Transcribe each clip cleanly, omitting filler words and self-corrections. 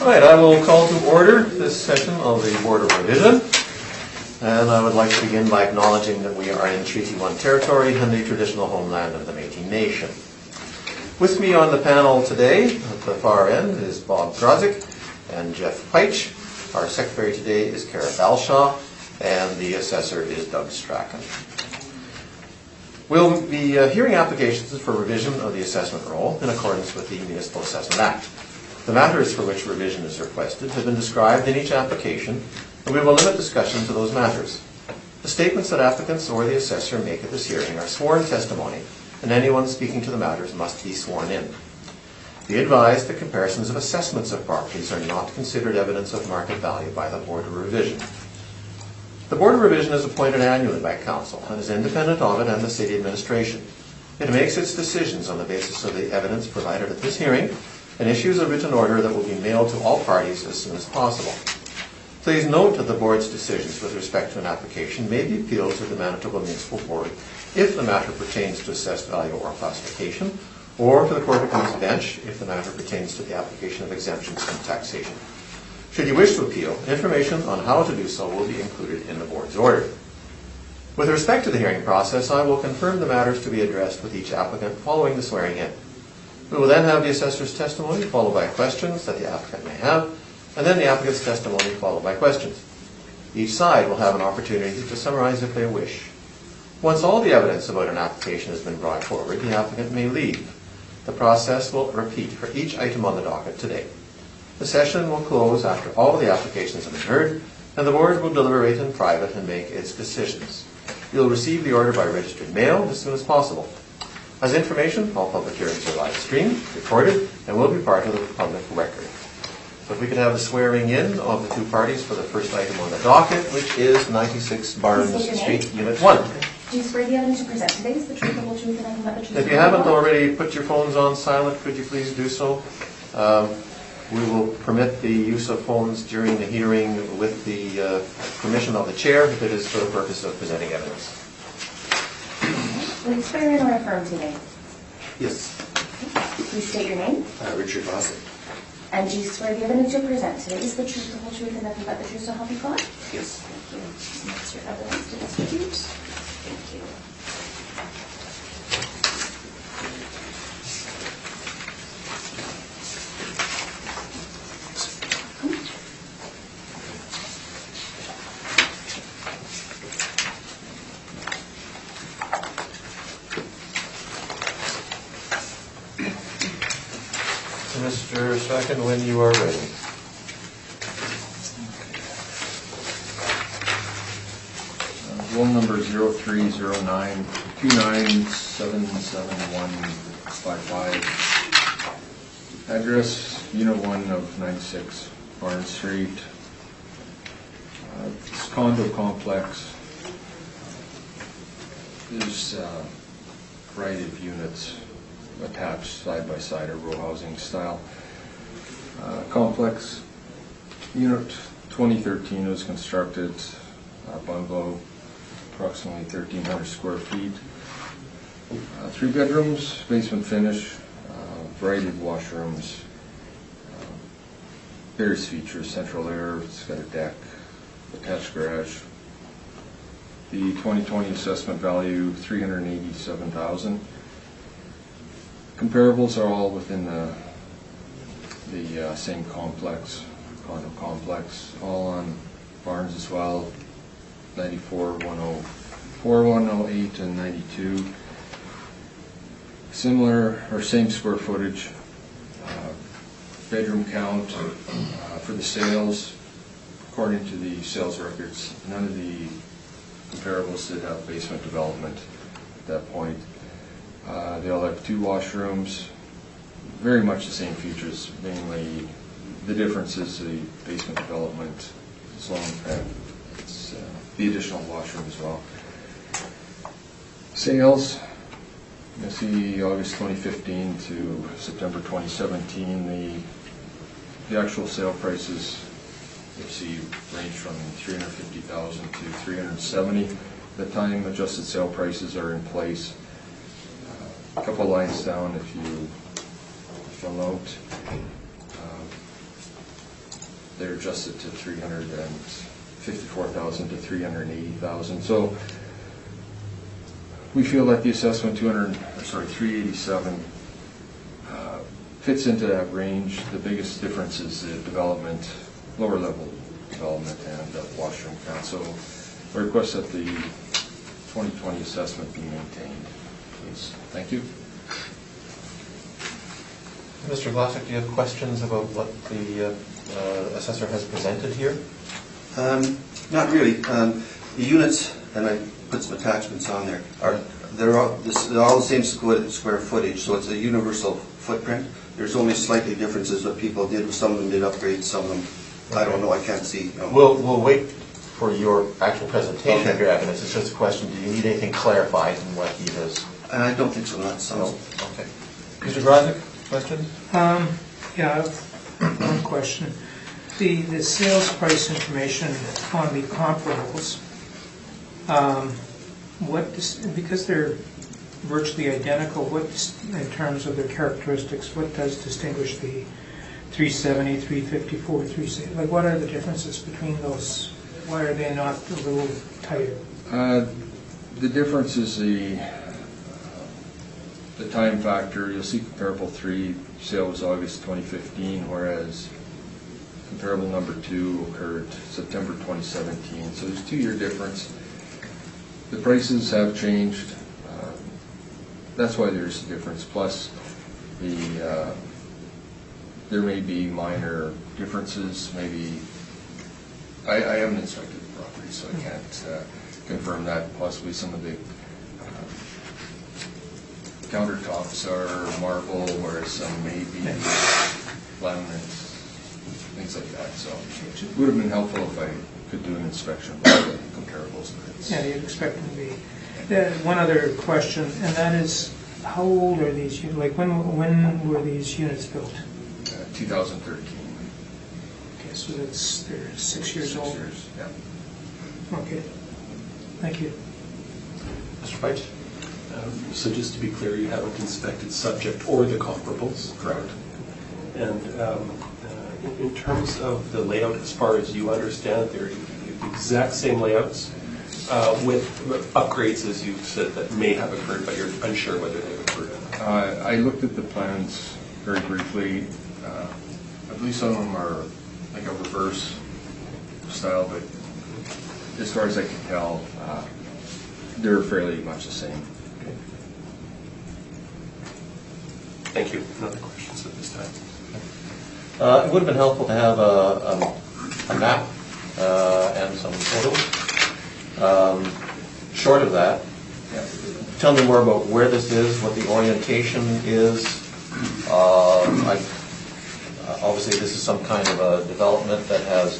Right, I will call to order this session of the Board of Revision. And I would like to begin by acknowledging that we are in Treaty 1 territory and the traditional homeland of the Métis Nation. With me on the panel today, at the far end, is Bob Grozik and Jeff Peich. Our secretary today is Kara Balshaw, and the assessor is Doug Strachan. We'll be hearing applications for revision of the assessment roll in accordance with the Municipal Assessment Act. The matters for which revision is requested have been described in each application, and we will limit discussion to those matters. The statements that applicants or the assessor make at this hearing are sworn testimony, and anyone speaking to the matters must be sworn in. Be advised that comparisons of assessments of properties are not considered evidence of market value by the Board of Revision. The Board of Revision is appointed annually by Council and is independent of it and the City Administration. It makes its decisions on the basis of the evidence provided at this hearing and issues a written order that will be mailed to all parties as soon as possible. Please note that the Board's decisions with respect to an application may be appealed to the Manitoba Municipal Board if the matter pertains to assessed value or classification, or to the Court of Appeals bench if the matter pertains to the application of exemptions from taxation. Should you wish to appeal, information on how to do so will be included in the Board's order. With respect to the hearing process, I will confirm the matters to be addressed with each applicant following the swearing in. We will then have the assessor's testimony, followed by questions that the applicant may have, and then the applicant's testimony, followed by questions. Each side will have an opportunity to summarize if they wish. Once all the evidence about an application has been brought forward, the applicant may leave. The process will repeat for each item on the docket today. The session will close after all the applications have been heard, and the Board will deliberate in private and make its decisions. You'll receive the order by registered mail as soon as possible. As information, all public hearings are live streamed, recorded, and will be part of the public record. So if we could have the swearing in of the two parties for the first item on the docket, which is 96 Barnes Street, Unit 1. Do you swear the evidence you present today is the truth, the whole truth, and nothing but the truth? If you haven't already put your phones on silent, could you please do so? We will permit the use of phones during the hearing with the permission of the chair if it is for the purpose of presenting evidence. Will you swear in or affirm today? Yes. Please state your name. Richard Bossett. And do you swear the evidence you present today is the truth, the whole truth, and nothing but the truth, so help you God? Yes. Thank you. Just next your evidence to distribute. Thank you. Mr. Strachan, when you are ready. Roll number 0309-2977155. Address Unit 1 of 96 Barnes Street. This condo complex is a variety of units attached side by side, or row housing style. Complex. Unit 2013 was constructed, bungalow, approximately 1,300 square feet. 3 bedrooms, basement finish, variety of washrooms, various features, central air, it's got a deck, attached garage. The 2020 assessment value, $387,000. Comparables are all within the same complex, condo complex, all on Barnes as well, 94, 104, 108, and 92. Similar or same square footage. Bedroom count for the sales, according to the sales records, none of the comparables did have basement development at that point. They all have 2 washrooms, very much the same features, mainly the difference is the basement development, as long as the additional washroom as well. Sales, you see August 2015 to September 2017, the actual sale prices you see range from $350,000 to $370,000. At the time, adjusted sale prices are in place. A couple lines down, if you'll note. they're adjusted to 354,000 to 380,000. So we feel that the assessment 387 fits into that range. The biggest difference is the development, lower level development and the washroom count. So I request that the 2020 assessment be maintained, please. Thank you. Mr. Glassick, do you have questions about what the assessor has presented here? Not really. The units, and I put some attachments on there, they're all the same square footage, so it's a universal footprint. There's only slightly differences what people did. Some of them did upgrades, some of them, I don't know, I can't see. We'll wait for your actual presentation of Okay. your evidence. It's just a question, do you need anything clarified in what he has? I don't think so, that sounds... Okay. Mr. Glassick, questions? Yeah, I have one question. The sales price information on the comparables, because they're virtually identical, in terms of their characteristics, what does distinguish the 370, 354, 360? Like, what are the differences between those? Why are they not a little tighter? The difference is the time factor. You'll see comparable 3 sale was August 2015, whereas comparable number 2 occurred September 2017. So there's a 2-year difference. The prices have changed. That's why there's a difference. Plus, there may be minor differences. Maybe I haven't inspected the property, so I can't confirm that. Possibly some of the countertops are marble, whereas some may be laminate, things like that. So it would have been helpful if I could do an inspection of the comparables. Yeah, you'd expect them to be. One other question, and that is, how old are these units? Like, when were these units built? 2013. Okay, so they're 6 years old. 6 years, yeah. Okay, thank you. Mr. Feitz? So just to be clear, you haven't inspected subject or the comparables? Correct. And in terms of the layout, as far as you understand, they're the exact same layouts with upgrades, as you said, that may have occurred, but you're unsure whether they've occurred. I looked at the plans very briefly. I believe some of them are like a reverse style, but as far as I can tell, they're fairly much the same. Thank you. No other questions at this time. It would have been helpful to have a map and some photos. Short of that, tell me more about where this is, what the orientation is. Obviously, this is some kind of a development that has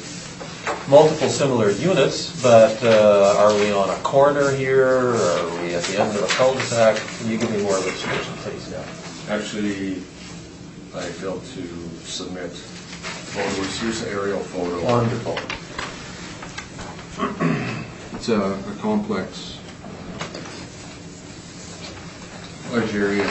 multiple similar units, but are we on a corner here? Or are we at the end of a cul-de-sac? Can you give me more of a description, please? Yeah. Actually, I failed to submit photos. Here's an aerial photo. Wonderful. It's a complex, large area.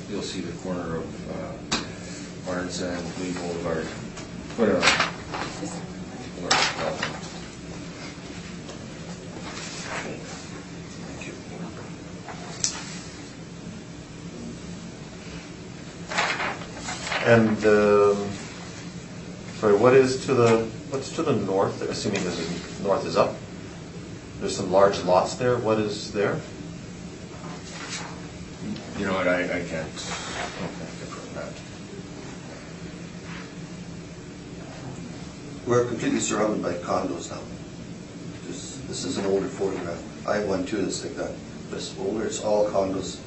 You'll see the corner of Barnes and Lee Boulevard. Quite a large development. And sorry, what's to the north? Assuming this is north is up. There's some large lots there. What is there? You know what? I can't confirm that. We're completely surrounded by condos now. This is an older photograph. I have one too that's like that. This older, it's all condos.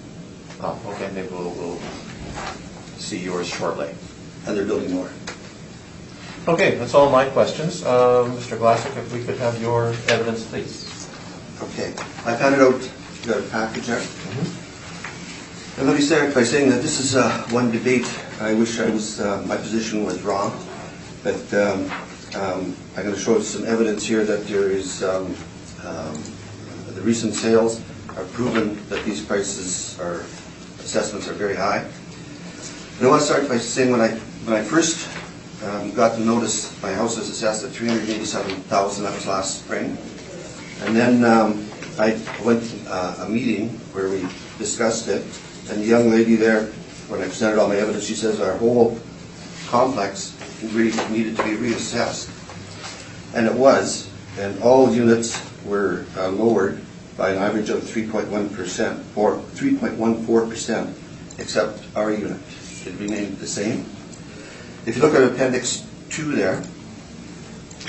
Oh, okay. Maybe we'll see yours shortly. And they're building more. Okay, that's all my questions. Mr. Glassick, if we could have your evidence, please. Okay, I found it out, you got a package there. And let me start by saying that this is one debate. I wish my position was wrong, but I'm going to show some evidence here that there is, the recent sales are proven that these prices are assessments are very high. And I want to start by saying when I first got the notice, my house was assessed at $387,000. That was last spring. And then I went to a meeting where we discussed it, and the young lady there, when I presented all my evidence, she says our whole complex really needed to be reassessed. And it was, and all units were lowered by an average of 3.1% or 3.14%, except our unit. It remained the same. If you look at Appendix 2 there,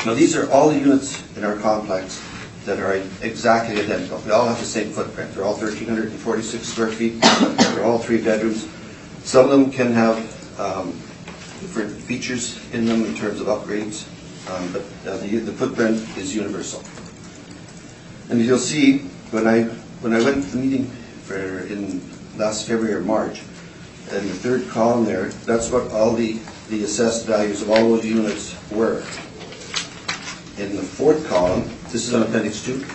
now these are all the units in our complex that are exactly identical. They all have the same footprint. They're all 1,346 square feet. They're all 3 bedrooms. Some of them can have different features in them in terms of upgrades, but the footprint is universal. And you'll see when I went to the meeting in last February or March, in the third column there, that's what all the assessed values of all those units were. In the fourth column, this is on Appendix 2,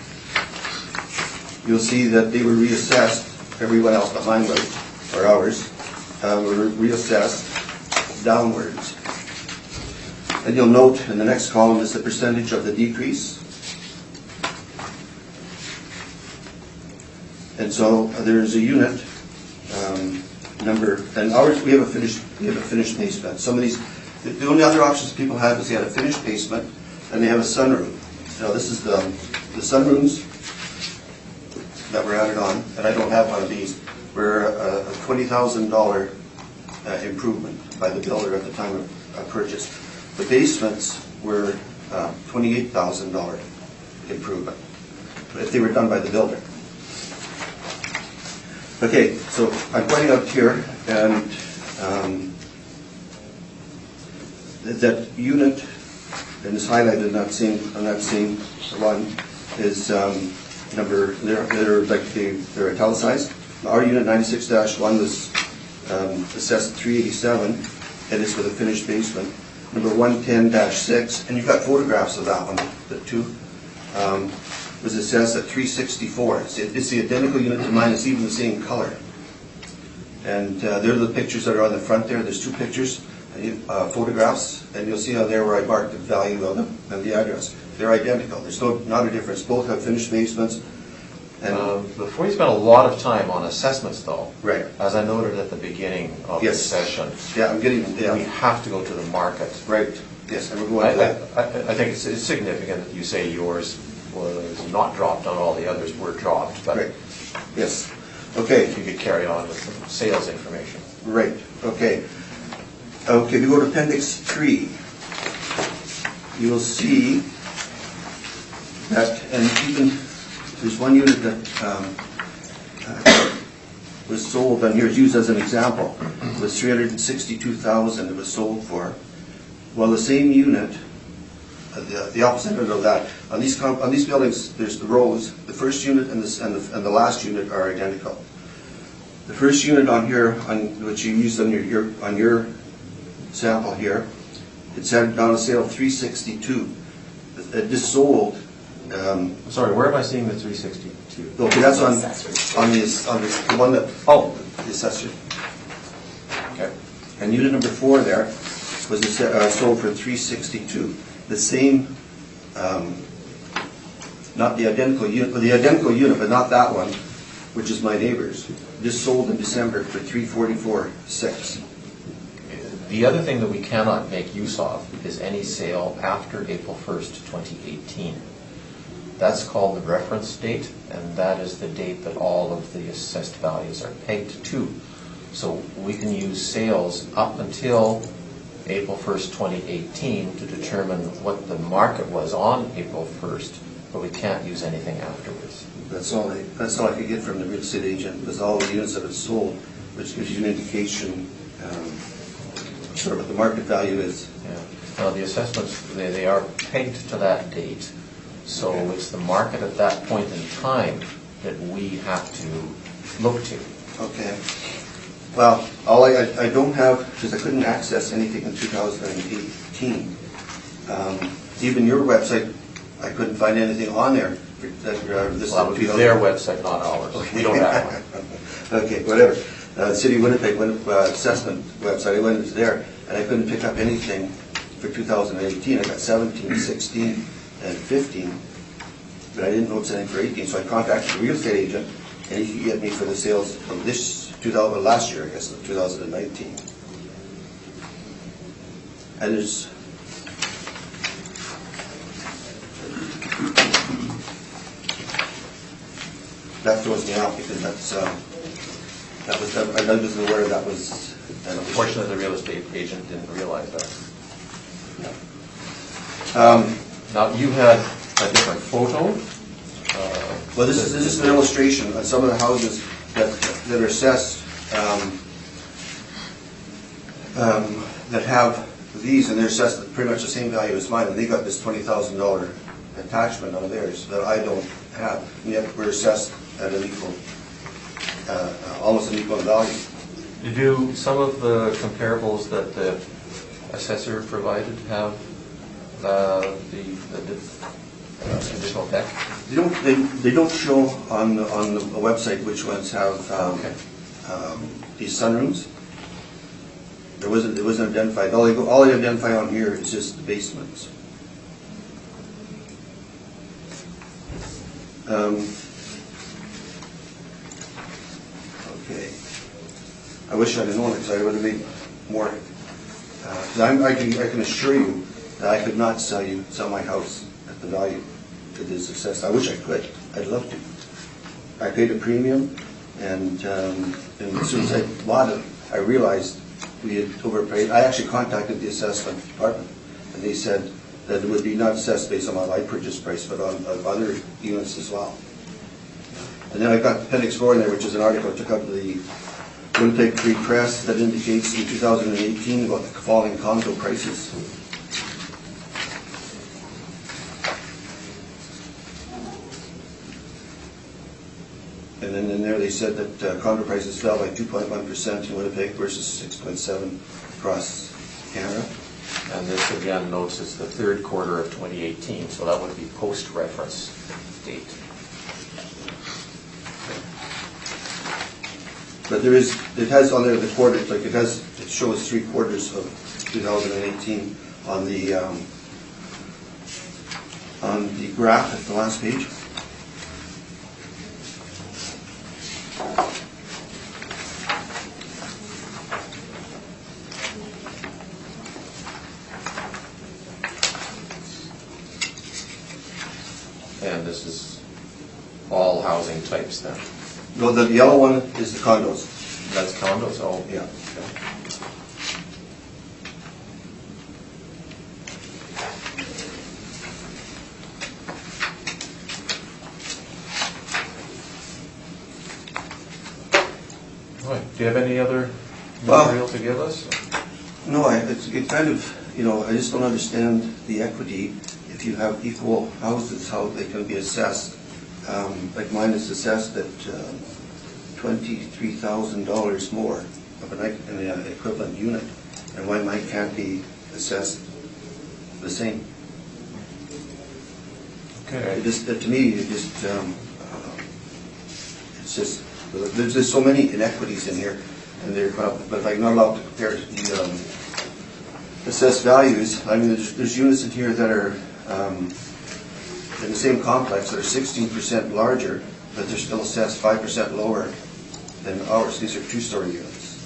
you'll see that they were reassessed, everyone else behind us, or ours, were reassessed downwards. And you'll note in the next column is the percentage of the decrease. And so there's a unit number, and ours, we have a finished basement. Some of these, the only other options people have is they had a finished basement and they have a sunroom. Now this is the sunrooms that were added on, and I don't have one of these, were a $20,000 improvement by the builder at the time of purchase. The basements were $28,000 improvement, if they were done by the builder. Okay, so I'm pointing out here, and that unit, and it's highlighted in that same one, is number. They're italicized. Our unit 96-1 was assessed at 387, and it's with a finished basement. Number 110-6, and you've got photographs of that one, the two. Was assessed at 364. It's the identical unit to mine. It's even the same color. And there are the pictures that are on the front there. There's 2 pictures, photographs, and you'll see on there where I marked the value of them and the address. They're identical. There's not a difference. Both have finished basements. And before you spend a lot of time on assessments, though, right, as I noted at the beginning of the session, we have to go to the market. Right. Yes, and we're going to that. I think it's significant that you say yours was not dropped on all the others were dropped, but right. Yes. Okay. If you could carry on with some sales information. Right. Okay. Okay, we go to Appendix 3. You will see that, and even there's one unit that was sold, and here's used as an example. It was $362,000 it was sold for. Well, the same unit, the opposite of that, on these buildings, there's the rows. The first unit and the last unit are identical. The first unit on here, which you used on your sample here, it's had on a sale of $362. It just sold. Sorry, where am I seeing the 362? Okay, that's on the one that the assessor. Okay. And unit number 4 there was sold for $362. The same, not the identical unit, but the identical unit, but not that one, which is my neighbor's. Just sold in December for $344,600. The other thing that we cannot make use of is any sale after April 1st, 2018. That's called the reference date, and that is the date that all of the assessed values are pegged to. So we can use sales up until April 1st, 2018 to determine what the market was on April 1st, but we can't use anything afterwards. That's all I could get from the real estate agent, was all the units that have sold, which gives you an indication sort of what the market value is. Yeah. Now the assessments, they are pegged to that date, so it's the market at that point in time that we have to look to. Okay. Well, all I don't have, because I couldn't access anything in 2018. Even your website, I couldn't find anything on there. That would be their website, not ours. Okay. We don't have one. Okay, whatever. City of Winnipeg assessment website. I went into there, and I couldn't pick up anything for 2018. I got 17, 16, and 15, but I didn't notice anything for 18. So I contacted the real estate agent, and he could get me for the sales from last year, I guess, 2019. And there's that throws me out because I wasn't aware that was an issue. Unfortunately, the real estate agent didn't realize that. Now, you had a different photo. Well, this is an illustration of some of the houses that are assessed that have these, and they're assessed at pretty much the same value as mine, and they got this $20,000 attachment on theirs that I don't have, and yet we're assessed at an equal, almost an equal value. Do some of the comparables that the assessor provided have the additional deck? They don't show on the website which ones have these sunrooms. It wasn't identified. All they identify on here is just the basements. Okay. I wish I'd have known it because I would have made more. I can assure you that I could not sell my house at the value that is assessed. I wish I could. I'd love to. I paid a premium, and as soon as I bought it, I realized we had overpaid. I actually contacted the assessment department, and they said that it would be not assessed based on my purchase price, but on other units as well. And then I got Appendix 4 in there, which is an article I took up the Winnipeg Free Press that indicates in 2018 about the falling condo prices. And then in there they said that condo prices fell by 2.1% in Winnipeg versus 6.7% across Canada. And this again notes it's the third quarter of 2018, so that would be post-reference date. But it has on there the quarters, like it shows 3 quarters of 2018 on the graph at the last page. And this is all housing types then? No, the yellow one is the condos. That's condos, oh. Yeah. Right. Do you have any other Well, material to give us? No, it kind of, I just don't understand the equity. If you have equal houses, how they can be assessed. Like mine is assessed at $23,000 more of an equivalent unit, and why mine can't be assessed the same. Okay. To me, it's just there's just so many inequities in here, and but I'm not allowed to compare the assessed values. I mean, there's units in here that are in the same complex that are 16% larger, but they're still assessed 5% lower than ours. These are 2-story units.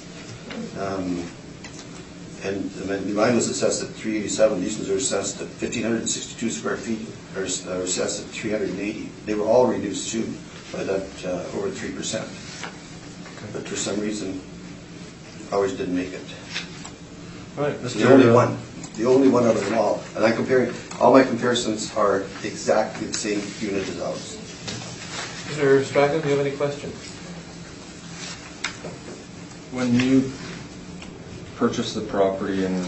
And mine was assessed at 387. These ones are assessed at 1,562 square feet, are assessed at 380. They were all reduced too by that over 3%. But for some reason, ours didn't make it. Right. The only one out of them all. And I'm comparing, all my comparisons are exactly the same unit as ours. Mr. Strachan, do you have any questions? When you purchased the property in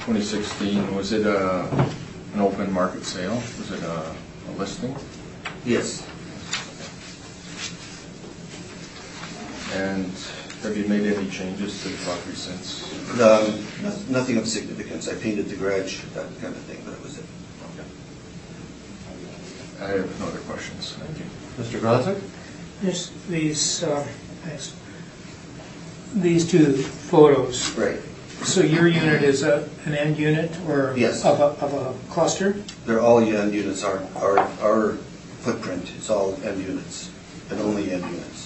2016, was it an open market sale? Was it a listing? Yes. And have you made any changes to the property since? Nothing of significance. I painted the garage, that kind of thing, but that was it. Okay. I have no other questions. Thank you. Mr. Gronzek? There's these, thanks. these two photos, Right. so your unit is an end unit or Yes. of a cluster? They're all end units. Our footprint is all end units, and only end units.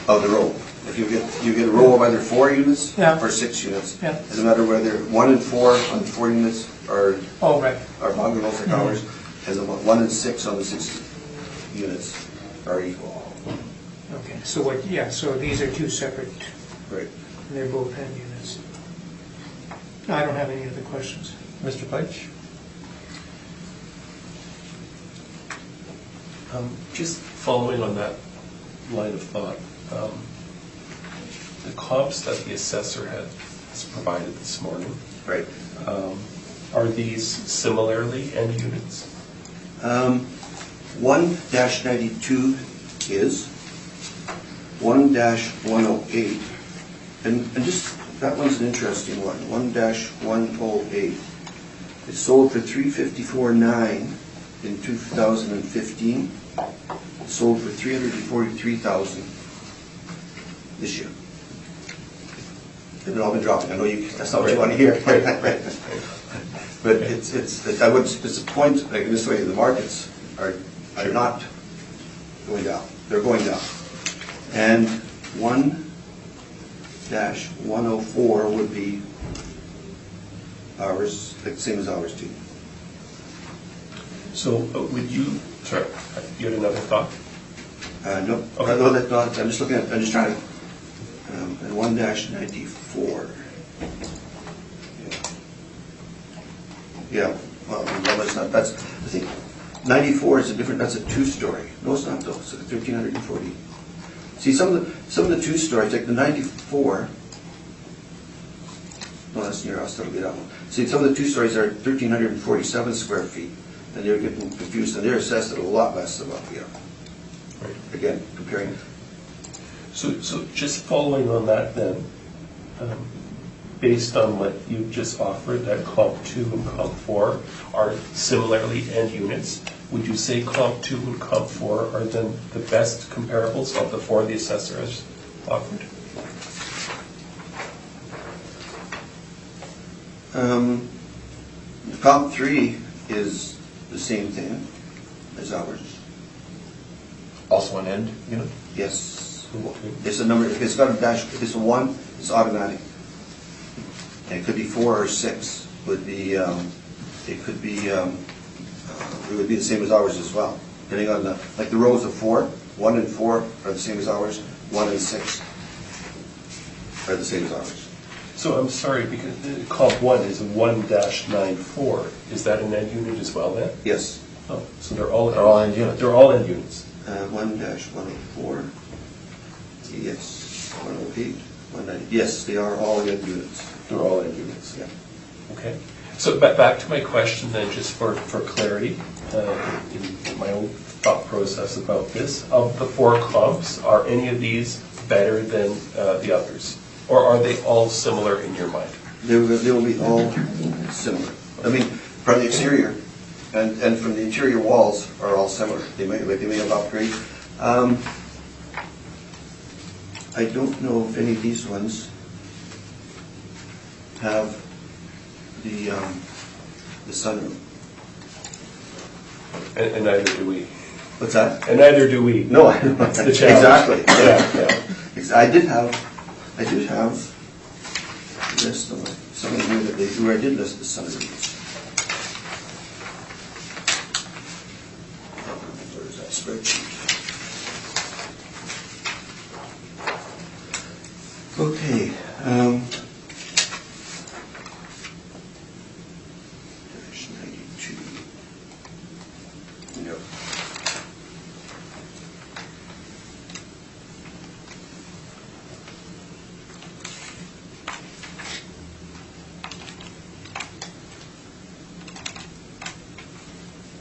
Of the row. If you get a row of either 4 units Yeah. or 6 units. Yeah. Doesn't matter whether 1 and 4 on the 4 units are Oh, right. bungalows or towers, and the 1 and 6 on the 6 units are equal. Okay, so so these are two separate, Right. and they're both end units. I don't have any other questions. Mr. Peich? Just following on that line of thought, the comps that the assessor has provided this morning, Right. are these similarly end units? 1-92 is, 1-108, and just, that one's an interesting one, 1-108. It sold for $354,900 in 2015. It sold for $343,000 this year. They've all been dropping. I know that's not what you want to hear. Right. But it's a point, like this way, the markets are not going down. They're going down. And 1-104 would be ours, like the same as ours too. So would you, sorry, you had another thought? No, Okay. no, that's not, I'm just trying to, and 1-94. Yeah, well, that's, I think, 94 is that's a 2-story. No, it's not though, it's 1,340. See, some of the 2-stories, like the 94, no, that's near us, that'll be that one. See, some of the 2-stories are 1,347 square feet, and they're getting confused, and they're assessed at a lot less than what we are. Right. Again, comparing. So just following on that then, based on what you just offered, that comp 2 and comp 4 are similarly end units, would you say comp 2 and comp 4 are then the best comparables of the 4 the assessor has offered? Comp 3 is the same thing as ours. Also an end unit? Yes. It's a number, if it's got a dash, if it's a 1, it's automatic. And it could be 4 or 6, would be, it would be the same as ours as well. Depending on like the rows of 4, 1 and 4 are the same as ours, 1 and 6 are the same as ours. So I'm sorry, because comp 1 is 1-94. Is that an end unit as well then? Yes. Oh, so they're all end units. They're all end units. 1-104, yes, 108, 190, yes, they are all end units. They're all end units. Yeah. Okay. So back to my question then, just for clarity, in my own thought process about this, of the 4 comps, are any of these better than the others? Or are they all similar in your mind? They will be all similar. I mean, from the exterior and from the interior walls are all similar. They may have upgraded. I don't know if any of these ones have the sunroom. And neither do we. What's that? And neither do we. No, That's the challenge. Exactly. Yeah. I did have a list of some of them that where I did list the sunrooms. Where's that spreadsheet? Okay. There's 92. No.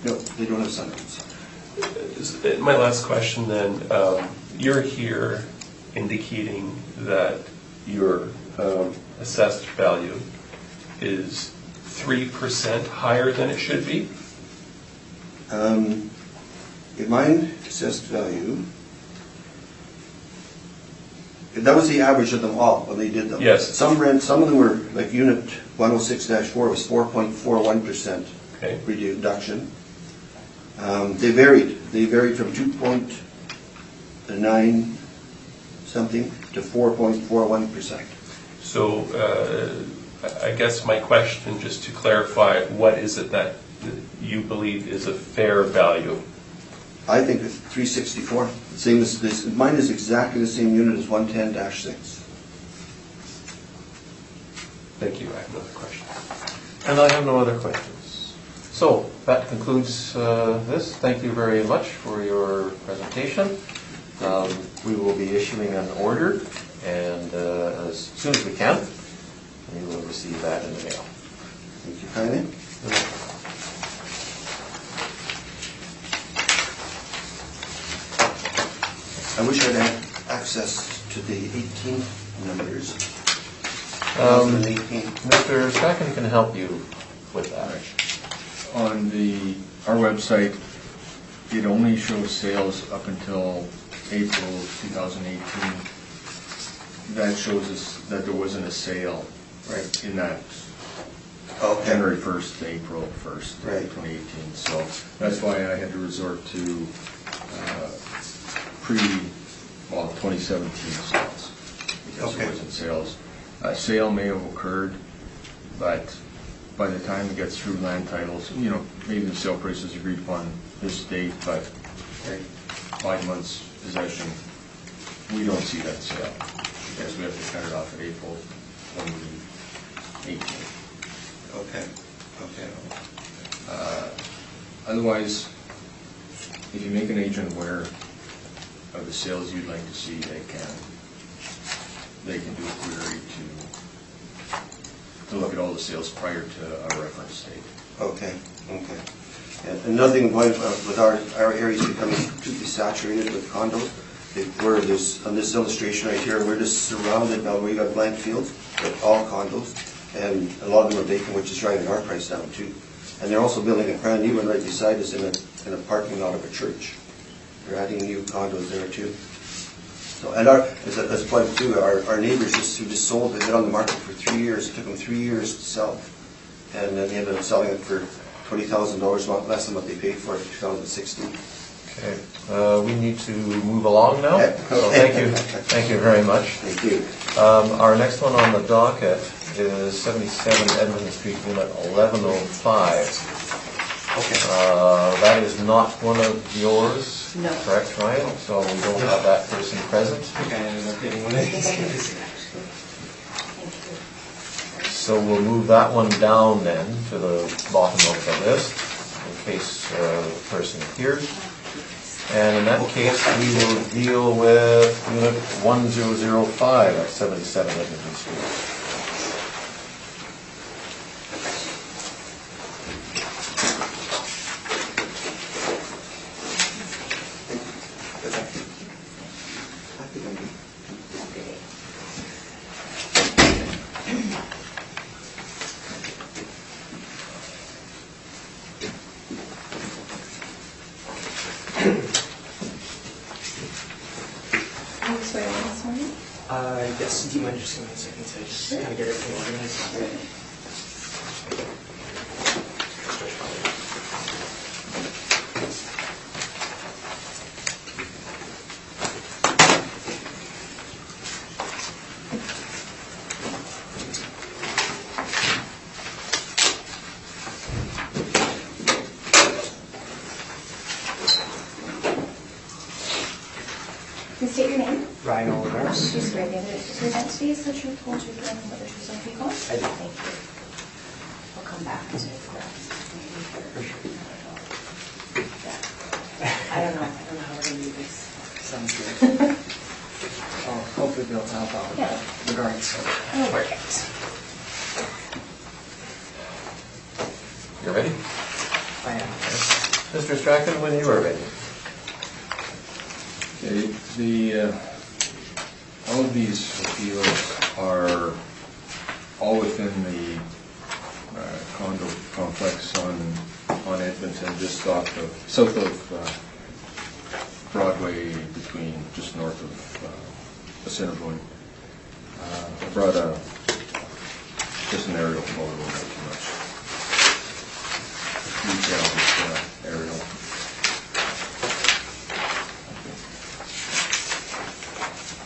No, they don't have sunrooms. My last question then, you're here indicating that your assessed value is 3% higher than it should be? In mine assessed value That was the average of them all when they did them. Yes. Some of them were, like unit 106-4 was 4.41% Okay. reduction. They varied from 2.9 something to 4.41%. So I guess my question, just to clarify, what is it that you believe is a fair value? I think it's 364. Same as this. Mine is exactly the same unit as 110-6. Thank you. I have another question. And I have no other questions. So that concludes this. Thank you very much for your presentation. We will be issuing an order, and as soon as we can, we will receive that in the mail. Thank you kindly. I wish I'd had access to the 18 numbers. 2018. Mr. Strachan can help you with that. On our website, it only shows sales up until April 2018. That shows us that there wasn't a sale Right. in that Okay. January 1st to April 1st, Right. 2018. So that's why I had to resort to 2017 sales, because Okay. there wasn't sales. A sale may have occurred, but by the time it gets through land titles, maybe the sale price is agreed upon this date, but Right. 5 months possession, we don't see that sale, because we have to cut it off at April 2018. Okay. Okay. Otherwise, if you make an agent aware of the sales you'd like to see, they can do a query to look at all the sales prior to a reference date. Okay. Okay. And nothing with our areas becoming completely saturated with condos. Where there's on this illustration right here, we're just surrounded now. We got blank fields, but all condos, and a lot of them are vacant, which is driving our price down too. And they're also building a brand new one right beside us in a parking lot of a church. They're adding new condos there too. So, and as plugged too, our neighbors who just sold, they've been on the market for 3 years. It took them 3 years to sell, and then they ended up selling it for $20,000, less than what they paid for it in 2016. Okay, we need to move along now. Okay. So thank you very much. Thank you. Our next one on the docket is 77 Edmund Street, Unit 1105. Okay. That is not one of yours, No. correct, Ryan? So we don't have that person present. I ended up getting one of these. Thank you. So we'll move that one down then to the bottom of the list in case the person appears. And in that case, we will deal with Unit 1005 at 77 Edmonton Street. Are you swearing in this morning? Yes, do you mind just giving me a second to just kind of get everything organized? Please state your name. Ryan Olivers. Do you swear the evidence you present today is the truth, whole truth, and nothing but the truth, so help you God? I do. Thank you. We'll come back to it. I don't know how we're gonna do this. Sounds good. Well, hopefully they'll help out with Yeah. the guards. I'll work it. You ready? I am. Mr. Strachan, when you are ready. Okay, all of these appeals are all within the condo complex on Edmonton, just south of Broadway, just north of a center point. I brought just an aerial photo, not too much detail, just aerial.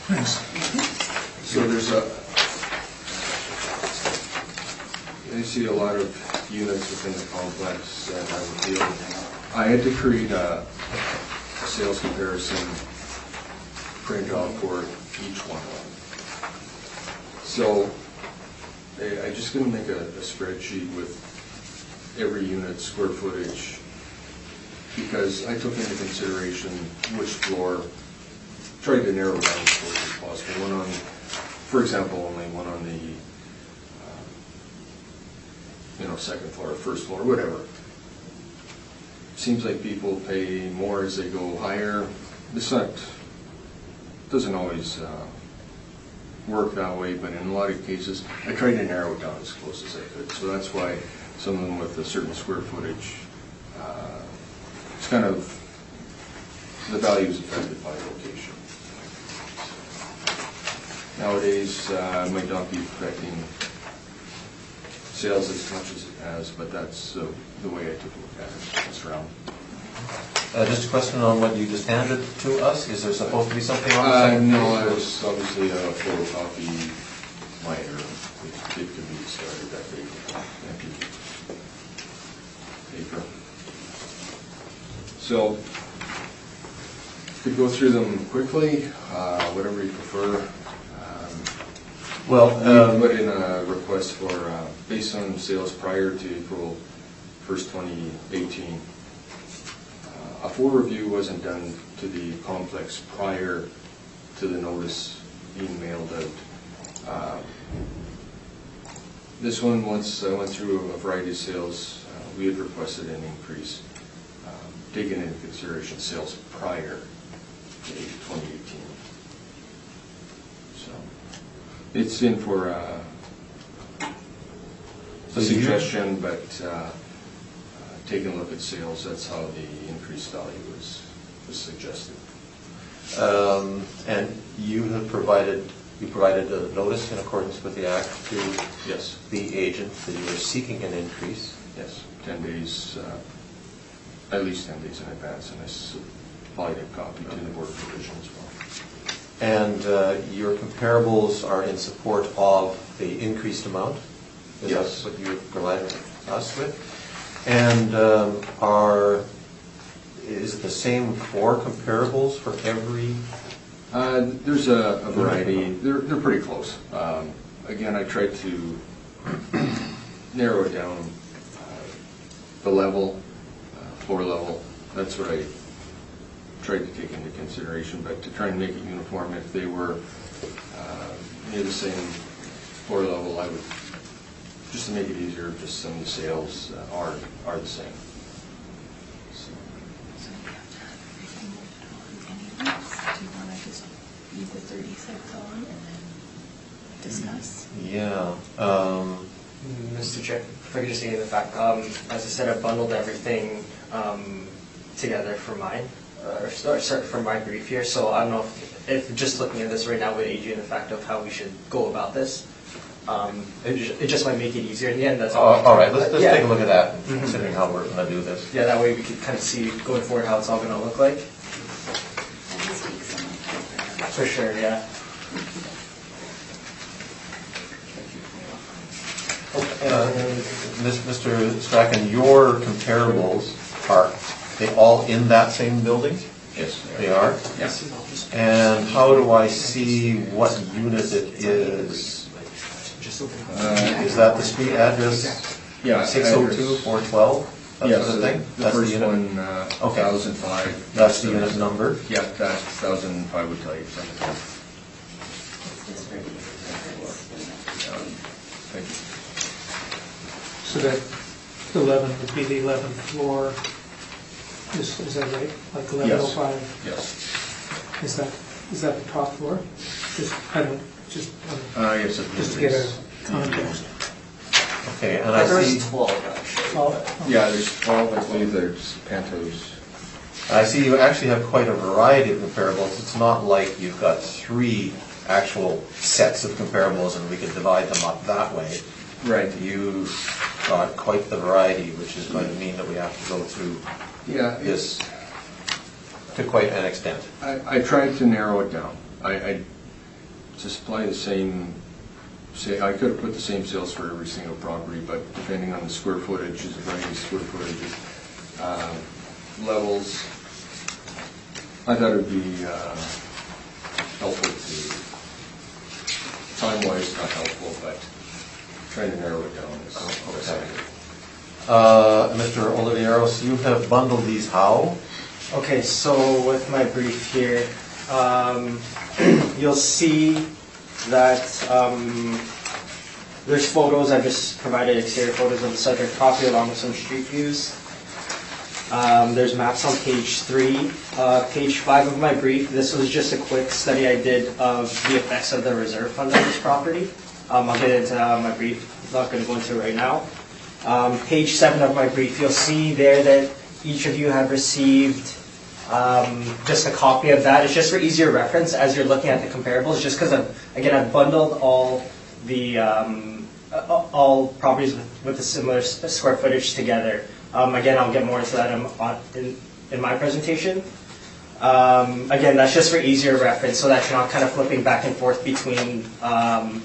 Thanks. So there's you see a lot of units within the complex that I would deal with. I had to create a sales comparison print out for each one. So I'm just going to make a spreadsheet with every unit square footage because I took into consideration which floor, tried to narrow down as close as possible. One on, for example, only one on the second floor or first floor, whatever. Seems like people pay more as they go higher. This doesn't always work that way, but in a lot of cases, I tried to narrow it down as close as I could. So that's why some of them with a certain square footage, it's kind of, the value is affected by location. Nowadays, it might not be affecting sales as much as it has, but that's the way I took a look at it this round. Just a question on what you just handed to us. Is there supposed to be something on the No, it was obviously a photocopy minor. It could be started that way. Empty paper. So, could go through them quickly, whatever you prefer. We put in a request for, based on sales prior to April 1st, 2018. A full review wasn't done to the complex prior to the notice being mailed out. This one, once I went through a variety of sales, we had requested an increase, taking into consideration sales prior to 2018. So it's in for a suggestion, but taking a look at sales, that's how the increased value was suggested. And you have provided a notice in accordance with the Act to Yes. the agent that you are seeking an increase. Yes, 10 days, at least 10 days in advance, and I supplied a copy to the board of provision as well. And your comparables are in support of the increased amount? Yes. Is that what you provided us with? And is it the same 4 comparables for every? There's a variety. They're pretty close. Again, I tried to narrow it down. The level, floor level, that's what I tried to take into consideration, but to try and make it uniform, if they were near the same floor level, I would, just to make it easier, just some of the sales are the same. So. So we have to have everything moved on anyways. Do you want to just leave the 36 on and then discuss? Yeah. Mr. Chair, if I could just say the fact, as I said, I bundled everything together for mine, or start from my brief here. So I don't know if just looking at this right now would aid you in the fact of how we should go about this. It just might make it easier in the end. That's all. All right, let's Yeah. take a look at that, considering how we're going to do this. Yeah, that way we could kind of see going forward how it's all going to look like. And this week's someone. For sure, yeah. Mr. Strachan, your comparables, are they all in that same building? Yes. They are? Yes. And how do I see what unit it is? Is that the street address? Yeah. 602, 412? That Yes, sort of thing? the That's first unit? one, Okay. 1005. That's the unit number? Yeah, that 1005 would tell you something. Thank you. So that 11 would be the 11th floor, is that right? Like 1105? Yes. Is that the top floor? Just, I don't, just, Yes, it just to get a is. context. Okay, and I see, 12, actually. Oh, Yeah, there's 12, I believe there's pantos. you actually have quite a variety of comparables. It's not like you've got 3 actual sets of comparables and we could divide them up that way. Right. You got quite the variety, which is going to mean that we have to go through Yeah, this to quite an extent. I tried to narrow it down. I to supply the same, I could have put the same sales for every single property, but depending on the square footage, there's a variety of square footage, levels, I thought it would be helpful to, time-wise, not helpful, but trying to narrow it down is Okay. Mr. Olivieros, you have bundled these how? Okay, so with my brief here, you'll see that there's photos. I've just provided exterior photos of the subject property along with some street views. There's maps on page 3. Page 5 of my brief, this was just a quick study I did of the effects of the reserve fund on this property. I'll get into my brief, not going to go into it right now. Page 7 of my brief, you'll see there that each of you have received just a copy of that. It's just for easier reference as you're looking at the comparables, just because, I've bundled all the all properties with a similar square footage together. Again, I'll get more into that in my presentation. Again, that's just for easier reference, so that you're not kind of flipping back and forth between the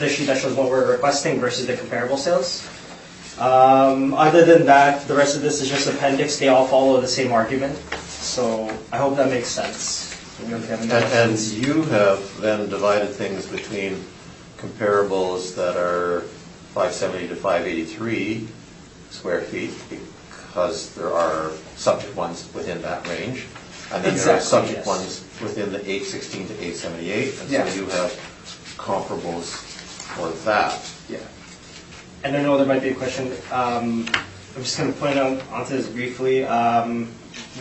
sheet that shows what we're requesting versus the comparable sales. Other than that, the rest of this is just appendix. They all follow the same argument, so I hope that makes sense. And you have then divided things between comparables that are 570 to 583 square feet, because there are subject ones within that range, and then there are subject ones within the 816 to 878, and so you have comparables for that. Yeah. And I know there might be a question. I'm just going to point out onto this briefly.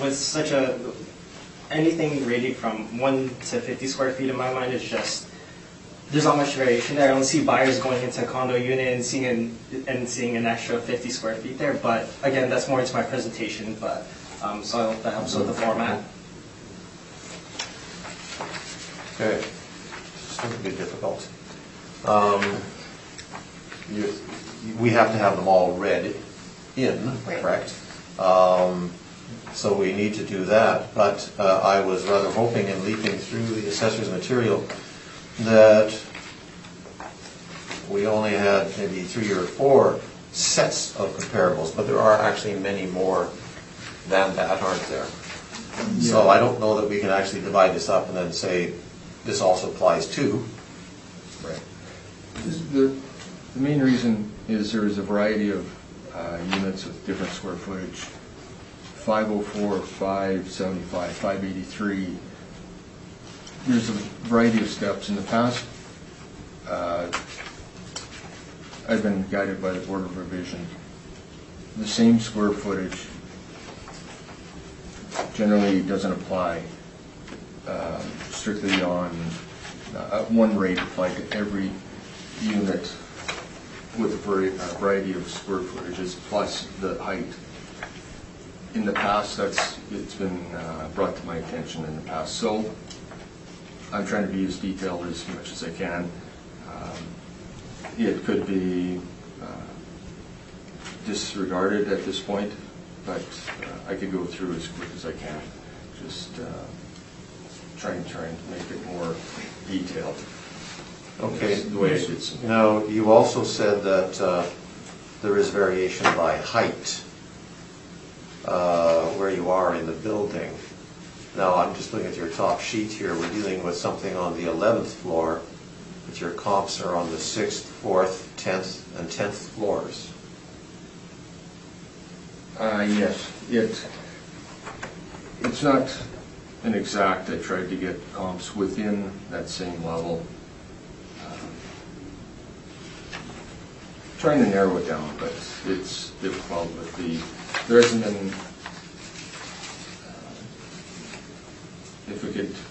With anything ranging from 1 to 50 square feet in my mind is just, there's not much variation there. I don't see buyers going into a condo unit and seeing an extra 50 square feet there. But again, that's more into my presentation. But so I hope that helps with the format. Okay. It's going to be difficult. We have to have them all read in, correct? So we need to do that, but I was rather hoping in leaping through the assessor's material that we only had maybe 3 or 4 sets of comparables, but there are actually many more than that, aren't there? Yeah. So I don't know that we can actually divide this up and then say this also applies to. Right. The main reason is there is a variety of units with different square footage. 504, 575, 583. There's a variety of steps. In the past, I've been guided by the Board of Revision. The same square footage generally doesn't apply strictly on one rate applied to every unit with a variety of square footages plus the height. In the past, it's been brought to my attention in the past. So I'm trying to be as detailed as much as I can. It could be disregarded at this point, but I could go through as quick as I can. Just trying to make it more detailed. Okay. The way it is. Now, you also said that there is variation by height where you are in the building. Now, I'm just looking at your top sheet here. We're dealing with something on the 11th floor, but your comps are on the 6th, 4th, 10th, and 10th floors. Yes. It's not an exact. I tried to get comps within that same level. Trying to narrow it down, but it's difficult with there hasn't been,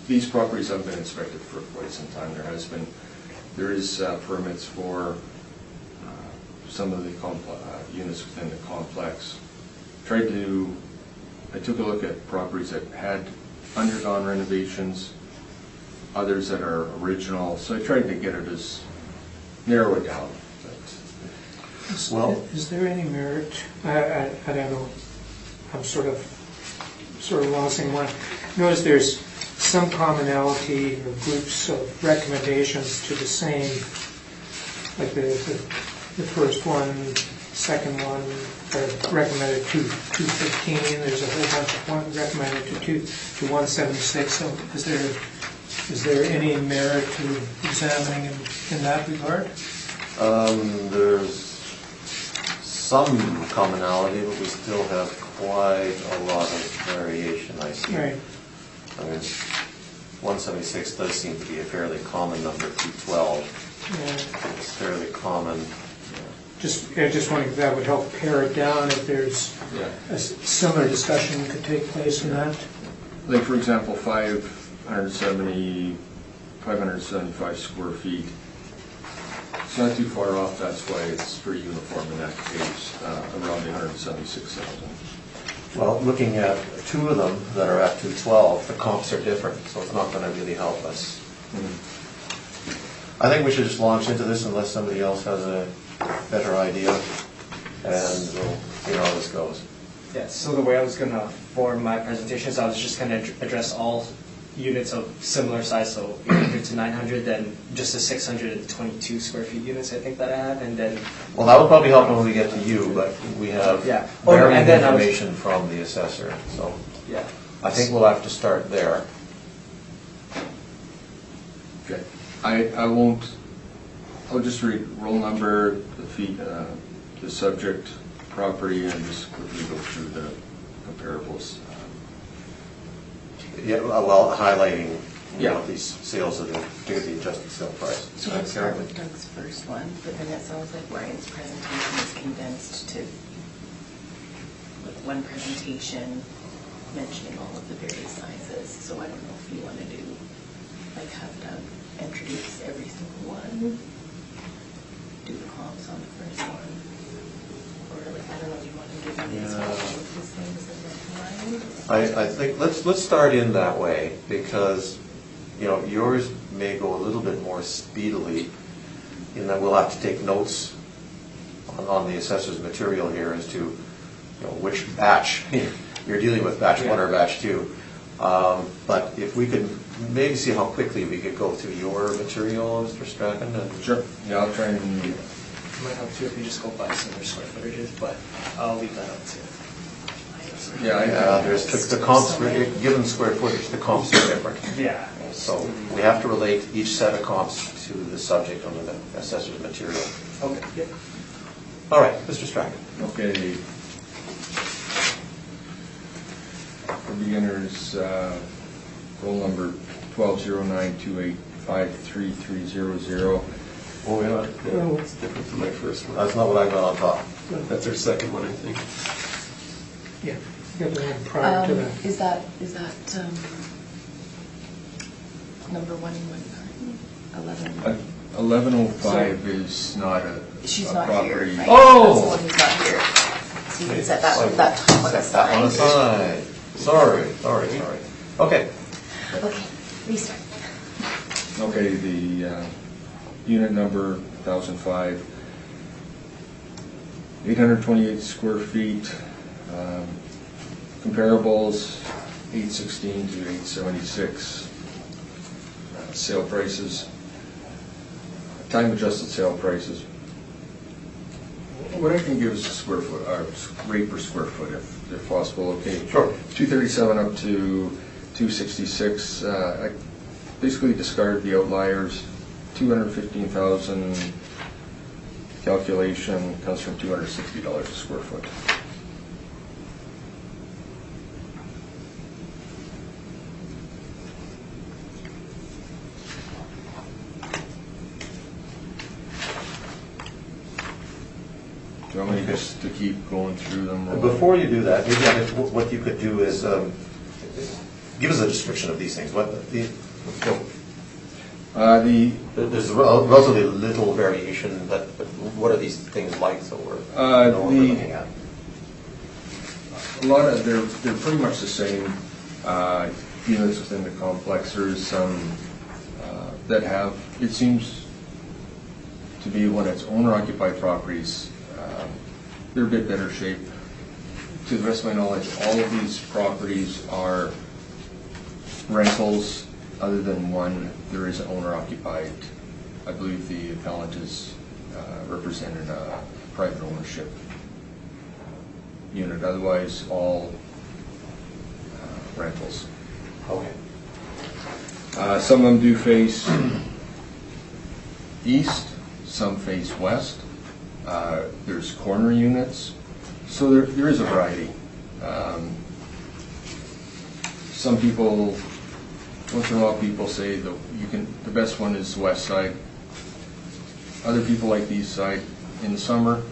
these properties haven't been inspected for quite some time. There is permits for some of the units within the complex. I took a look at properties that had undergone renovations others that are original, so I tried to get it as, narrow it down. Well- Is there any merit, I don't know, I'm sort of losing one. Notice there's some commonality or groups of recommendations to the same, like the first one, second one, recommended 215, there's a whole bunch of one recommended to 176, so is there any merit to examining in that regard? There's some commonality, but we still have quite a lot of variation, I see. Right. I mean, 176 does seem to be a fairly common number, 212. Yeah. It's fairly common. I just wondering if that would help pare it down, if there's Yeah. a similar discussion could take place in that. Like, for example, 575 square feet. It's not too far off, that's why it's pretty uniform in that case, around the 176,000. Well, looking at two of them that are at 212, the comps are different, so it's not going to really help us. I think we should just launch into this unless somebody else has a better idea, and we'll see how this goes. Yeah, so the way I was gonna form my presentation is I was just gonna address all units of similar size, so 800 to 900, then just the 622 square feet units I think that I have, and then Well, that would probably help when we get to you, but we have Yeah. varying and then I was- information from the assessor, so yeah. I think we'll have to start there. Okay. I won't, I'll just read roll number, the feet, the subject, property, and just quickly go through the comparables. Yeah, well, highlighting, you know, Yeah. these sales of the, particularly the adjusted sale price. So let's start with Doug's first one, but then it sounds like Ryan's presentation is condensed to, with one presentation mentioning all of the various sizes. So I don't know if you want to do, like, have Doug introduce every single one, do the comps on the first one, or like, I don't know, do you want to give me as well of these things and then Ryan? I think, let's start in that way, because, you know, yours may go a little bit more speedily, in that we'll have to take notes on the assessor's material here as to, you know, which batch you're dealing with, batch one or batch two. But if we could maybe see how quickly we could go through your material, Mr. Strachan, and Sure. Yeah, I'll try and, It might help too if we just go by similar square footages, but I'll leave that up to. there's the comps, given square footage, the comps are different. Yeah. So we have to relate each set of comps to the subject under the assessor's material. Okay. Yep. All right, Mr. Strachan. okay. For beginners, roll number 120928533300. Oh, yeah. Yeah, it's different from my first one. That's not what I got on top. That's our second one, I think. Yeah, you got the one prior to that. Is that number 119, 11? 1105 is not a She's a not here, property. right? Oh! That's the one who's not here. So you can set that one, that top one Set that one aside. aside. Sorry. Okay. Okay, restart. Okay, the unit number 1005, 828 square feet. Comparables 816 to 876. Sale prices, time adjusted sale prices. What I can give is a square foot, or rate per square foot if possible, okay? Sure. 237 up to 266. I basically discarded the outliers. 215,000 calculation comes from $260 a square foot. Do you want me just to keep going through them? or- Before you do that, maybe what you could do is give us a description of these things. There's relatively little variation, but what are these things like? So we're know what we're looking at. A lot of, they're pretty much the same units within the complex. There's some that have, it seems to be when it's owner-occupied properties, they're a bit better shape. To the best of my knowledge, all of these properties are rentals, other than one, there is an owner-occupied. I believe the appellant is represented a private ownership unit, otherwise all rentals. Okay. Some of them do face east, some face west. There's corner units, so there is a variety. Some people, once in a while, people say the best one is the west side. Other people like the east side. In the summer,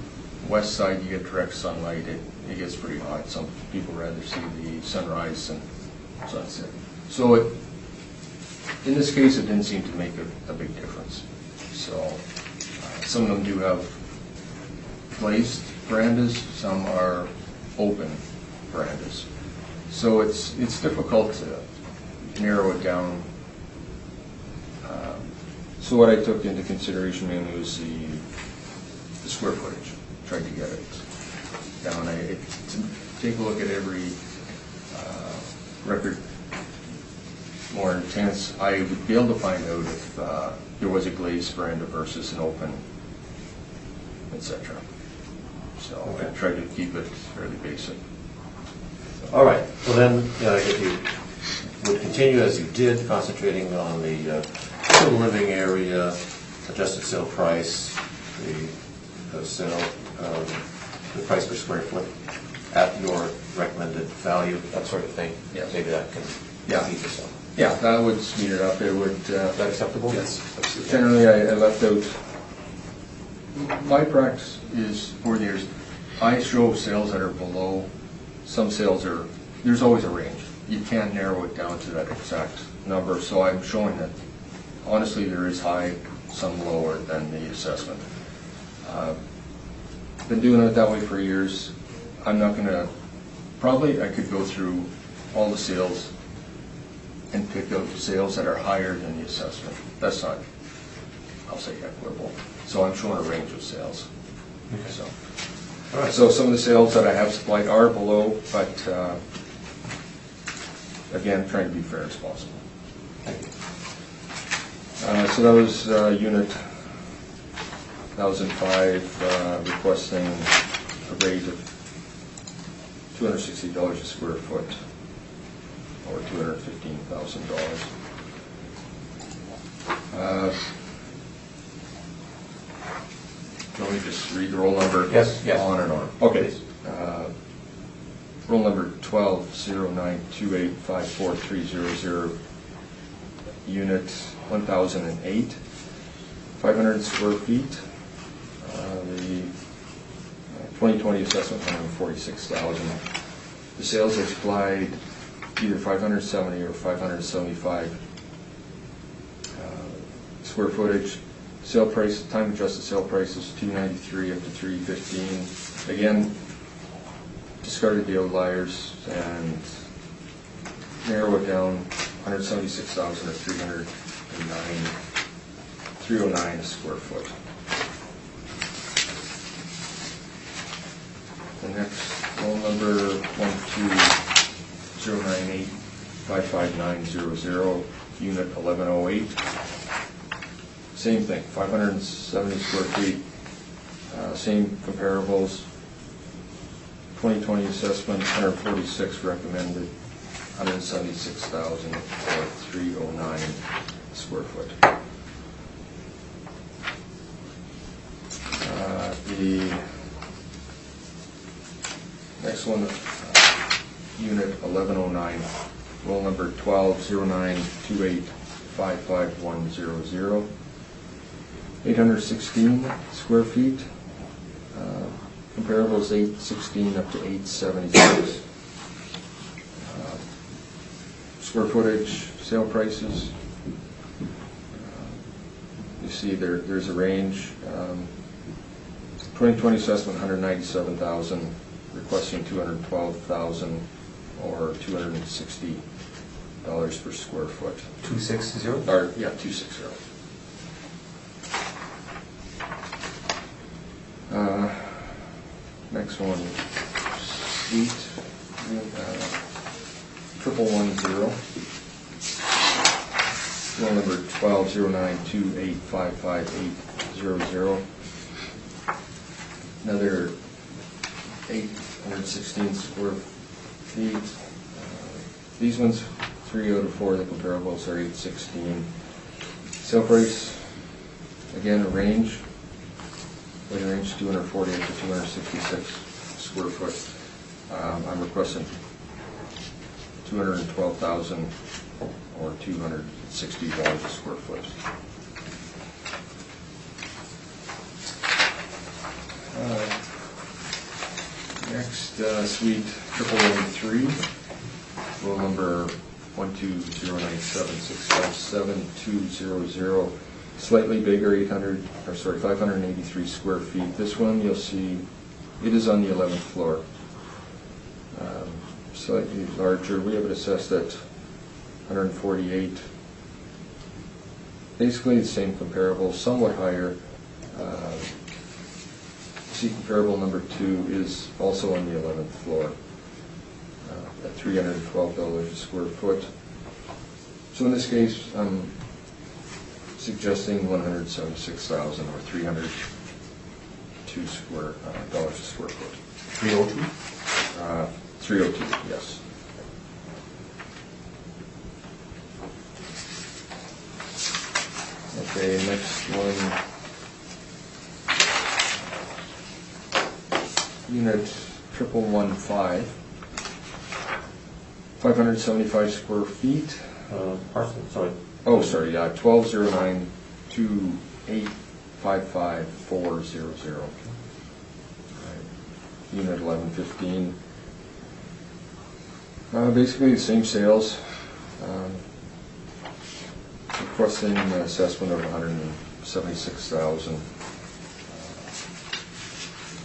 west side you get direct sunlight. It gets pretty hot. Some people rather see the sunrise and sunset. So in this case, it didn't seem to make a big difference. So some of them do have glazed verandas, some are open verandas. So it's difficult to narrow it down. So what I took into consideration mainly was the square footage. Tried to get it down. To take a look at every record more intense, I would be able to find out if there was a glazed veranda versus an open, etc. So Okay. I tried to keep it fairly basic. All right, well then, if you would continue as you did, concentrating on the total living area, adjusted sale price, the sale, the price per square foot at your recommended value, that sort of thing. Yes. Maybe that can Yeah. feed yourself. Yeah, that would speed it up. It would. Is that acceptable? Yes. Absolutely. Generally, I left out. My practice is 4 years. I show sales that are below. Some sales are. There's always a range. You can't narrow it down to that exact number. So I'm showing that. Honestly, there is high, some lower than the assessment. Been doing it that way for years. I'm not going to. Probably, I could go through all the sales and pick up sales that are higher than the assessment. That's not, I'll say, equitable. So I'm showing a range of sales. Okay. So, All right. so some of the sales that I have supplied are below, but again, trying to be fair as possible. Thank you. So that was unit 1005 requesting a rate of $260 a square foot, or $215,000. Let me just read the roll number. Yes. On and on. Okay. Roll number 1209285430, unit 1008, 500 square feet. The 2020 assessment, $146,000. The sales are supplied either 570 or 575 square footage. Sale price, time adjusted sale price is $293 up to $315. Again, discarded the outliers and narrow it down, 176,000 or 309 a square foot. The next roll number 12098559900, unit 1108. Same thing, 570 square feet, same comparables. 2020 assessment, 146 recommended, 176,000 or 309 square foot. The next one, unit 1109, roll number 120928555100, 816 square feet. Comparable is 816 up to 876. Square footage, sale prices. You see there's a range. 2020 assessment 197,000, requesting 212,000 or $260 per square foot. 260? Or, yeah, 260. Next one, suite, 1110. Roll number 120928555800. Another 816 square feet. These ones, 3 out of 4, the comparables are 816. Sale price, again, a range. Weight range 248 to 266 square foot. I'm requesting 212,000 or $260 a square foot. Next, suite 1113, roll number 12097657200. Slightly bigger, 583 square feet. This one, you'll see, it is on the 11th floor. Slightly larger. We have it assessed at 148. Basically the same comparable, somewhat higher. See comparable number 2 is also on the 11th floor at $312 a square foot. So in this case, I'm suggesting $176,000 or $302 dollars a square foot. 302? 302, yes. Okay, next one. Unit 1115, 575 square feet. Parcel, sorry. Oh, sorry, yeah, 120928555400. Unit 1115. Basically the same sales. Requesting an assessment of $176,000.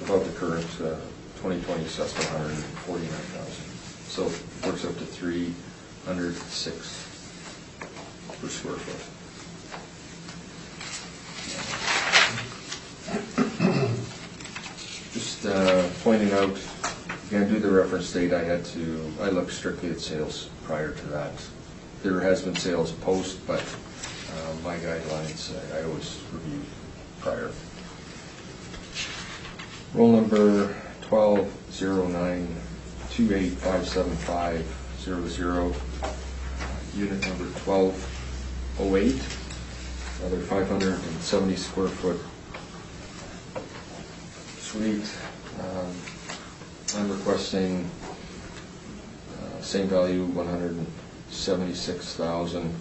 Above the current 2020 assessment, $149,000. So it works up to $306 per square foot. Just pointing out, again, due to the reference date, I looked strictly at sales prior to that. There has been sales post, but my guidelines, I always review prior. Roll number 120928575000, unit number 1208, another 570 square foot suite. I'm requesting same value, $176,000,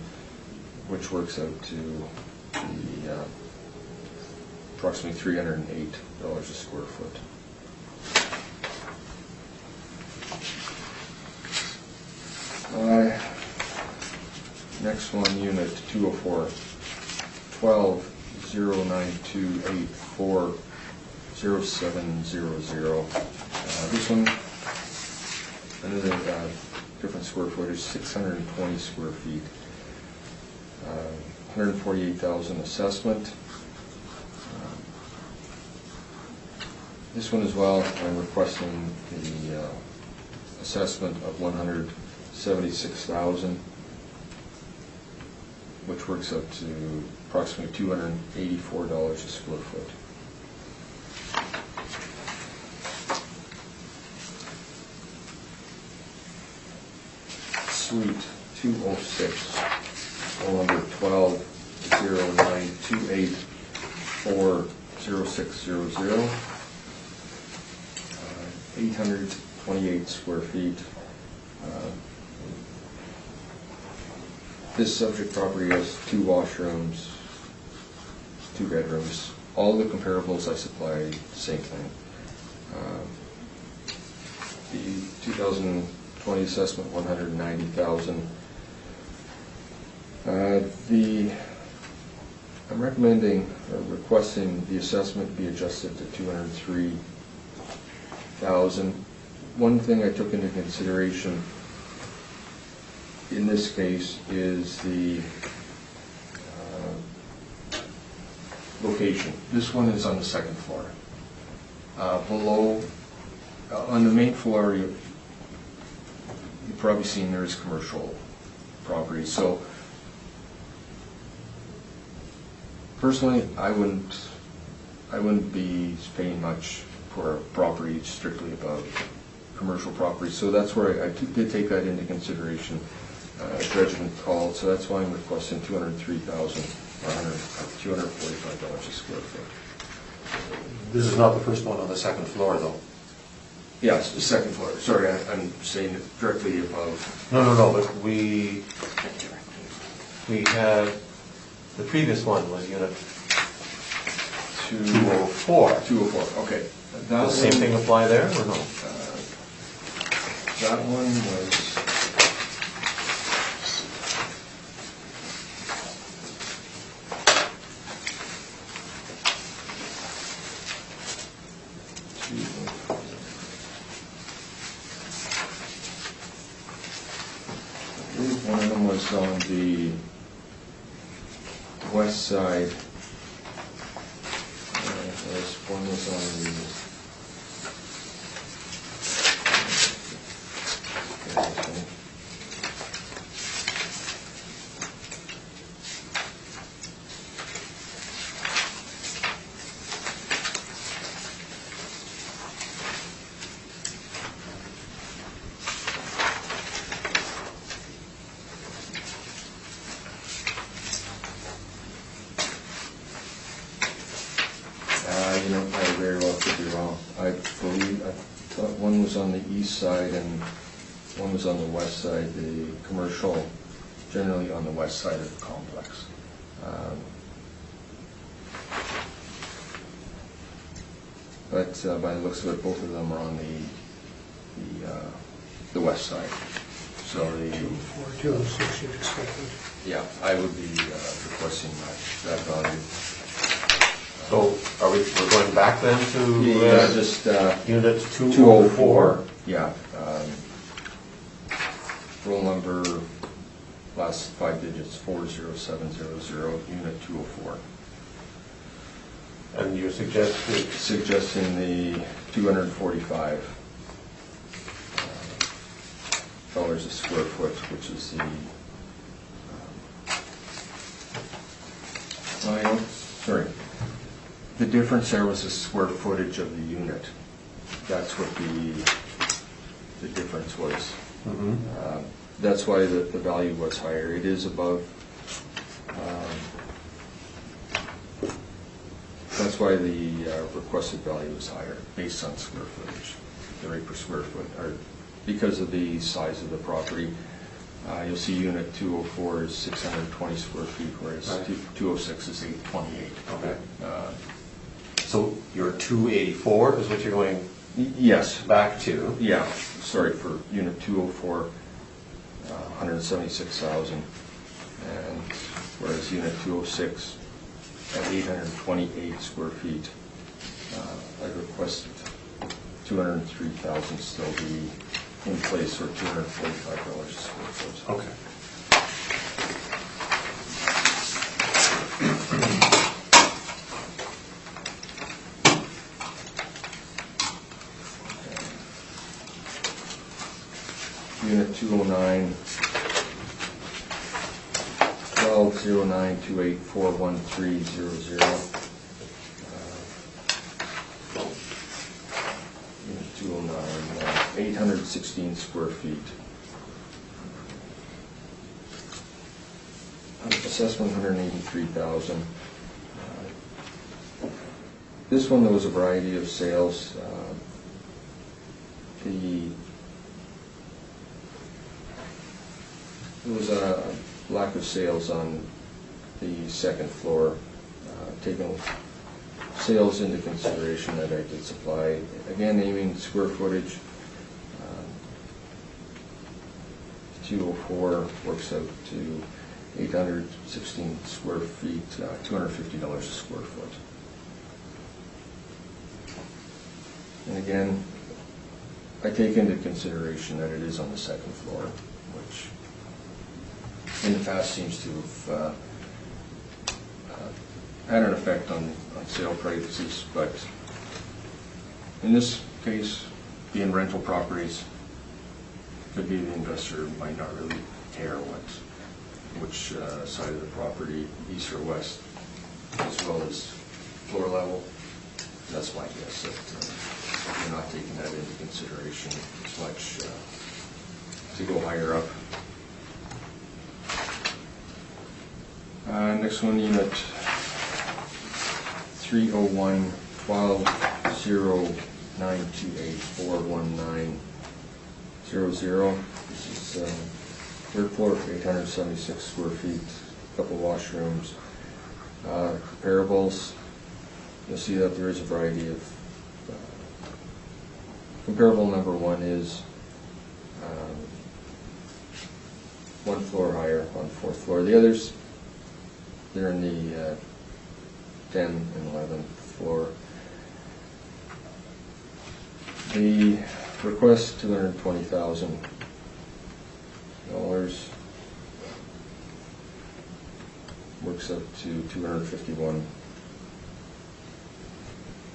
which works out to the approximately $308 a square foot. Next one, unit 204, 120928407000. This one, another different square footage, 620 square feet, 148,000 assessment. This one as well, I'm requesting the assessment of $176,000, which works out to approximately $284 a square foot. Suite 206, roll number 120928400600, 828 square feet. This subject property has 2 washrooms, 2 bedrooms. All the comparables I supply, same thing. The 2020 assessment, $190,000. I'm recommending or requesting the assessment be adjusted to $203,000. One thing I took into consideration in this case is the location. This one is on the second floor. Below, on the main floor, you've probably seen there's commercial property. So personally, I wouldn't be paying much for a property strictly above commercial property. So that's where I did take that into consideration. Judgment called, so that's why I'm requesting $245 a square foot. This is not the first one on the second floor, though. Yes, the second floor. Sorry, I'm saying it directly above. No, but we had, the previous one was unit 204. 204, okay. Does the same thing apply there, or no? That one was... One of them was on the west side. One was on the... You know, I very well could be wrong. I thought one was on the east side and one was on the west side, the commercial, generally on the west side of the complex. But by the looks of it, both of them are on the west side. So the 206 you'd expected. yeah, I would be requesting that value. So we're going back then to Just unit 204? 204. Yeah. Roll number, last 5 digits, 40700, unit 204. And you suggested? Suggesting the $245 a square foot, which is the, the difference there was the square footage of the unit. That's what the difference was. Mm-hmm. That's why the value was higher. It is above, that's why the requested value is higher, based on square footage, the rate per square foot, or because of the size of the property. You'll see unit 204 is 620 square feet, whereas Right. 206 is 828. Okay. So your 284 is what you're going Yes. back to? Yeah, sorry, for unit 204, 176,000, and whereas unit 206 at 828 square feet, I requested 203,000 still be in place, or $245 a square foot. Okay. Unit 209, 1209284130. Unit 209, 816 square feet. Assessment 183,000. This one, there was a variety of sales. There was a lack of sales on the second floor, taking sales into consideration that I did supply. Again, aiming square footage, 204 works out to 816 square feet, $250 a square foot. And again, I take into consideration that it is on the second floor, which in the past seems to have had an effect on sale prices, but in this case, being rental properties, could be the investor might not really care which side of the property, east or west, as well as floor level. That's my guess, that you're not taking that into consideration as much to go higher up. Next one, unit 301 1209284190. This is third floor, 876 square feet, couple washrooms. Comparables, you'll see that there is a variety of comparable. Number one is one floor higher on the fourth floor. The others, they're in the 10 and 11th floor. The request, $220,000. Works up to $251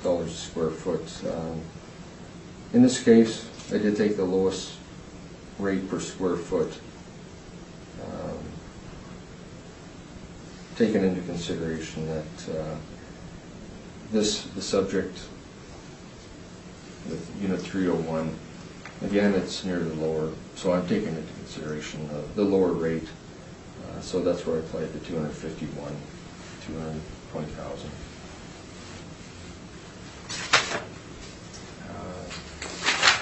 a square foot. In this case, I did take the lowest rate per square foot, taking into consideration that the subject with unit 301, again, it's near the lower, so I'm taking into consideration the lower rate. So that's where I applied the $251,000.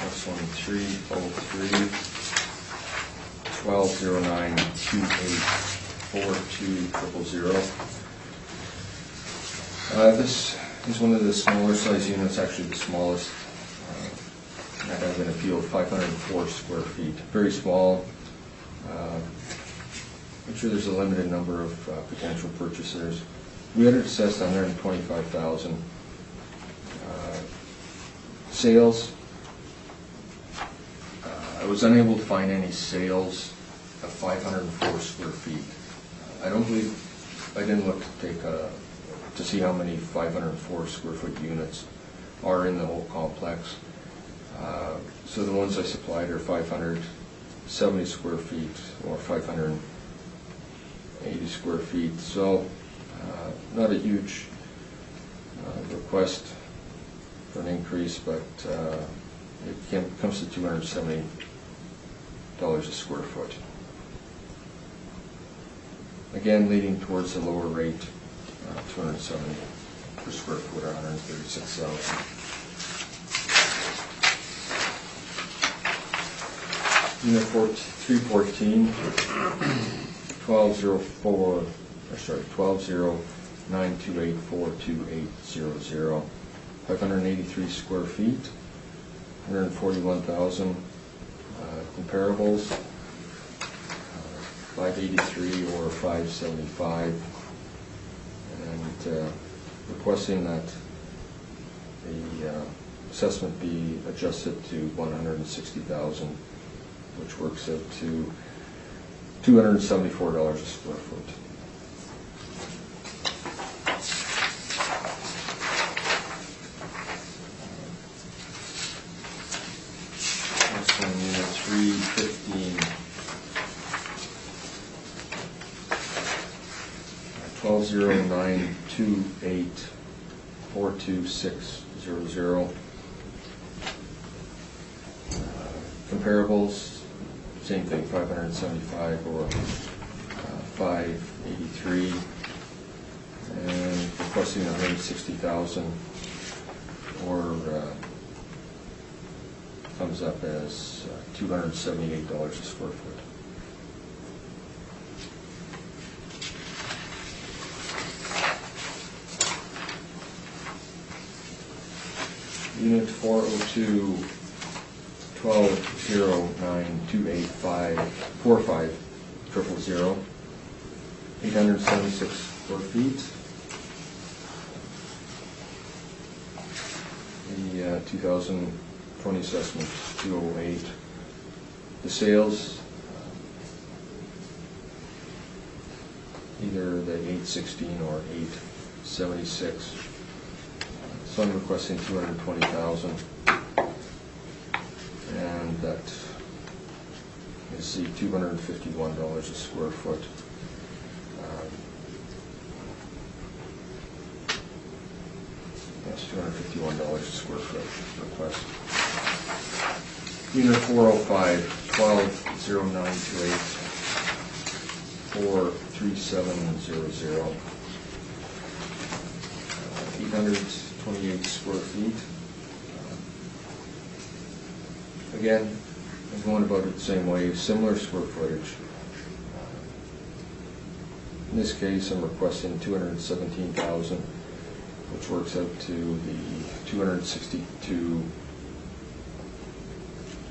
Next one, 303 1209284200. This is one of the smaller size units, actually the smallest. That has an appeal of 504 square feet. Very small. I'm sure there's a limited number of potential purchasers. We had it assessed $125,000. Sales, I was unable to find any sales of 504 square feet. I don't believe, I didn't look to see how many 504 square foot units are in the whole complex. So the ones I supplied are 570 square feet or 580 square feet. So not a huge request for an increase, but it comes to $270 a square foot. Again, leading towards the lower rate, 270 per square foot or 136,000. Unit 314, 1209284280, 583 square feet, 141,000. Comparables, 583 or 575, and requesting that the assessment be adjusted to $160,000, which works out to $274 a square foot. Next one, unit 315, 1209284260. Comparables, same thing, 575 or 583, and requesting 160,000, or comes up as $278 a square foot. Unit 402, 120928545000, 876 square feet. The 2020 assessment 208. The sales either the 816 or 876. So I'm requesting 220,000, and that is the $251 a square foot. Yes, $251 a square foot request. Unit 405, 120928, 43700, 828 square feet. Again, I'm going about it the same way, similar square footage. In this case, I'm requesting 217,000, which works out to the $262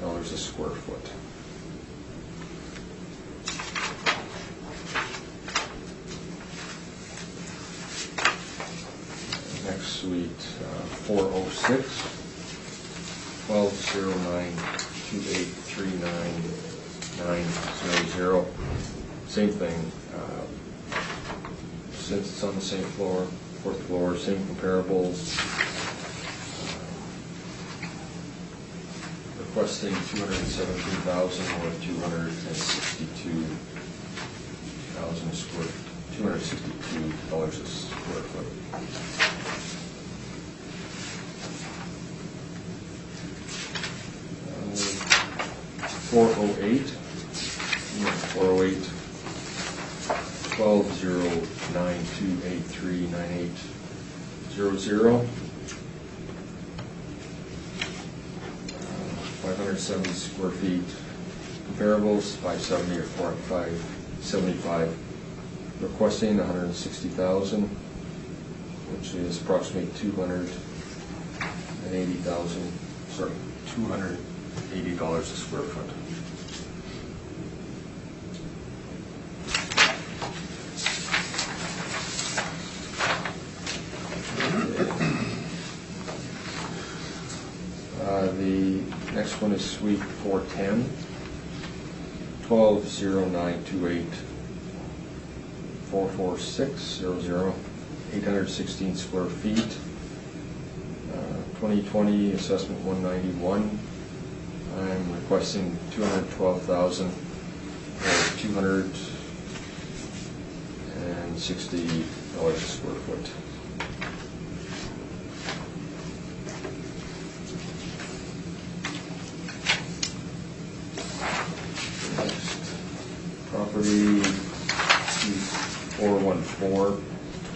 a square foot. Next suite, 406, 1209283990. Same thing. Since it's on the same floor, fourth floor, same comparables. Requesting 217,000 or 262,000 square, $262 a square foot. $408, 1209283980. 570 square feet. Comparables, 570 or 575. Requesting 160,000, which is approximately 280,000. Sorry, $280 a square foot. The next one is Suite 410, 120928, 44600, 816 square feet. 2020 assessment 191. I'm requesting 212,000 or $260 a square foot. Property 414,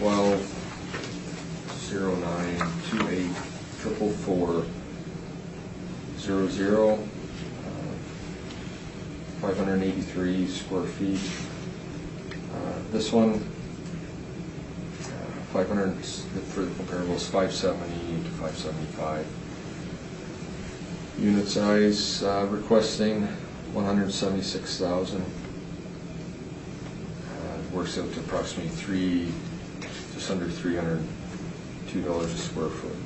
120928, 44400, 583 square feet. This one, 500 for the comparables, 570 to 575. Unit size requesting 176,000. Works out to approximately just under $302 a square foot.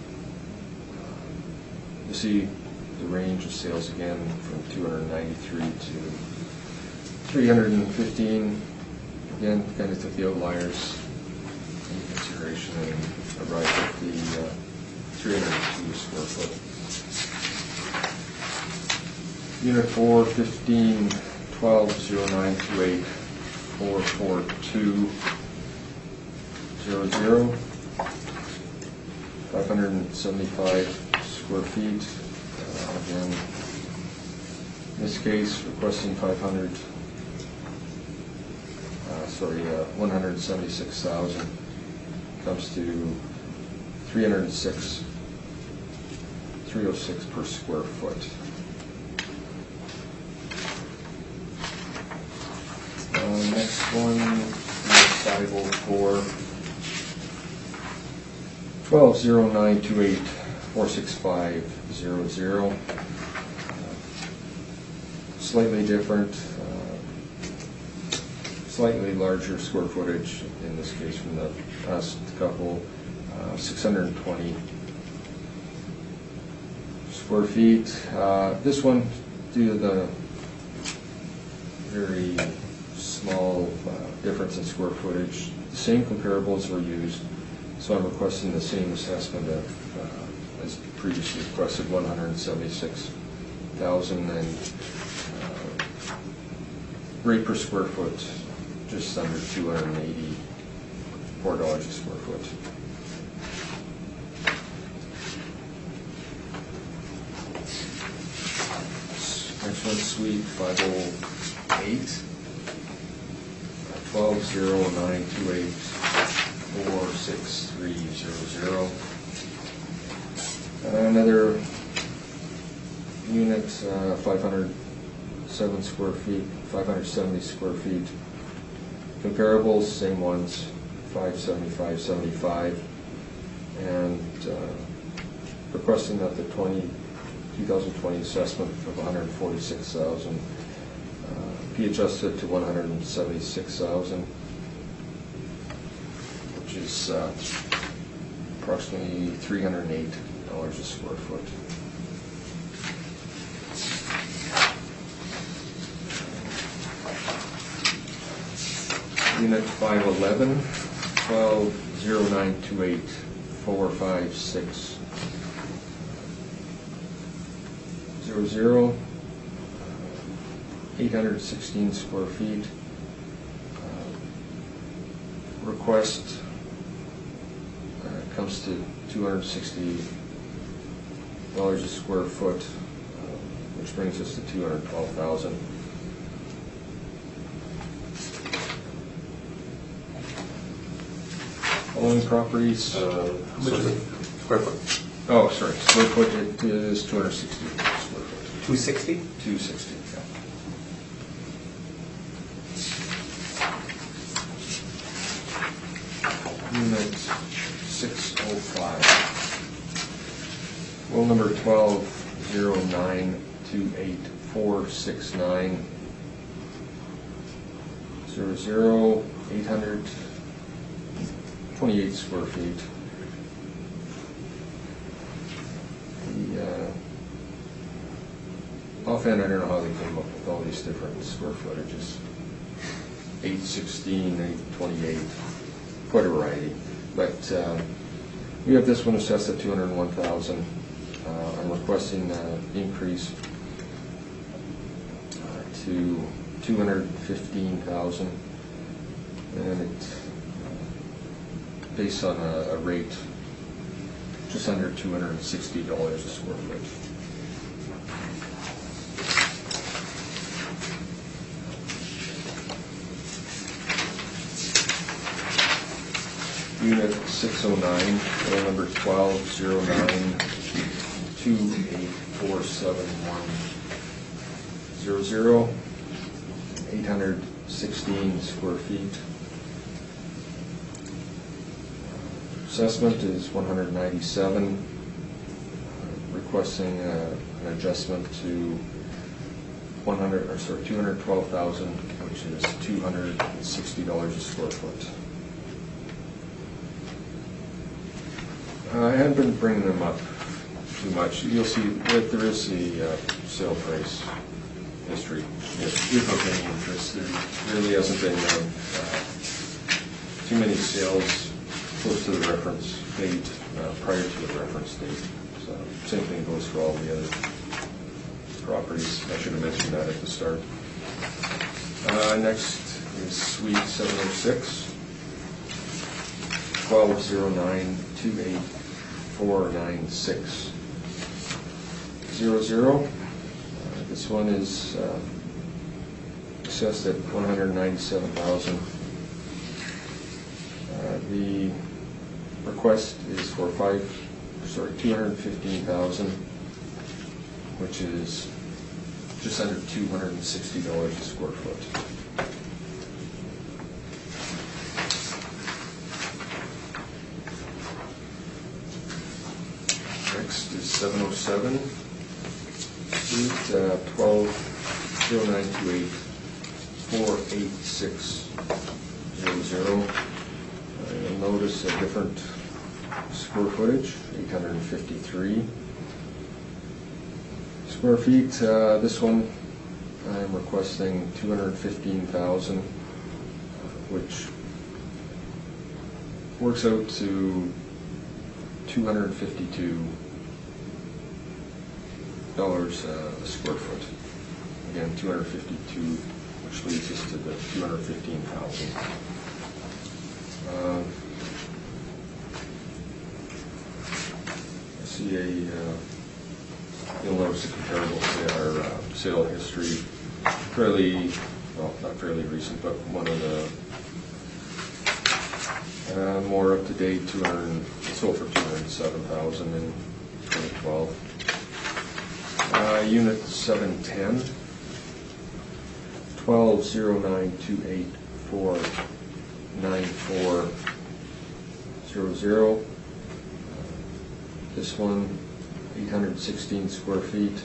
You see the range of sales again from 293 to 315. Again, kind of took the outliers into consideration and arrived at the 302 square foot. Unit 415, 120928. 44200, 575 square feet. Again, in this case, requesting 176,000 comes to 306 per square foot. Next one is 504, 120928, 46500. Slightly different, slightly larger square footage in this case from the past couple, 620 square feet. This one, due to the very small difference in square footage. The same comparables were used, so I'm requesting the same assessment as previously requested, $176,000, and rate per square foot just under $284 a square foot. Next one, Suite 508, 1209284630. Another unit, 507 square feet, 570 square feet. Comparables, same ones, 575, and requesting that the 2020 assessment of $146,000 be adjusted to $176,000, which is approximately $308 a square foot. Unit 511, 1209284560, 816 square feet. Request comes to $260 a square foot, which brings us to $212,000. Following properties. Square foot. Oh, sorry. Square foot, it is 260 square foot. 260? 260, yeah. Unit 605. Roll number 1209284690. 828 square feet. The offhand, I don't know how they came up with all these different square footages. 816, 828, quite a variety. But we have this one assessed at $201,000. I'm requesting increase to $215,000, and it based on a rate just under $260 a square foot. Unit 609, roll number 1209284710, 816 square feet. Assessment is $197, requesting an adjustment to $212,000, which is $260 a square foot. I haven't been bringing them up too much. You'll see that there is the sale price history. If of any interest, there really hasn't been too many sales close to the reference date, prior to the reference date. So same thing goes for all the other properties. I should have mentioned that at the start. Next is Suite 706, 1209284600. This one is assessed at $197,000. The request is for $215,000, which is just under $260 a square foot. Next is 707, Suite 1209284600. You'll notice a different square footage, 853 square feet. This one I'm requesting $215,000, which works out to $252 a square foot. Again, 252, which leads us to the 215,000. I see you'll notice the comparables there, our sale history, fairly, well, not fairly recent, but one of the more up-to-date, sold for $207,000 in 2012. Unit 710, 120928494400. This one, 816 square feet,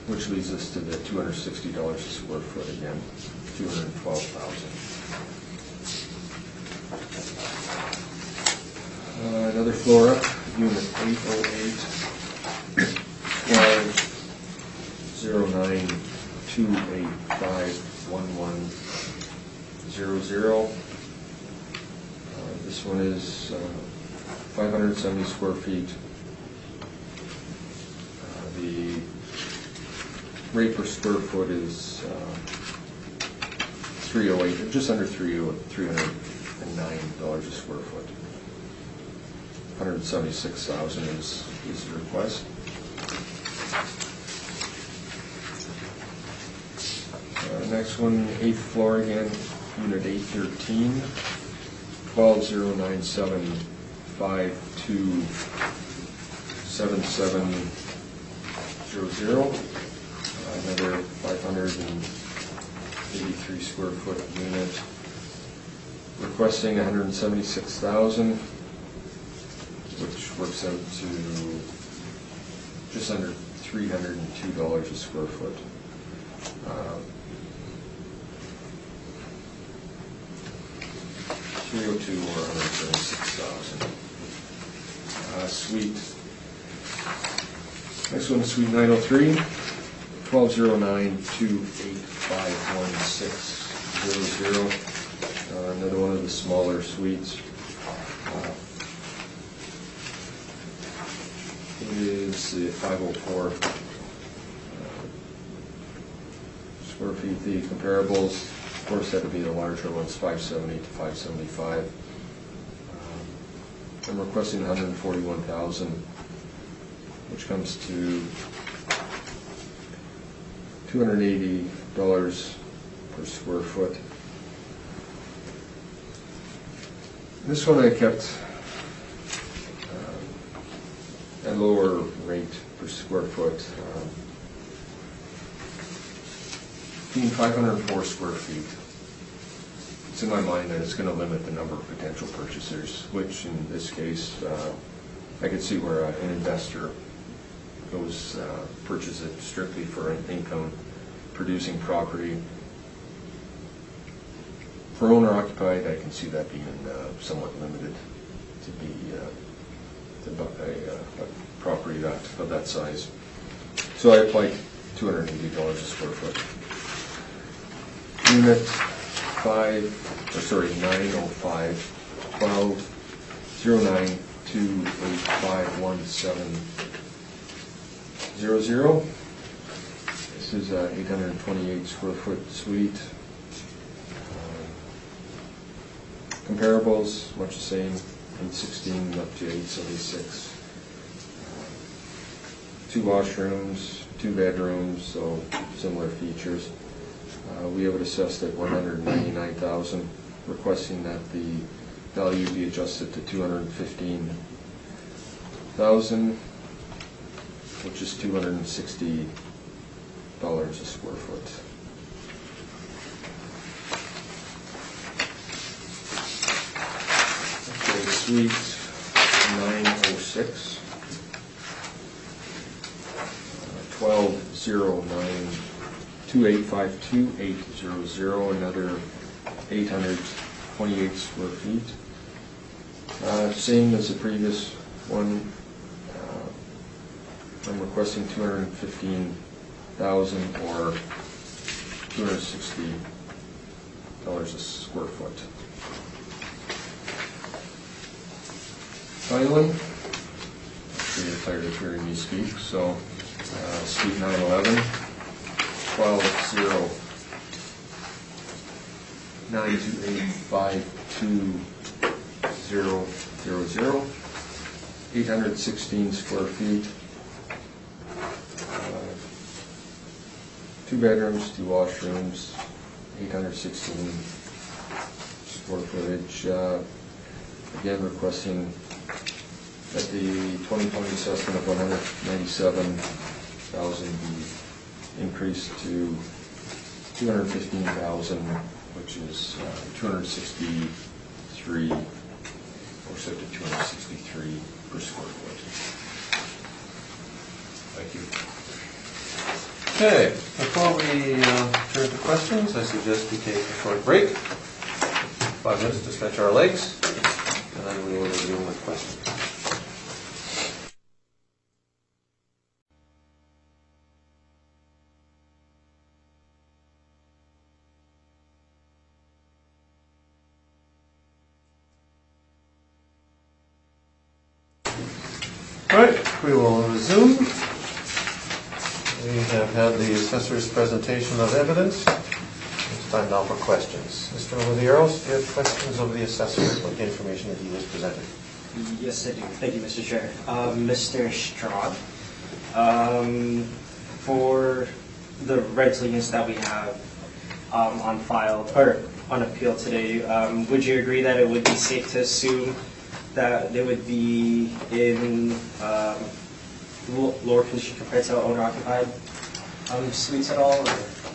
which leads us to the $260 a square foot again, $212,000. Another floor up, unit 808, 1209285110. This one is 570 square feet. The rate per square foot is $308, just under $309 a square foot. $176,000 is the request. Next one, 8th floor again, unit 813, 120975277700. Another 583 square foot unit, requesting $176,000, which works out to just under $302 a square foot. 302 or 176,000. Suite. Next one is Suite 903, 120928511600. Another one of the smaller suites. It is the 504 square feet. The comparables, of course, that would be the larger ones, 570 to 575. I'm requesting $141,000, which comes to $280 per square foot. This one I kept a lower rate per square foot, being 504 square feet. It's in my mind that it's going to limit the number of potential purchasers, which in this case, I could see where an investor goes purchase it strictly for an income producing property. For owner occupied, I can see that being somewhat limited to be a property of that size. So I applied $280 a square foot. Unit 905, 120928511700. This is an 828 square foot suite. Comparables, much the same, 816 up to 876. 2 washrooms, 2 bedrooms, so similar features. We have it assessed at $199,000, requesting that the value be adjusted to $215,000, which is $260 a square foot. Okay, Suite 906, 1209285280, another 828 square feet. Same as the previous one. I'm requesting $215,000 or $260 a square foot. Finally, you're tired of hearing me speak, so Suite 911, 12-0. 9285200, 816 square feet, 2 bedrooms, 2 washrooms, 816 square footage. Again, requesting that the 2020 assessment of $197,000 be increased to $215,000, which is 263, or set to 263 per square foot. Thank you. Okay, before we turn to questions, I suggest we take a short break, 5 minutes to stretch our legs, and then we will resume with questions. Right, we will resume. We have had the assessor's presentation of evidence. It's time now for questions. Mr. Medeiros, do you have questions of the assessor about the information that he was presented? Yes, I do. Thank you, Mr. Chair. Mr. Straub, for the rental units that we have on file, or on appeal today, would you agree that it would be safe to assume that they would be in lower condition compared to owner-occupied suites at all? Or?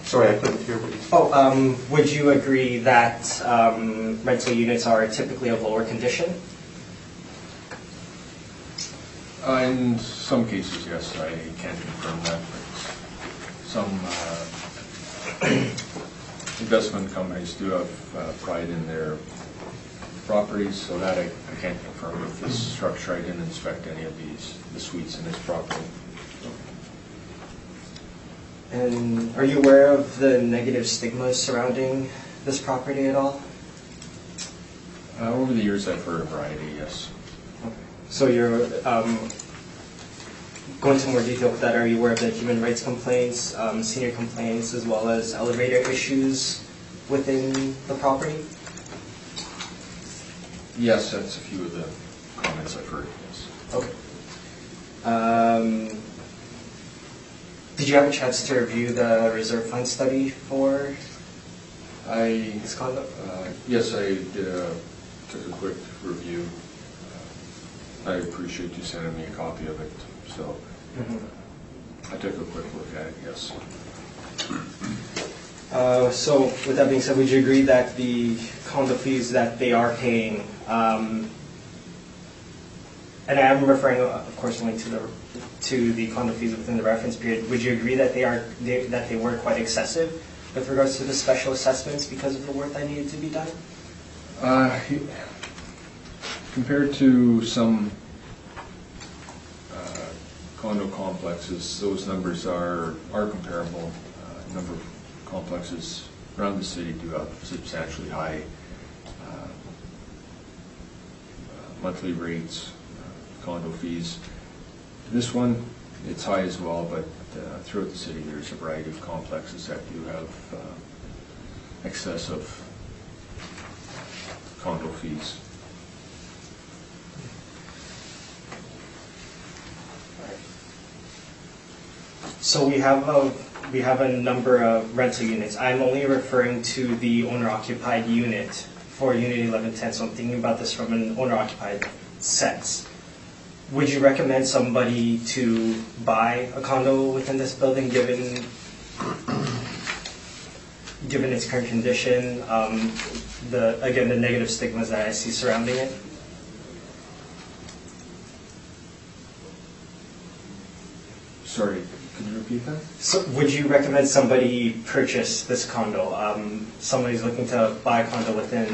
Sorry, I couldn't hear what you said. Oh, would you agree that rental units are typically of lower condition? In some cases, yes, I can't confirm that, but some investment companies do have pride in their properties, so that I can't confirm with this structure. I didn't inspect any of the suites in this property. And are you aware of the negative stigmas surrounding this property at all? Over the years, I've heard a variety, yes. Okay. So you're going into more detail with that. Are you aware of the human rights complaints, senior complaints, as well as elevator issues within the property? Yes, that's a few of the comments I've heard, yes. Okay. Did you have a chance to review the reserve fund study for this condo? Yes, I did took a quick review. I appreciate you sending me a copy of it, so I took a quick look at it, yes. So with that being said, would you agree that the condo fees that they are paying, and I am referring, of course, only to the condo fees within the reference period, would you agree that they were quite excessive with regards to the special assessments because of the work that needed to be done? Compared to some condo complexes, those numbers are comparable. A number of complexes around the city do have substantially high monthly rates, condo fees. This one, it's high as well, but throughout the city there's a variety of complexes that do have excessive condo fees. So we have a number of rental units. I'm only referring to the owner-occupied unit for Unit 1110, so I'm thinking about this from an owner-occupied sense. Would you recommend somebody to buy a condo within this building, given its current condition, the negative stigmas that I see surrounding it? Sorry, could you repeat that? So would you recommend somebody purchase this condo? Somebody's looking to buy a condo within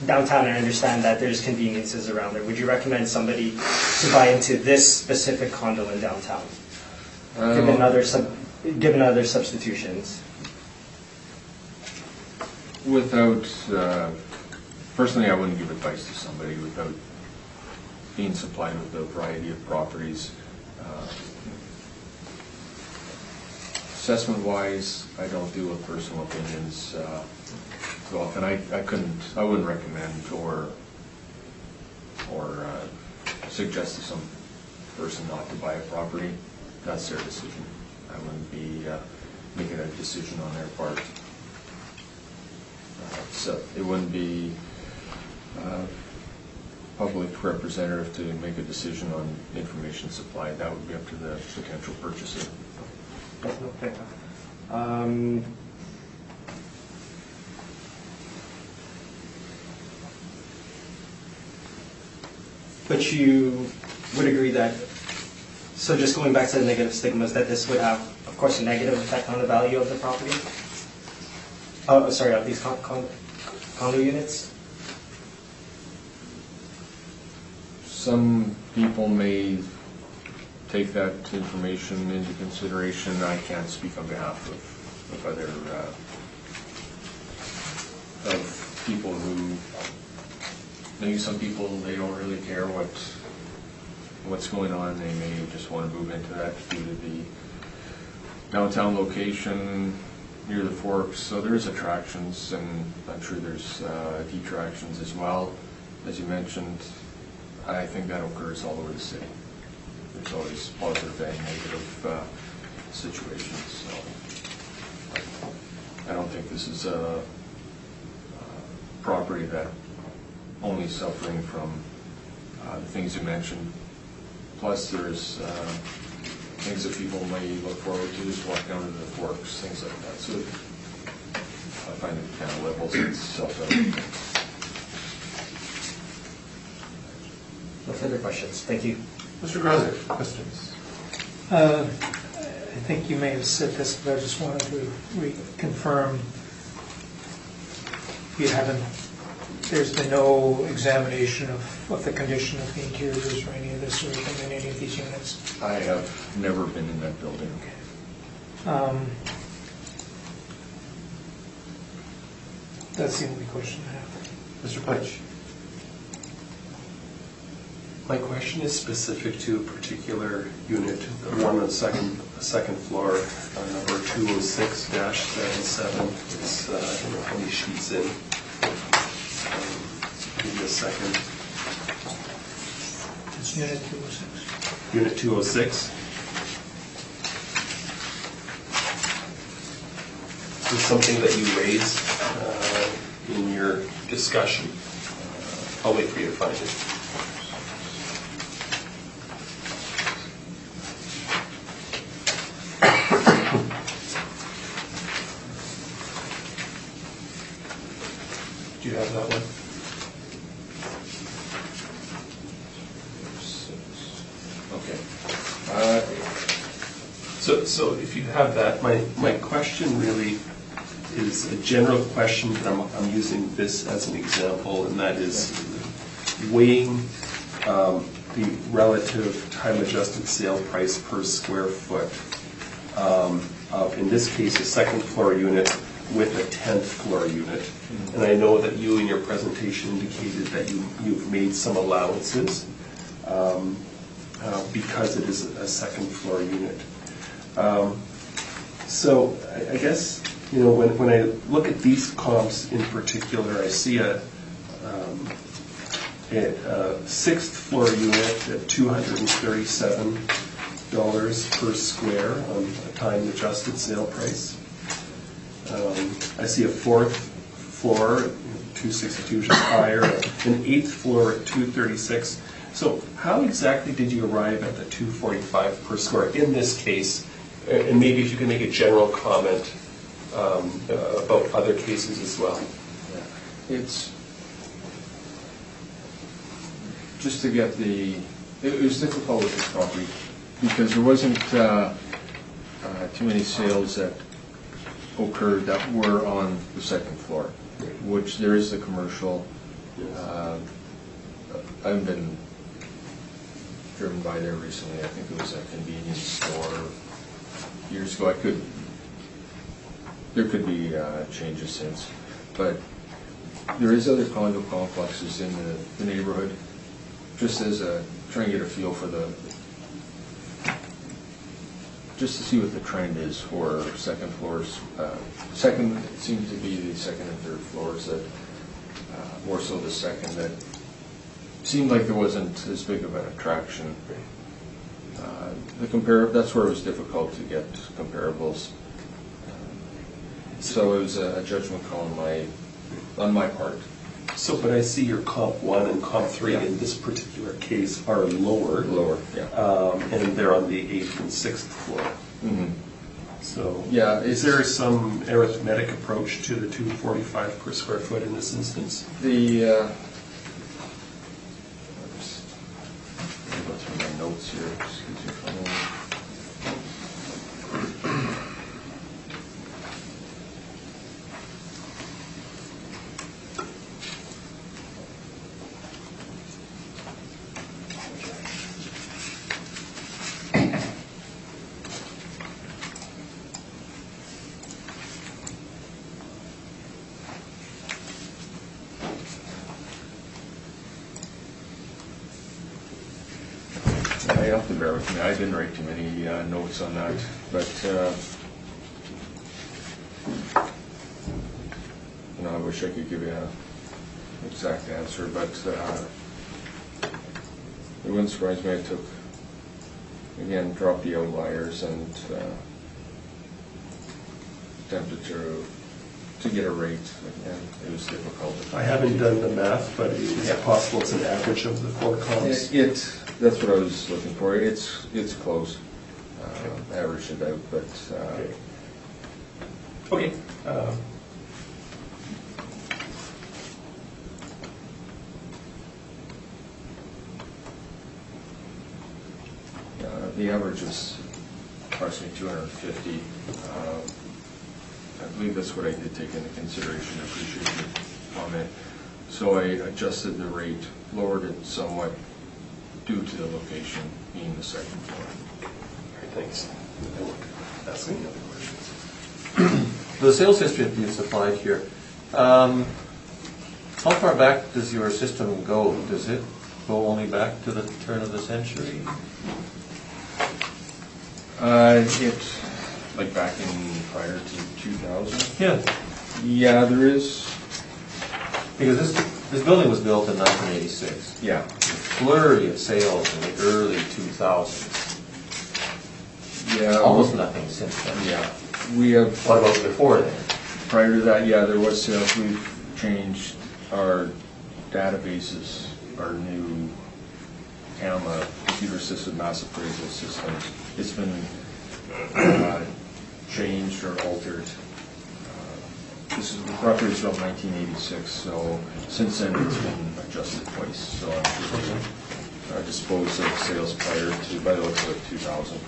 downtown. I understand that there's conveniences around there. Would you recommend somebody to buy into this specific condo in downtown, given other substitutions? Without, personally, I wouldn't give advice to somebody without being supplied with a variety of properties. Assessment-wise, I don't deal with personal opinions too often. I wouldn't recommend or suggest to some person not to buy a property. That's their decision. I wouldn't be making a decision on their part. So it wouldn't be public representative to make a decision on information supplied. That would be up to the potential purchaser. Okay. But you would agree that, so just going back to the negative stigmas, that this would have, of course, a negative effect on the value of the property? Oh, sorry, of these condo units? Some people may take that information into consideration. I can't speak on behalf of other of people who, maybe some people, they don't really care what's going on. They may just want to move into that due to the downtown location near the Forks. So there's attractions, and I'm sure there's detractions as well. As you mentioned, I think that occurs all over the city. There's always positive and negative situations. So I don't think this is a property that only suffering from the things you mentioned. Plus, there's things that people may look forward to, is walk down to the Forks, things like that. So I find it kind of levels itself out. No further questions. Thank you. Mr. Grosser, questions? I think you may have said this, but I just wanted to reconfirm. You haven't, there's been no examination of the condition of the interiors or any of this sort of thing in any of these units? I have never been in that building. That's the only question I have. Mr. Pudge? My question is specific to a particular unit, the one on the second floor, number 206-77. It's, I don't know how many sheets in. Give me a second. It's unit 206. Unit 206. This is something that you raised in your discussion. I'll wait for you to find it. Do you have that one? Okay. So if you have that, my question really is a general question, but I'm using this as an example, and that is weighing the relative time-adjusted sale price per square foot of, in this case, a second floor unit with a 10th floor unit. And I know that you in your presentation indicated that you've made some allowances because it is a second floor unit. So I guess, you know, when I look at these comps in particular, I see a sixth floor unit at $237 per square on a time-adjusted sale price. I see a fourth floor, 262, which is higher, an eighth floor at 236. So how exactly did you arrive at the 245 per square in this case? And maybe if you can make a general comment about other cases as well. Yeah. It's just to get it was difficult with this property because there wasn't too many sales that occurred that were on the second floor, which there is the commercial. I've been driven by there recently. I think it was a convenience store years ago. There could be changes since, But there is other condo complexes in the neighborhood, just as trying to get a feel for just to see what the trend is for second floors. Second, it seems to be the second and third floors that, more so the second, that seemed like there wasn't as big of an attraction. That's where it was difficult to get comparables. So it was a judgment call on my part. So, but I see your comp 1 and comp 3 Yeah. in this particular case are lower. Lower, yeah. And they're on the 8th and 6th floor. Mm-hmm. So, Yeah, is there some arithmetic approach to the $245 per square foot in this instance? Let me go through my notes here. Excuse me for a moment. You have to bear with me. I didn't write too many notes on that, but I wish I could give you an exact answer, but it wouldn't surprise me. I took, again, dropped the outliers and attempted to get a rate. Again, it was difficult. I haven't done the math, but is it possible it's an average of the 4 comps? That's what I was looking for. It's close. Averaged it out, but Okay. the average is approximately 250. I believe that's what I did take into consideration. I appreciate your comment. So I adjusted the rate, lowered it somewhat due to the location being the second floor. All right, thanks. I won't ask any other questions. The sales history that you've supplied here, how far back does your system go? Does it go only back to the turn of the century? Like back in prior to 2000? Yeah. Yeah, there is. Because this building was built in 1986. Yeah. A flurry of sales in the early 2000s. Yeah. Almost nothing since then. Yeah. We have. What about before then? Prior to that, yeah, there was sales. We've changed our databases, our new CAMA, computer-assisted mass appraisal systems. It's been changed or altered. The property is built in 1986, so since then it's been adjusted twice. So I disposed of sales prior to, by the looks of it, 2000.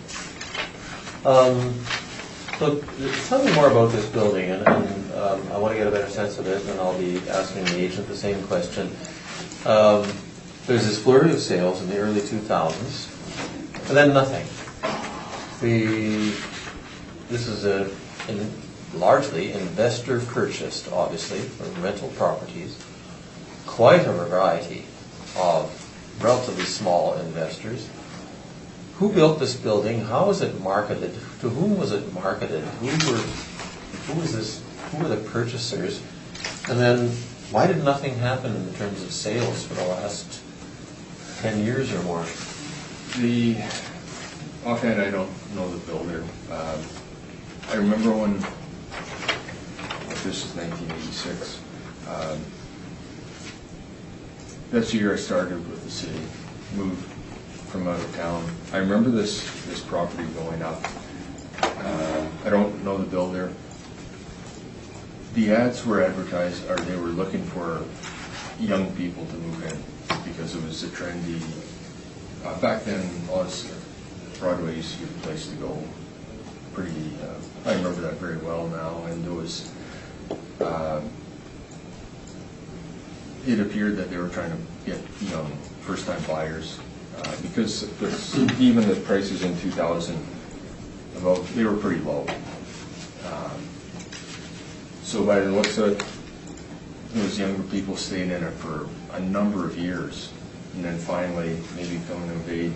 So tell me more about this building, and I want to get a better sense of it, and I'll be asking the agent the same question. There's this flurry of sales in the early 2000s, and then nothing. This is largely investor purchased, obviously, from rental properties. Quite a variety of relatively small investors. Who built this building? How was it marketed? To whom was it marketed? Who were the purchasers? And then why did nothing happen in terms of sales for the last 10 years or more? Offhand, I don't know the builder. I remember when, this is 1986, that's the year I started with the city, moved from out of town. I remember this property going up. I don't know the builder. The ads were advertised, or they were looking for young people to move in because it was a trendy, back then, honestly, Broadway used to be the place to go. I remember that very well now, and there was, it appeared that they were trying to get young first-time buyers because even the prices in 2000, they were pretty low. So by the looks of it, those younger people stayed in it for a number of years, and then finally, maybe coming of age,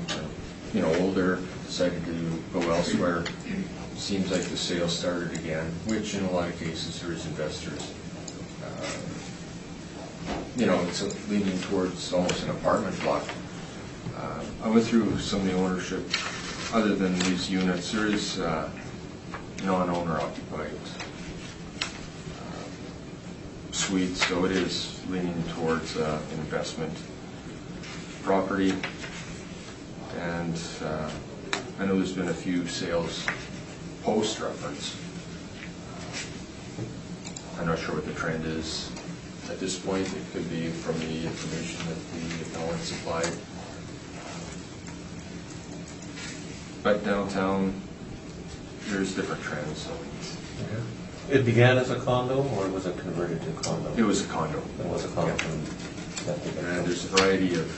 older, decided to go elsewhere. Seems like the sales started again, which in a lot of cases there is investors. It's leaning towards almost an apartment block. I went through some of the ownership. Other than these units, there is non-owner occupied suites, so it is leaning towards investment property. And I know there's been a few sales post-reference. I'm not sure what the trend is at this point. It could be from the information that the appellant supplied. But downtown, there's different trends. So. It began as a condo, or was it converted to a condo? It was a condo. It was a condo. Yeah. And there's a variety of,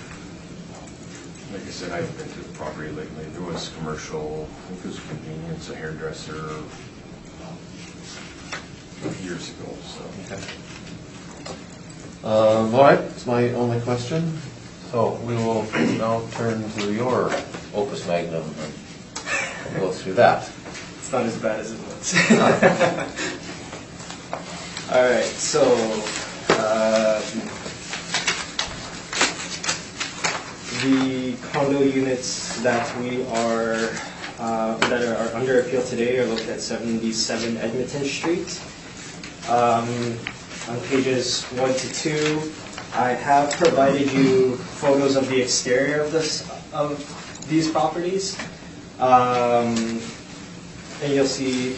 like I said, I haven't been to the property lately. There was commercial, I think it was convenience, a hairdresser, years ago. So. Okay. All right, that's my only question. So we will now turn to your opus magnum and go through that. It's not as bad as it looks. All right, so the condo units that are under appeal today are located at 77 Edmonton Street. On pages 1 to 2, I have provided you photos of the exterior of these properties. And you'll see,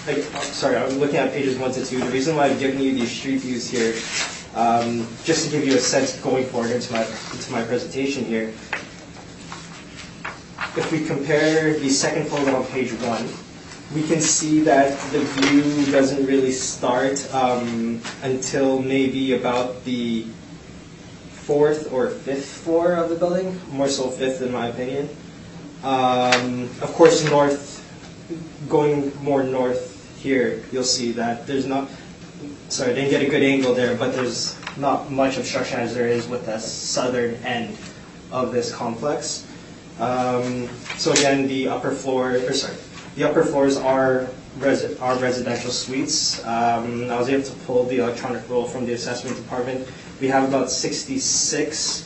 I'm looking at pages 1 to 2. The reason why I've given you these street views here, just to give you a sense going forward into my presentation here. If we compare the second photo on page 1, we can see that the view doesn't really start until maybe about the 4th or 5th floor of the building, more so 5th in my opinion. Of course, going more north here, you'll see that there's not, I didn't get a good angle there, but there's not much obstruction as there is with the southern end of this complex. So again, the upper floors are residential suites. I was able to pull the electronic roll from the assessment department. We have about 66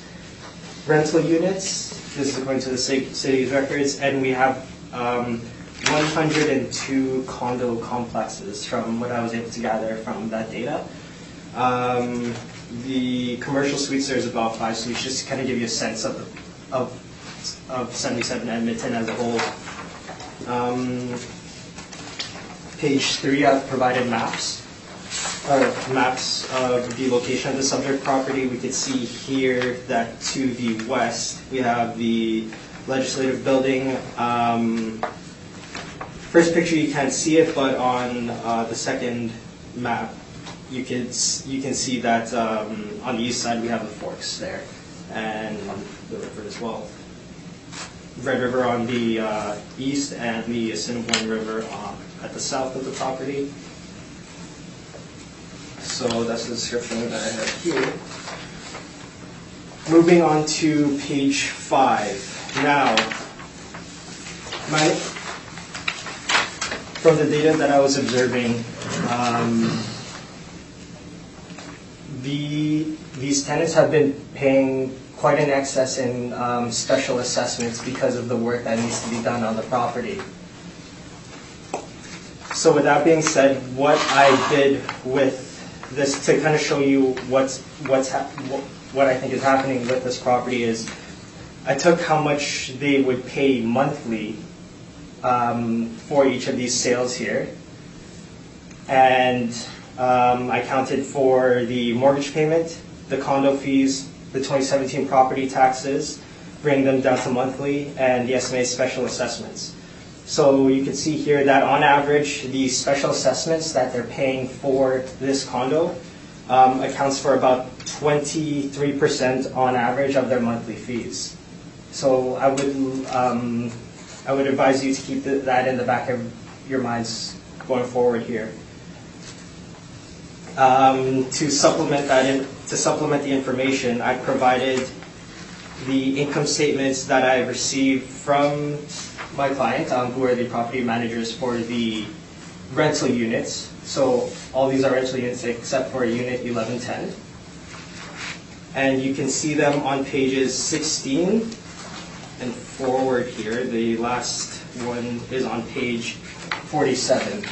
rental units. This is according to the city's records, and we have 102 condo complexes from what I was able to gather from that data. The commercial suites, there's about 5 suites, just to kind of give you a sense of 77 Edmonton as a whole. Page 3, I've provided maps of the location of the subject property. We could see here that to the west, we have the legislative building. First picture, you can't see it, but on the second map, you can see that on the east side, we have the Forks there, and the river as well. Red River on the east and the Assiniboine River at the south of the property. So that's the description that I have here. Moving on to page 5. Now, from the data that I was observing, these tenants have been paying quite an excess in special assessments because of the work that needs to be done on the property. So with that being said, what I did with this to kind of show you what I think is happening with this property is I took how much they would pay monthly for each of these sales here, and I counted for the mortgage payment, the condo fees, the 2017 property taxes, bring them down to monthly, and the estimated special assessments. So you can see here that on average, the special assessments that they're paying for this condo accounts for about 23% on average of their monthly fees. So I would advise you to keep that in the back of your minds going forward here. To supplement the information, I provided the income statements that I received from my client, who are the property managers for the rental units. So all these are rental units except for unit 1110. And you can see them on pages 16 and forward here. The last one is on page 47.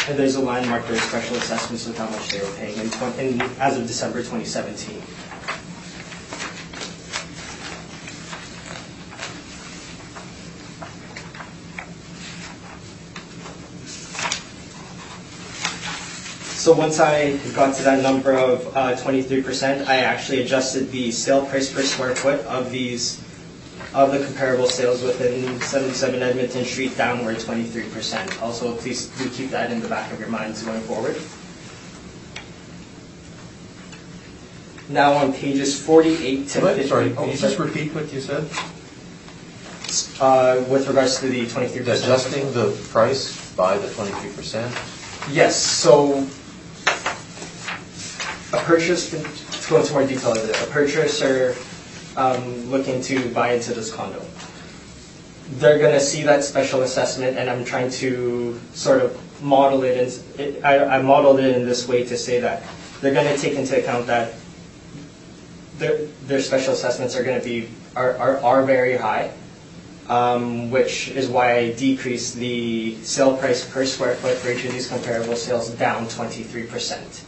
And there's a line marked there, special assessments with how much they were paying as of December 2017. So once I got to that number of 23%, I actually adjusted the sale price per square foot of the comparable sales within 77 Edmonton Street downward 23%. Also, please do keep that in the back of your minds going forward. Now on pages 48 to 50. Sorry, can you just repeat what you said? With regards to the 23%. Adjusting the price by the 23%? Yes, so a purchase, to go into more detail of it, a purchaser looking to buy into this condo. They're going to see that special assessment, and I'm trying to sort of model it. I modeled it in this way to say that they're going to take into account that their special assessments are going to be are very high, which is why I decreased the sale price per square foot for each of these comparable sales down 23%.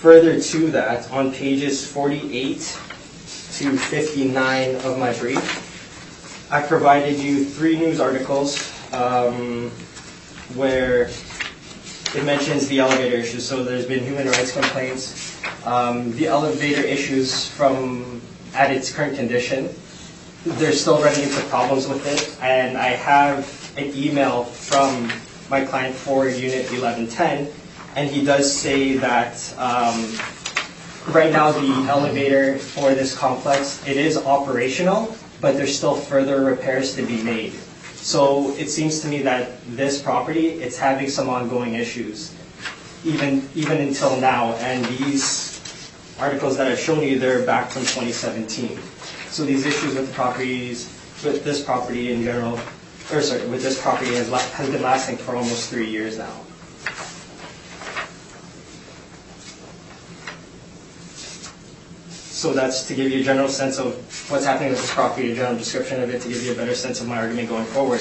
Further to that, on pages 48 to 59 of my brief, I provided you 3 news articles where it mentions the elevator issues. So there's been human rights complaints, the elevator issues at its current condition. They're still running into problems with it, and I have an email from my client for Unit 1110. And he does say that right now the elevator for this complex, it is operational, but there's still further repairs to be made. So it seems to me that this property, it's having some ongoing issues, even until now. And these articles that I've shown you, they're back from 2017. So these issues with the properties, with this property in general, with this property has been lasting for almost 3 years now. So that's to give you a general sense of what's happening with this property, a general description of it, to give you a better sense of my argument going forward.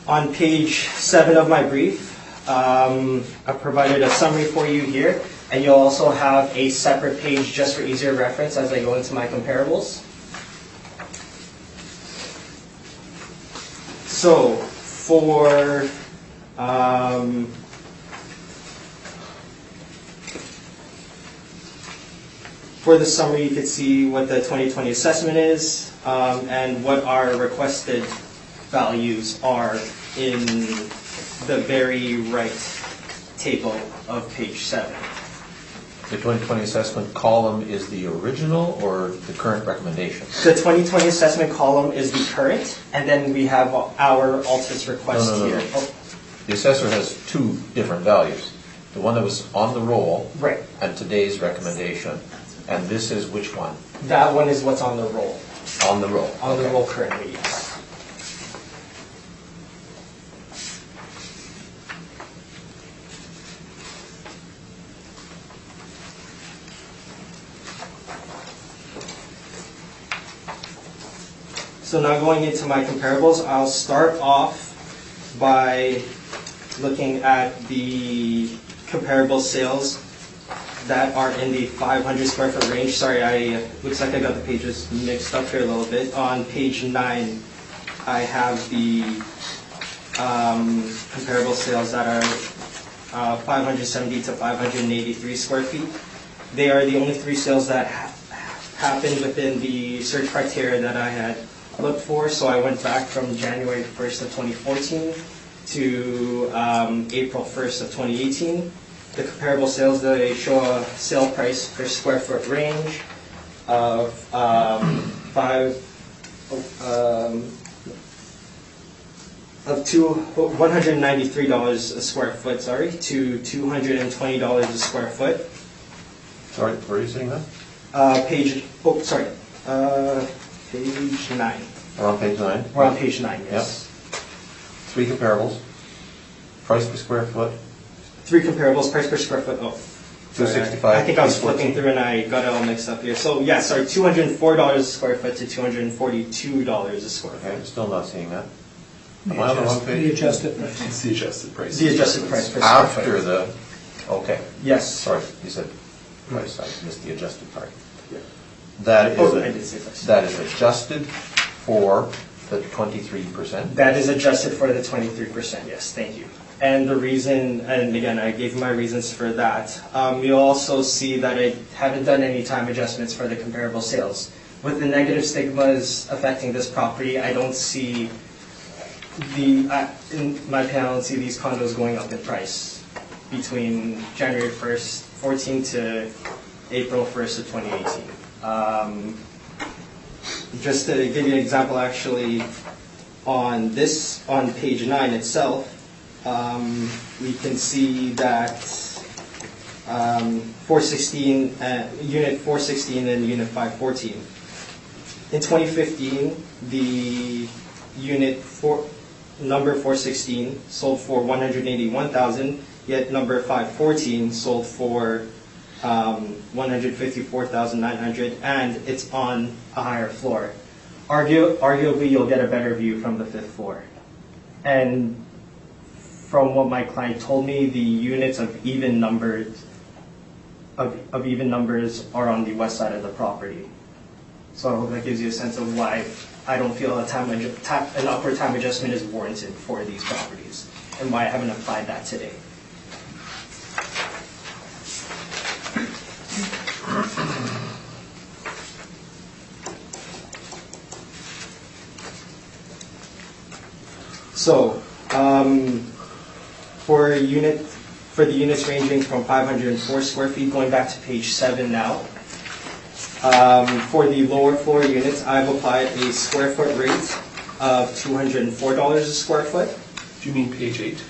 On page 7 of my brief, I provided a summary for you here, and you'll also have a separate page just for easier reference as I go into my comparables. So for the summary, you can see what the 2020 assessment is and what our requested values are in the very right table of page 7. The 2020 assessment column is the original or the current recommendation? The 2020 assessment column is the current, and then we have our alternate request here. Oh. The assessor has 2 different values. The one that was on the roll, right, and today's recommendation. And this is which one? That one is what's on the roll. On the roll. On the roll currently, yes. So now going into my comparables, I'll start off by looking at the comparable sales that are in the 500 square foot range. Sorry, looks like I got the pages mixed up here a little bit. On page 9, I have the comparable sales that are 570 to 583 square feet. They are the only 3 sales that happened within the search criteria that I had looked for. So I went back from January 1st of 2014 to April 1st of 2018. the comparable sales, they show a sale price per square foot range of $193 a square foot, to $220 a square foot. Sorry, where are you seeing that? Page 9. We're on page 9? We're on page 9, yes. Three comparables. Price per square foot. Three comparables, price per square foot, $265. I think I was flipping through and I got it all mixed up here. So, yeah, sorry, $204 a square foot to $242 a square Okay, foot. I'm still not seeing that. Am I on the wrong The page? adjusted price. It's the adjusted price. The adjusted price per square foot. After the, okay, Yes. sorry, you said price, I missed the adjusted part. Yeah. That is, Oh, I did say price. that is adjusted for the 23%. That is adjusted for the 23%, yes, thank you. And the reason, and again, I gave my reasons for that. You'll also see that I haven't done any time adjustments for the comparable sales. With the negative stigmas affecting this property, I don't see in my opinion, I don't see these condos going up in price between January 1st, 14 to April 1st of 2018. Just to give you an example, actually, on page 9 itself, we can see that 416, Unit 416 and Unit 514. In 2015, the number 416 sold for $181,000, yet number 514 sold for $154,900, and it's on a higher floor. Arguably, you'll get a better view from the 5th floor. And from what my client told me, the units of even numbers are on the west side of the property. So I hope that gives you a sense of why I don't feel an upward time adjustment is warranted for these properties, and why I haven't applied that today. So, for the units ranging from 504 square feet, going back to page 7 now. For the lower floor units, I've applied a square foot rate of $204 a square foot. Do you mean page 8?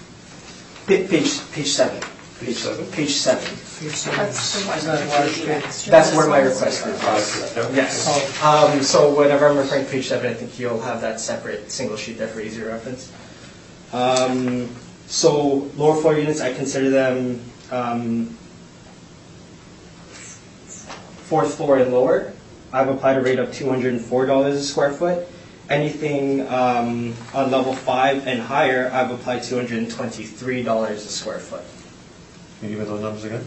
Page 7. Page 7? Page 7. Page seven. That's the one Is that that water you street? extra. That's where my request is. Yeah. Yes. Oh. So whenever I'm referring to page 7, I think you'll have that separate single sheet there for easier reference. So lower floor units, I consider them 4th floor and lower. I've applied a rate of $204 a square foot. Anything on level 5 and higher, I've applied $223 a square foot. Can you give me those numbers again?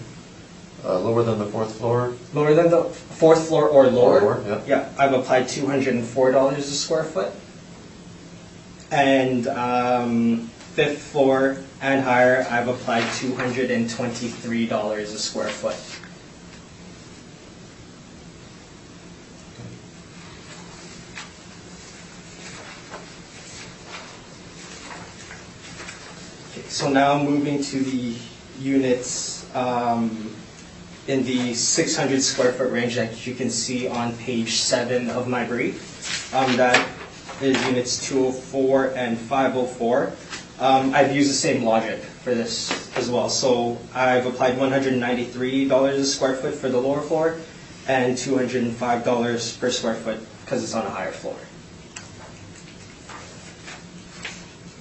Lower than the 4th floor? Lower than the 4th floor or lower? Lower, yeah. Yeah, I've applied $204 a square foot. And 5th floor and higher, I've applied $223 a square foot. Okay, so now moving to the units in the 600 square foot range that you can see on page 7 of my brief. That is units 204 and 504. I've used the same logic for this as well. So I've applied $193 a square foot for the lower floor and $205 per square foot because it's on a higher floor.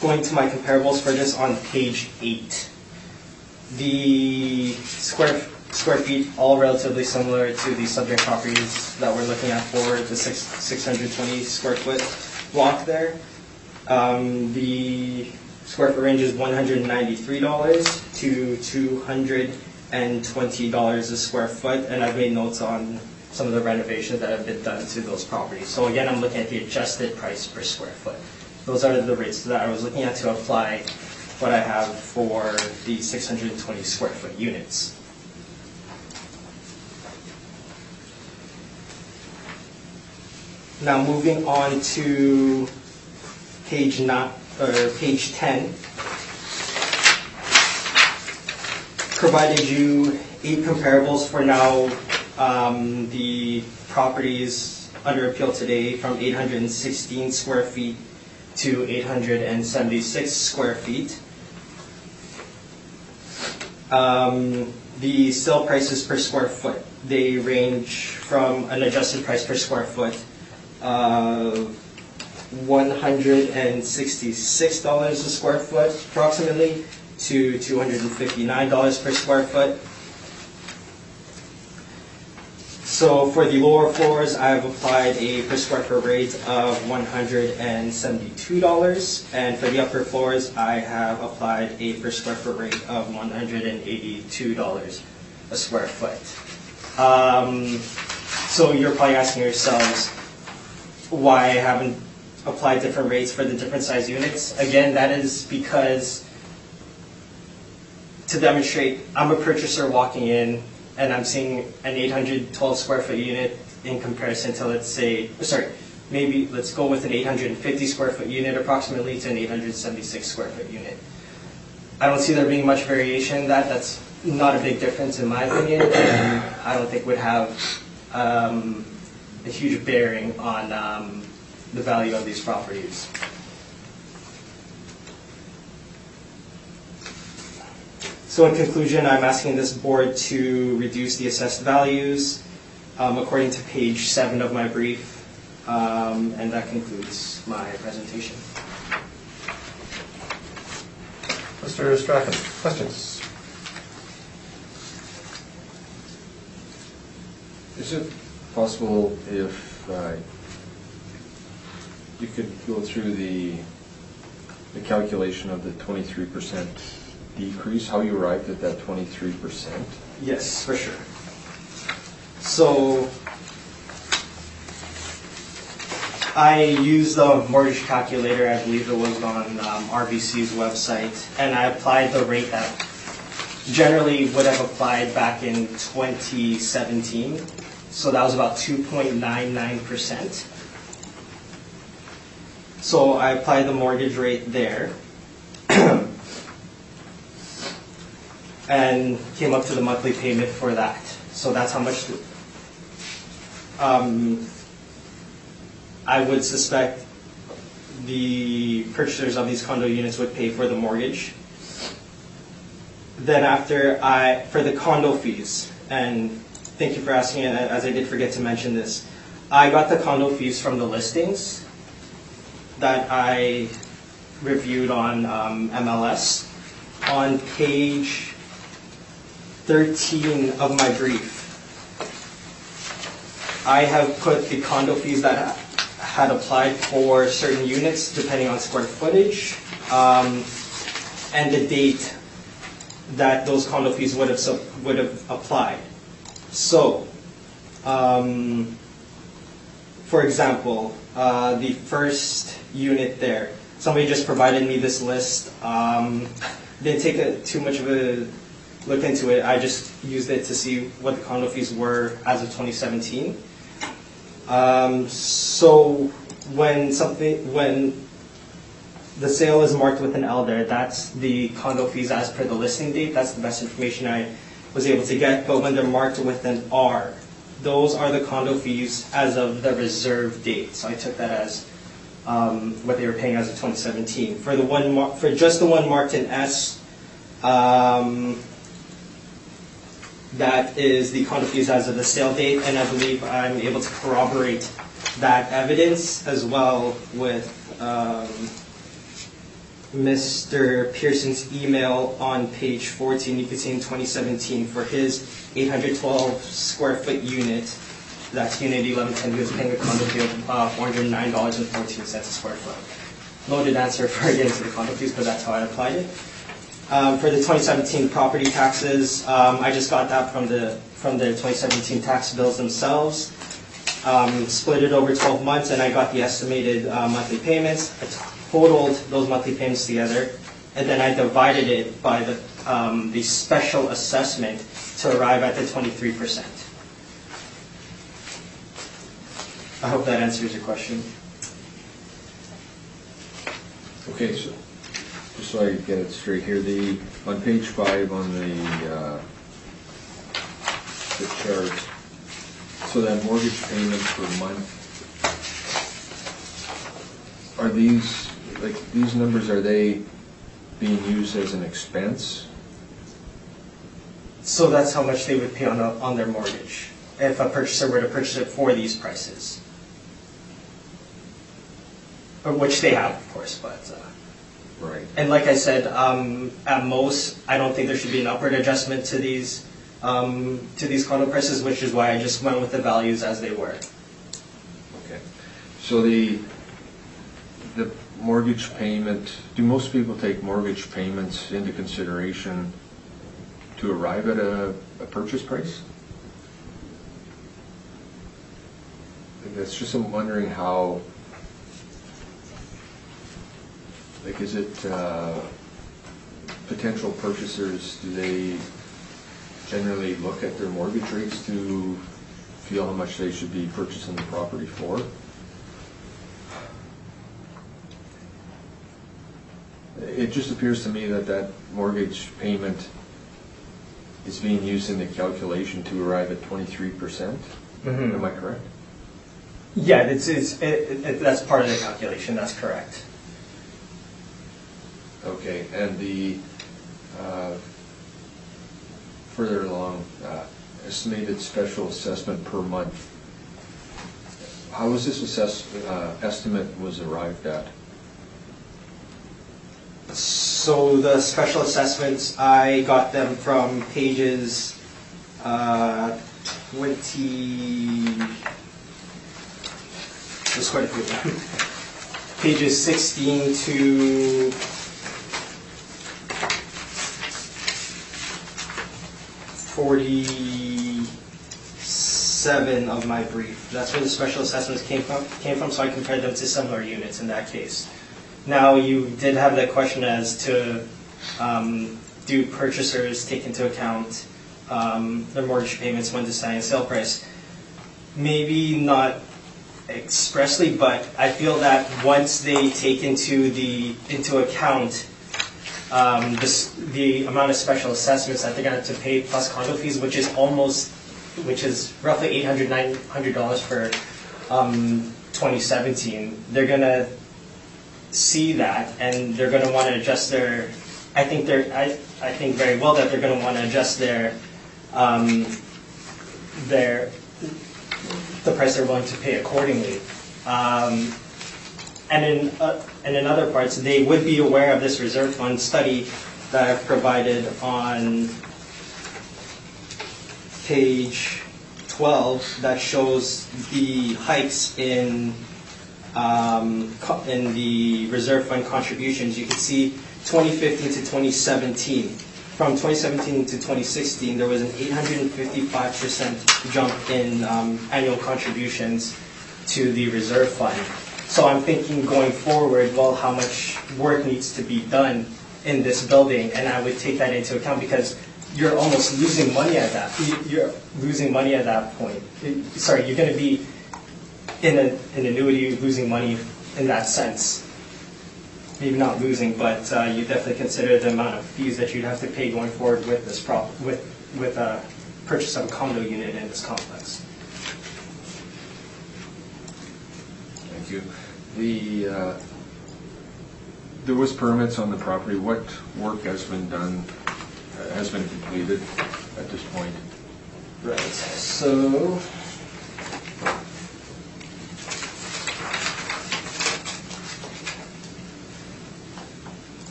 Going to my comparables for this on page 8. The square feet, all relatively similar to the subject properties that we're looking at for the 620 square foot block there. The square foot range is $193 to $220 a square foot, and I've made notes on some of the renovations that have been done to those properties. So again, I'm looking at the adjusted price per square foot. Those are the rates that I was looking at to apply what I have for the 620 square foot units. Now moving on to page 10. provided you 8 comparables for now. The properties under appeal today from 816 square feet to 876 square feet. The sale prices per square foot, they range from an adjusted price per square foot of $166 a square foot approximately to $259 per square foot. So for the lower floors, I've applied a per square foot rate of $172, and for the upper floors, I have applied a per square foot rate of $182 a square foot. So you're probably asking yourselves why I haven't applied different rates for the different size units. Again, that is because to demonstrate, I'm a purchaser walking in and I'm seeing an 812 square foot unit in comparison to, let's say, maybe let's go with an 850 square foot unit approximately to an 876 square foot unit. I don't see there being much variation in that. That's not a big difference in my opinion, and I don't think would have a huge bearing on the value of these properties. So in conclusion, I'm asking this board to reduce the assessed values according to page 7 of my brief, and that concludes my presentation. Mr. Strachan, questions? Is it possible if you could go through the calculation of the 23% decrease, how you arrived at that 23%? Yes, for sure. So I used the mortgage calculator, I believe it was on RBC's website, and I applied the rate that generally would have applied back in 2017. So that was about 2.99%. So I applied the mortgage rate there and came up to the monthly payment for that. So that's how much I would suspect the purchasers of these condo units would pay for the mortgage. Then after for the condo fees, and thank you for asking, as I did forget to mention this, I got the condo fees from the listings that I reviewed on MLS. On page 13 of my brief, I have put the condo fees that had applied for certain units depending on square footage and the date that those condo fees would have applied. So, for example, the first unit there, somebody just provided me this list. Didn't take too much of a look into it. I just used it to see what the condo fees were as of 2017. So when the sale is marked with an L there, that's the condo fees as per the listing date. That's the best information I was able to get. But when they're marked with an R, those are the condo fees as of the reserve date. So I took that as what they were paying as of 2017. For just the one marked in S, that is the condo fees as of the sale date, and I believe I'm able to corroborate that evidence as well with Mr. Pearson's email on page 14. You can see in 2017 for his 812 square foot unit, that's unit 1110, he was paying a condo fee of $409.14 a square foot. Loaded answer for getting to the condo fees, but that's how I applied it. For the 2017 property taxes, I just got that from the 2017 tax bills themselves. Split it over 12 months, and I got the estimated monthly payments. I totaled those monthly payments together, and then I divided it by the special assessment to arrive at the 23%. I hope that answers your question. Okay, so just so I get it straight here, on page 5 on the chart, so that mortgage payment per month, are these numbers, are they being used as an expense? So that's how much they would pay on their mortgage if a purchaser were to purchase it for these prices. Or which they have, of course, but. Right. And like I said, at most, I don't think there should be an upward adjustment to these condo prices, which is why I just went with the values as they were. Okay. So the mortgage payment, do most people take mortgage payments into consideration to arrive at a purchase price? That's just, I'm wondering how, like, is it potential purchasers, do they generally look at their mortgage rates to feel how much they should be purchasing the property for? It just appears to me that mortgage payment is being used in the calculation to arrive at 23%. Mm-hmm. Am I correct? Yeah, that's part of the calculation, that's correct. Okay, and the further along, estimated special assessment per month. How was this estimate was arrived at? So the special assessments, I got them from pages 20. There's quite a few of them. Pages 16 to 47 of my brief. That's where the special assessments came from, so I compared them to similar units in that case. Now, you did have that question as to do purchasers take into account their mortgage payments when deciding a sale price? Maybe not expressly, but I feel that once they take into account the amount of special assessments that they're going to have to pay plus condo fees, which is roughly $800, $900 for 2017, they're going to see that, and they're going to want to adjust their. I think very well that they're going to want to adjust the price they're willing to pay accordingly. And in other parts, they would be aware of this reserve fund study that I've provided on page 12 that shows the hikes in the reserve fund contributions. You can see 2015 to 2017. From 2017 to 2016, there was an 855% jump in annual contributions to the reserve fund. So I'm thinking going forward, well, how much work needs to be done in this building, and I would take that into account because you're almost losing money at that. You're losing money at that point. Sorry, you're going to be in an annuity losing money in that sense. Maybe not losing, but you definitely consider the amount of fees that you'd have to pay going forward with this with a purchase of a condo unit in this complex. Thank you. There was permits on the property. What work has been done, has been completed at this point? Right. So.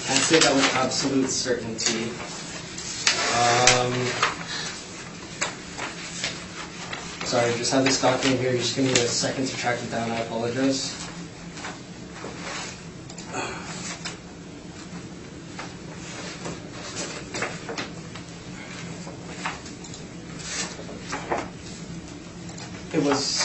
I'd say that with absolute certainty. Sorry, I just have this document here. Just give me a second to track it down. I apologize. It was.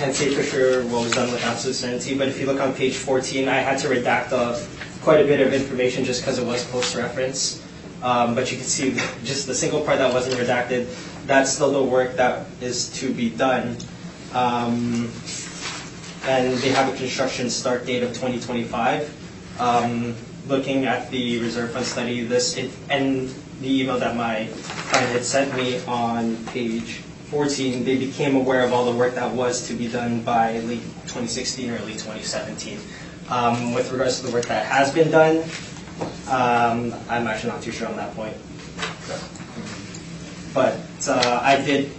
can't say for sure what was done with absolute certainty, but if you look on page 14, I had to redact quite a bit of information just because it was close to reference. But you can see just the single part that wasn't redacted, that's still the work that is to be done. And they have a construction start date of 2025. Looking at the reserve fund study, and the email that my client had sent me on page 14, they became aware of all the work that was to be done by late 2016 or early 2017. With regards to the work that has been done, I'm actually not too sure on that point. But I did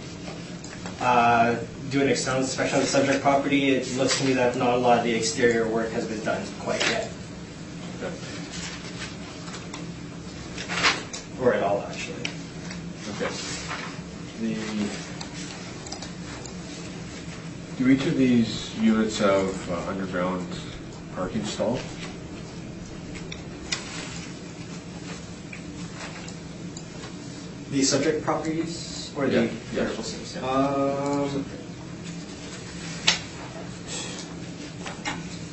do an external inspection of the subject property. It looks to me that not a lot of the exterior work has been done quite yet. Okay. Or at all, actually. Okay. Do each of these units have underground parking stall? The subject properties or Yeah, the yeah. variable sims?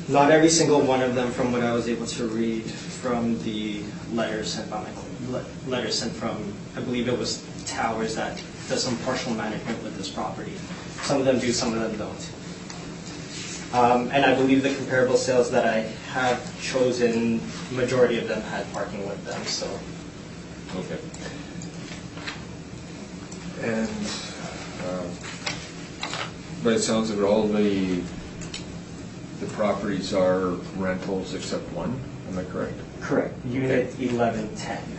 Not every single one of them, from what I was able to read from the letters sent by letters sent from, I believe it was Towers that does some partial management with this property. Some of them do, some of them don't. And I believe the comparable sales that I have chosen, majority of them had parking with them, so. Okay. And, but it sounds like all the properties are rentals except one, am I correct? Correct. Unit 1110.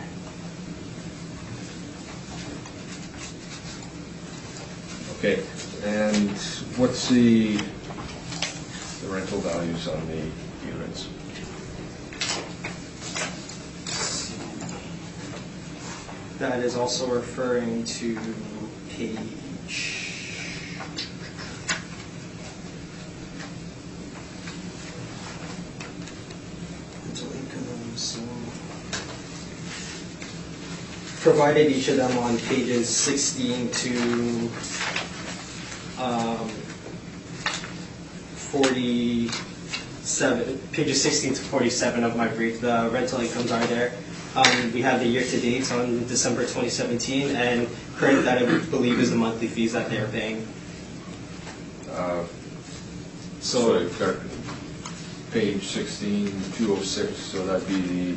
Okay, and what's the rental values on the units? That is also referring to page. Rental income, so. Provided each of them on pages 16 to 47, pages 16 to 47 of my brief, the rental incomes are there. We have the year-to-dates on December 2017, and current that I believe is the monthly fees that they're paying. So you've got page 16, 206, so that'd be the,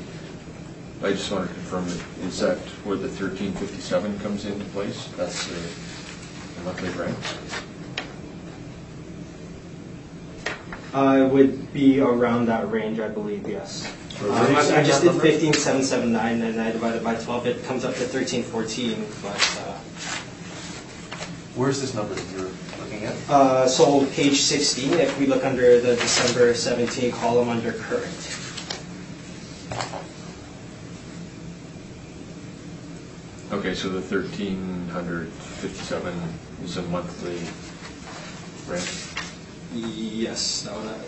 I just want to confirm, is that where the 1357 comes into place? That's the monthly rent? It would be around that range, I believe, yes. I just did 15,779 and I divided by 12. It comes up to 1314, but. Where's this number that you're looking at? So page 16, if we look under the December 17 column under current. Okay, so the 1,357 is a monthly rent? Yes,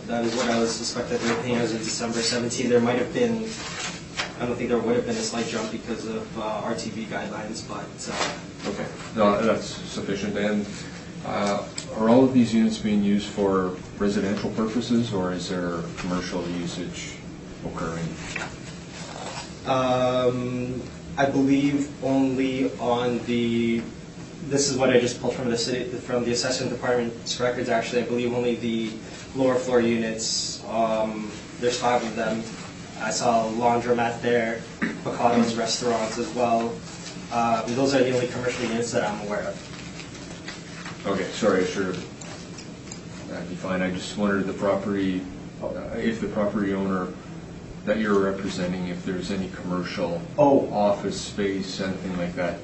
that is what I was suspected they were paying as of December 17. There might have been, I don't think there would have been a slight jump because of RTV guidelines, but. Okay, no, that's sufficient. And are all of these units being used for residential purposes, or is there commercial usage occurring? I believe only on the. This is what I just pulled from the assessment department's records. Actually, I believe only the lower floor units. There's 5 of them. I saw a laundromat there, Picado's restaurants as well. Those are the only commercial units that I'm aware of. Okay, sorry, sure. That'd be fine. I just wondered if the property owner that you're representing, if there's any commercial office space, anything like that.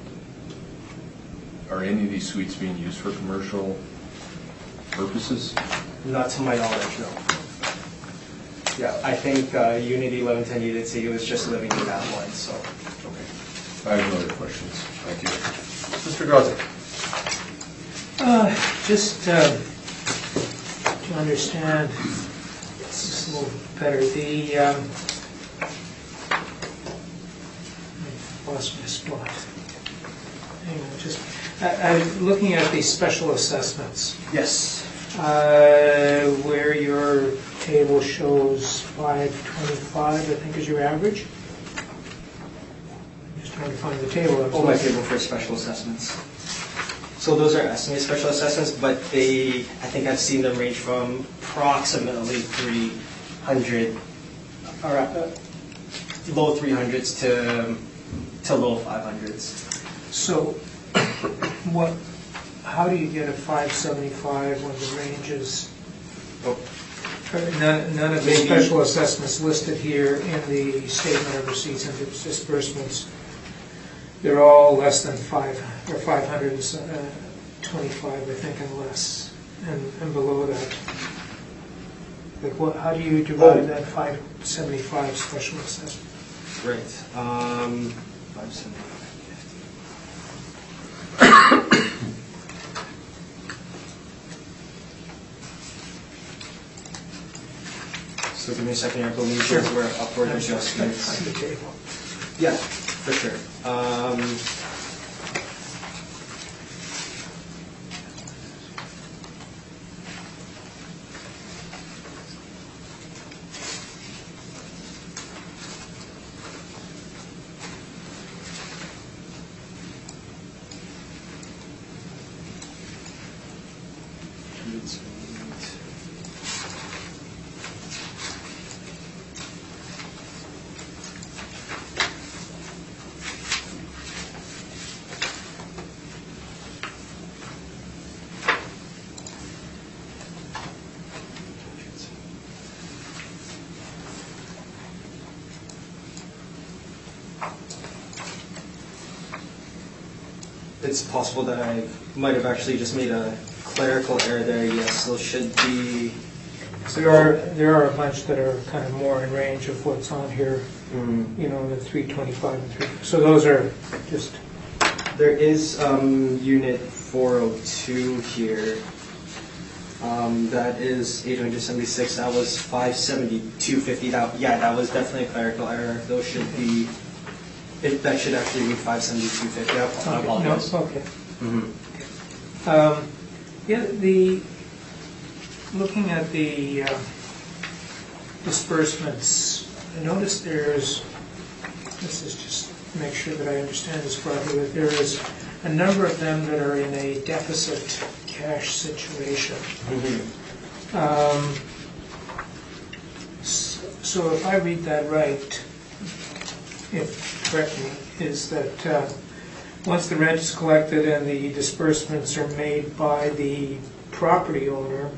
Are any of these suites being used for commercial purposes? Not to my knowledge, no. Yeah, I think Unity 1110, you did say he was just living in that one, so. Okay. I have no other questions. Thank you. Mr. Grozick? Just to understand this a little better, I lost my spot. Hang on, just, I'm looking at these special assessments. Yes. Where your table shows 525, I think is your average. Just trying to find the table. Oh, my table for special assessments. So those are estimated special assessments, but I think I've seen them range from approximately 300, or low 300s to low 500s. So, how do you get a 575 when the range is, none of the special assessments listed here in the statement of receipts and disbursements, they're all less than 525, I think, and less, and below that. Like, how do you divide that 575 special assessment? Right. 575. So give me a second here, I believe those were upward adjustments. Find the table. Yeah, for sure. It's possible that I might have actually just made a clerical error there. Yes, those should be. There are a bunch that are kind of more in range of what's on here, you know, the 325 and 3. So those are just. There is unit 402 here. That is 876. That was 572.50. That was definitely a clerical error. Those should be. That should actually be 572.50. I apologize. No, okay. Mm-hmm. Looking at the disbursements, I noticed this is just to make sure that I understand this properly, that there is a number of them that are in a deficit cash situation. Mm-hmm. So if I read that right, correct me, is that once the rent is collected and the disbursements are made by the property owner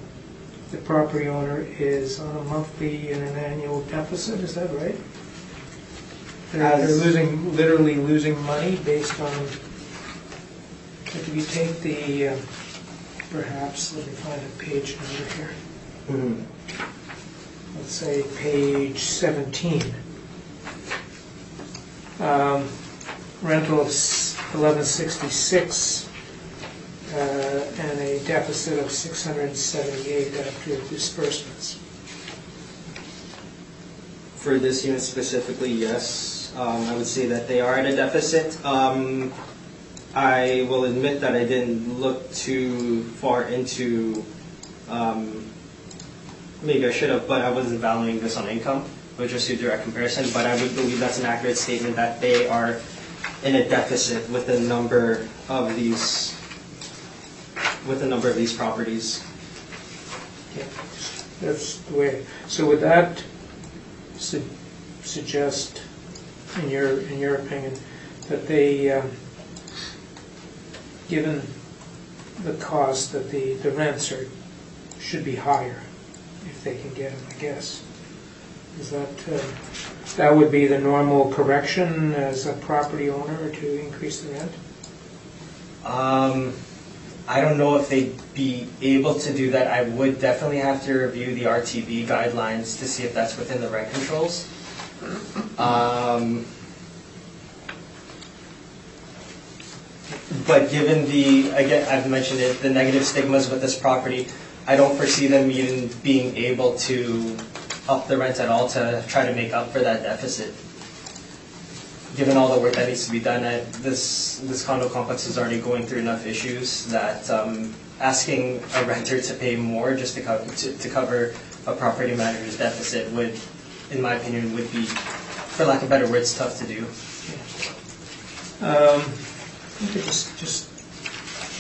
is on a monthly and an annual deficit, is that right? They're literally losing money based on, like if you take the, perhaps, let me find a page number here. Mm-hmm. Let's say page 17. Rental of 1166 and a deficit of 678 after disbursements. For this unit specifically, yes. I would say that they are at a deficit. I will admit that I didn't look too far into, maybe I should have, but I wasn't valuing this on income, which is a direct comparison, but I would believe that's an accurate statement that they are in a deficit with a number of these properties. Yeah, that's the way. So would that suggest, in your opinion, that they, given the cost, that the rents should be higher if they can get them, I guess? Is that would be the normal correction as a property owner to increase the rent? I don't know if they'd be able to do that. I would definitely have to review the RTB guidelines to see if that's within the rent controls. But given again, I've mentioned it, the negative stigmas with this property, I don't foresee them even being able to up the rent at all to try to make up for that deficit. Given all the work that needs to be done, this condo complex is already going through enough issues that asking a renter to pay more just to cover a property manager's deficit would, in my opinion, would be, for lack of better words, tough to do. I think it just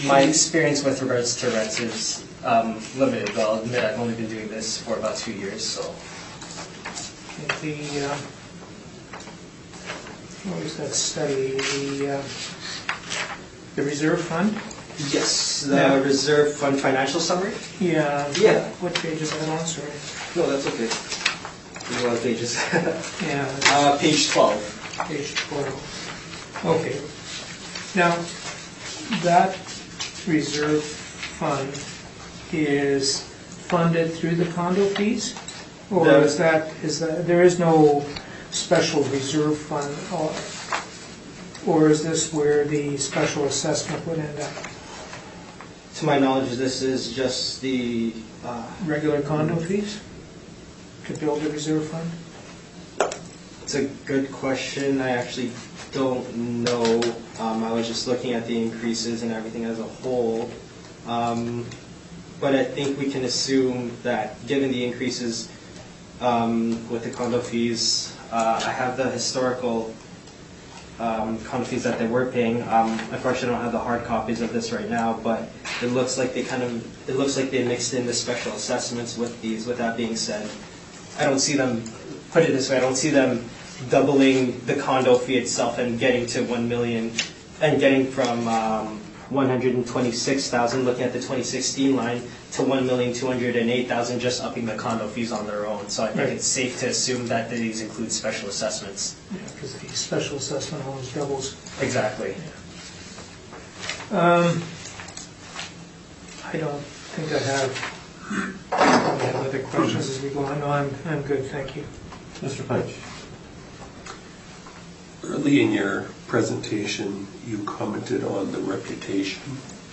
My experience with regards to rents is limited, but I'll admit I've only been doing this for about 2 years, so. What was that study, the reserve fund? Yes, Yeah. the reserve fund financial summary? Yeah. Yeah. What page is that on, sorry? No, that's okay. There's a lot of pages. Yeah, Page 12. page 12. Okay. Now, that reserve fund is funded through the condo fees? Or The- is that, there is no special reserve fund, or is this where the special assessment would end up? To my knowledge, this is just the, Regular condo fees to build a reserve fund? it's a good question. I actually don't know. I was just looking at the increases and everything as a whole. But I think we can assume that given the increases with the condo fees, I have the historical condo fees that they were paying. Unfortunately, I don't have the hard copies of this right now, but it looks like they mixed in the special assessments with these. With that being said, I don't see them, put it this way, I don't see them doubling the condo fee itself and getting to 1 million, and getting from 126,000, looking at the 2016 line, to 1,208,000, just upping the condo fees on their own. So I think Right. it's safe to assume that these include special assessments. Yeah, because the special assessment always doubles. Exactly. I don't think I have any other questions as we go on. No, I'm good, thank you. Mr. Punch? Early in your presentation, you commented on the reputation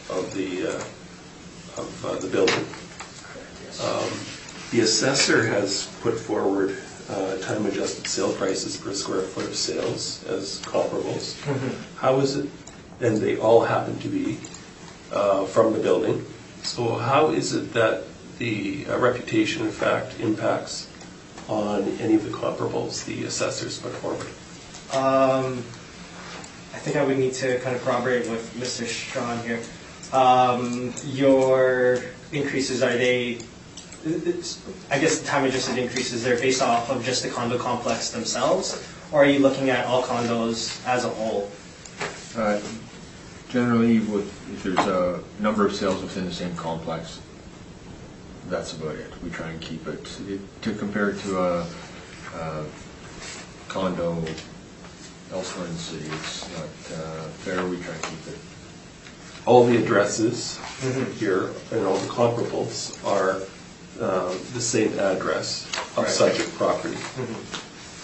of the building. The assessor has put forward time-adjusted sale prices per square foot of sales as comparables. How is it, and they all happen to be from the building, so how is it that the reputation, in fact, impacts on any of the comparables the assessors put forward? I think I would need to kind of corroborate with Mr. Strawn here. Your increases, are they, I guess time-adjusted increases, they're based off of just the condo complex themselves, or are you looking at all condos as a whole? Generally, if there's a number of sales within the same complex, that's about it. We try and keep it, to compare it to a condo elsewhere in the city, it's not fair. We try and keep it. All the addresses here and all the comparables are the same address of Right. subject property.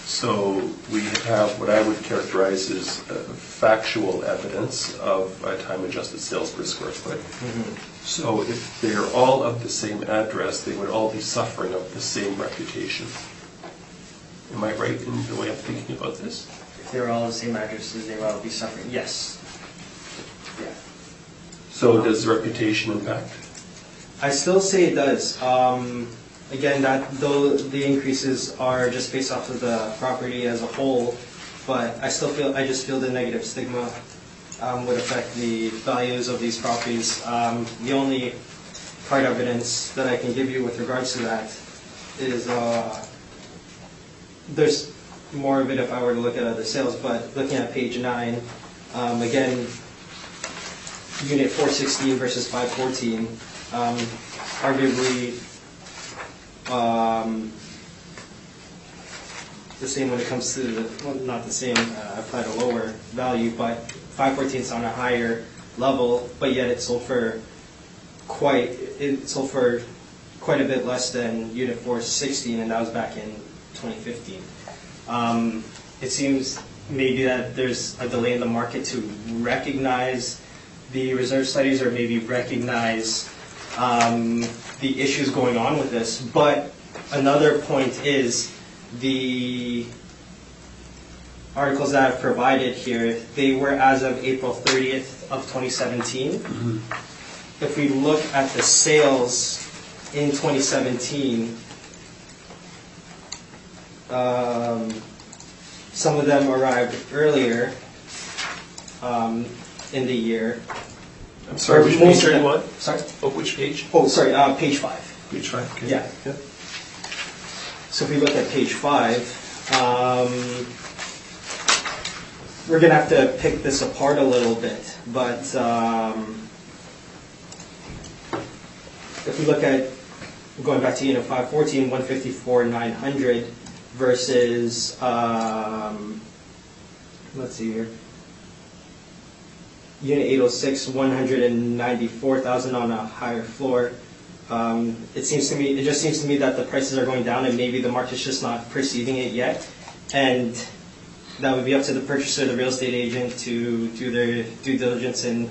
So we have what I would characterize as factual evidence of a time-adjusted sales per square foot. So if they're all of the same address, they would all be suffering of the same reputation. Am I right in the way I'm thinking about this? If they're all the same addresses, they will all be suffering. Yes. Yeah. So does reputation impact? I still say it does. Again, though the increases are just based off of the property as a whole, but I just feel the negative stigma would affect the values of these properties. The only hard evidence that I can give you with regards to that is there's more of it if I were to look at other sales, but looking at page 9, again, unit 416 versus 514, arguably the same when it comes to the, well, not the same, applied a lower value, but 514 is on a higher level, but yet it sold for quite a bit less than unit 416, and that was back in 2015. It seems maybe that there's a delay in the market to recognize the reserve studies, or maybe recognize the issues going on with this. But another point is the articles that I've provided here, they were as of April 30th of 2017. if we look at the sales in 2017, some of them arrived earlier in the year. I'm sorry, which page are you on? Sorry? Oh, which page? Oh, sorry, page 5. Page 5, okay. Yeah. So if we look at page 5, we're going to have to pick this apart a little bit, but if we look at, going back to unit 514, 154, 900 versus, let's see here, unit 806, 194,000 on a higher floor. It just seems to me that the prices are going down and maybe the market's just not perceiving it yet. And that would be up to the purchaser, the real estate agent, to do their due diligence and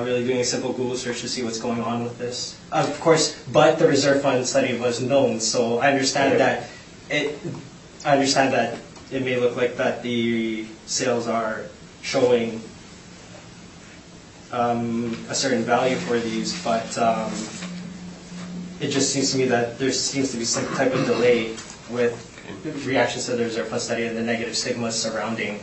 really doing a simple Google search to see what's going on with this. Of course, but the reserve fund study was known, so I understand that it may look like that the sales are showing a certain value for these, but it just seems to me that there seems to be some type of delay with reactions to the reserve fund study and the negative stigma surrounding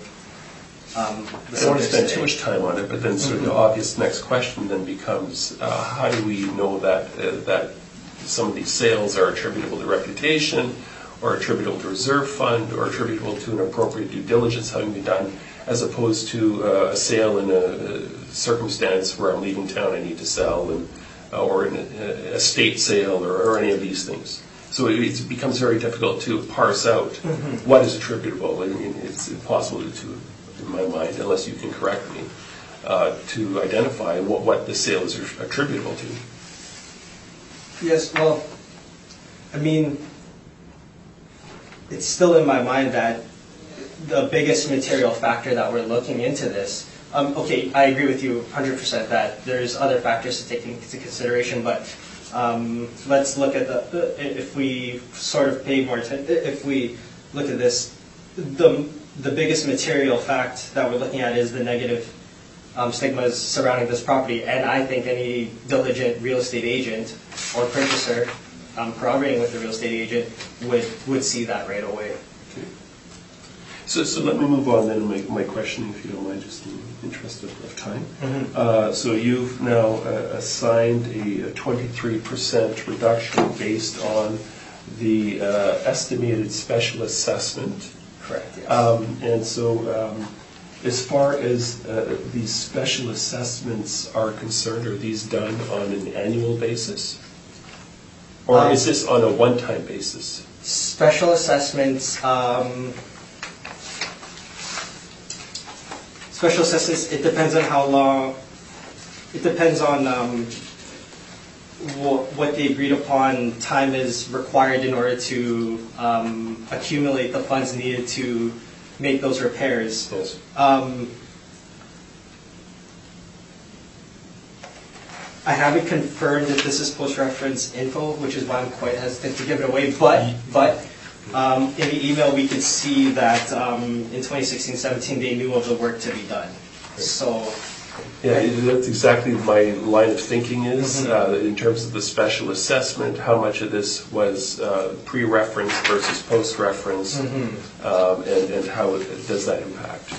I don't want to spend too much time on it, but then sort of the obvious next question then becomes, how do we know that some of these sales are attributable to reputation, or attributable to reserve fund, or attributable to an appropriate due diligence having been done, as opposed to a sale in a circumstance where I'm leaving town, I need to sell, and, or in a estate sale, or any of these things. So it becomes very difficult to parse out what is attributable. I mean, it's impossible to, in my mind, unless you can correct me, to identify what the sale is attributable to. Yes, well, I mean, it's still in my mind that the biggest material factor that we're looking into this, okay, I agree with you 100% that there's other factors to take into consideration, but let's look at if we sort of pay more attention, if we look at this, the biggest material fact that we're looking at is the negative stigmas surrounding this property, and I think any diligent real estate agent or purchaser corroborating with the real estate agent would see that right away. Okay. So let me move on then to my question, if you don't mind, just in the interest of time. So you've now assigned a 23% reduction based on the estimated special assessment. Correct, yes. And so as far as these special assessments are concerned, are these done on an annual basis? Or is this on a one-time basis? Special assessments, it depends on how long, it depends on what the agreed upon time is required in order to accumulate the funds needed to make those repairs. Yes. I haven't confirmed if this is post-reference info, which is why I'm quite hesitant to give it away, but in the email we could see that in 2016-17 they knew of the work to be done. So, yeah, that's exactly my line of thinking is, in terms of the special assessment, how much of this was pre-reference versus post-reference, and how does that impact.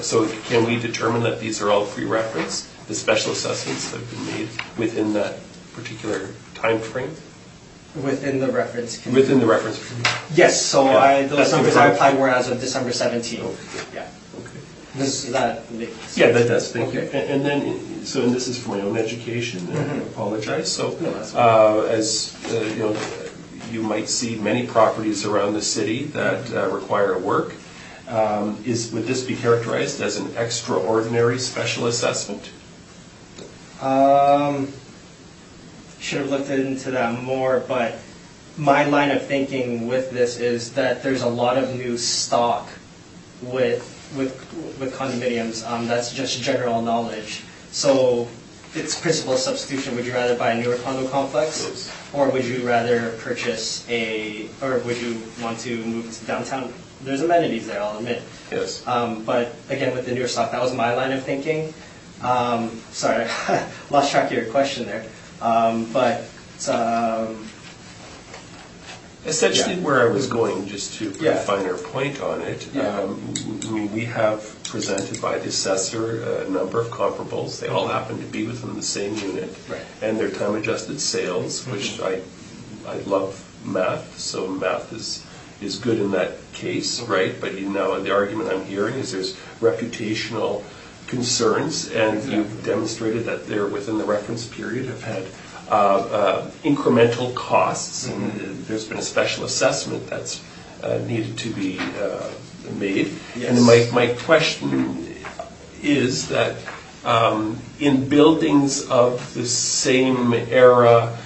So can we determine that these are all pre-reference, the special assessments that have been made within that particular time frame? within the reference. Within the reference period? Yes, so Yeah, those that's numbers I confirmed. applied were as of December 17th. Okay. Yeah. Okay. Does that make sense? Yeah, that does, thank you. Okay. And then, and this is for my own education, and I apologize. So, No, that's as you know, you might see many properties around the city that require work. Would this be characterized as an extraordinary special assessment? Should have looked into that more, but my line of thinking with this is that there's a lot of new stock with condominiums. That's just general knowledge. So it's principle of substitution. Would you rather buy a newer condo complex? Yes. Or would you rather purchase or would you want to move to downtown? There's amenities there, I'll admit. Yes. But again, with the newer stock, that was my line of thinking. Sorry, lost track of your question there. Essentially, Yeah. where I was going, just to put a Yeah. finer point on it, Yeah. I mean, we have presented by the assessor a number of comparables. They all happen to be within the same unit. Right. And they're time-adjusted sales, which I love math, so math is good in that case, right? But the argument I'm hearing is there's reputational concerns, and you've demonstrated that they're within the reference period, have had incremental costs, and there's been a special assessment that's needed to be made. Yes. And my question is that in buildings of the same era,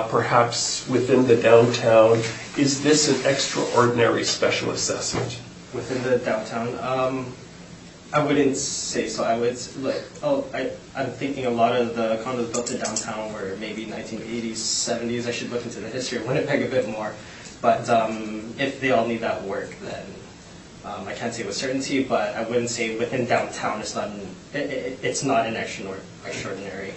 perhaps within the downtown, is this an extraordinary special assessment? Within the downtown, I wouldn't say so. I would I'm thinking a lot of the condos built in downtown were maybe 1980s, 70s. I should look into the history of Winnipeg a bit more. But if they all need that work, then I can't say with certainty. But I wouldn't say within downtown it's not an extraordinary.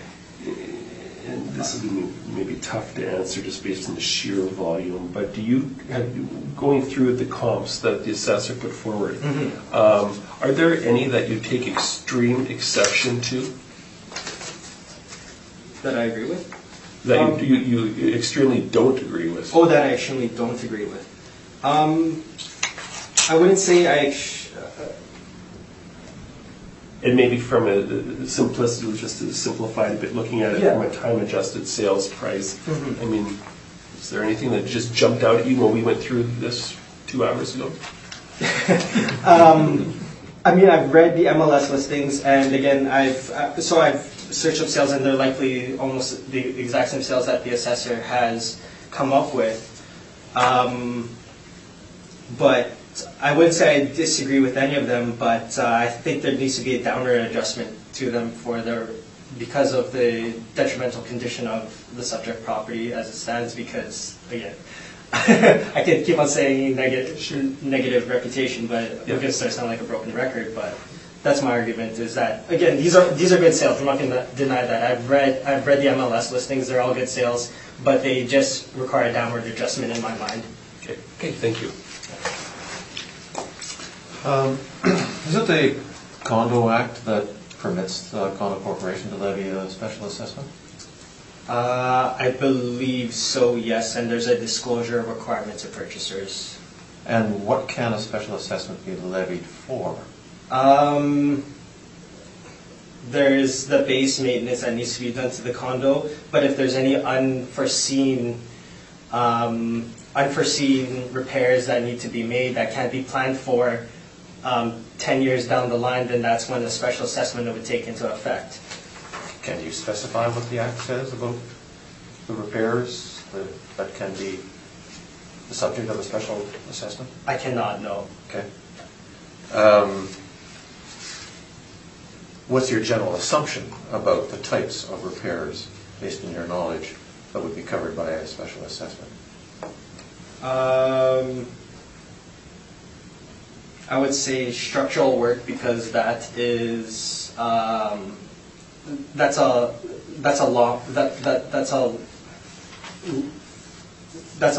And this is maybe tough to answer just based on the sheer volume, but going through the comps that the assessor put forward, are there any that you take extreme exception to? That I agree with? That you extremely don't agree with? Oh, that I extremely don't agree with. I wouldn't say And maybe from a simplicity, just to simplify it a bit, looking at it from a time-adjusted sales price, I mean, is there anything that just jumped out at you when we went through this 2 hours ago? I mean, I've read the MLS listings, and again, I've searched up sales, and they're likely almost the exact same sales that the assessor has come up with. But I wouldn't say I disagree with any of them, but I think there needs to be a downward adjustment to them because of the detrimental condition of the subject property as it stands. Because again, I could keep on saying negative reputation, but I'm going to start sounding like a broken record. But that's my argument: is that again, these are good sales. I'm not going to deny that. I've read the MLS listings; they're all good sales, but they just require a downward adjustment in my mind. Okay, thank you. Is it the Condo Act that permits the condo corporation to levy a special assessment? I believe so, yes, and there's a disclosure requirement to purchasers. And what can a special assessment be levied for? There's the base maintenance that needs to be done to the condo, but if there's any unforeseen repairs that need to be made that can't be planned for 10 years down the line, then that's when the special assessment would take into effect. Can you specify what the Act says about the repairs that can be the subject of a special assessment? I cannot know. Okay. What's your general assumption about the types of repairs, based on your knowledge, that would be covered by a special assessment? I would say structural work, because that's a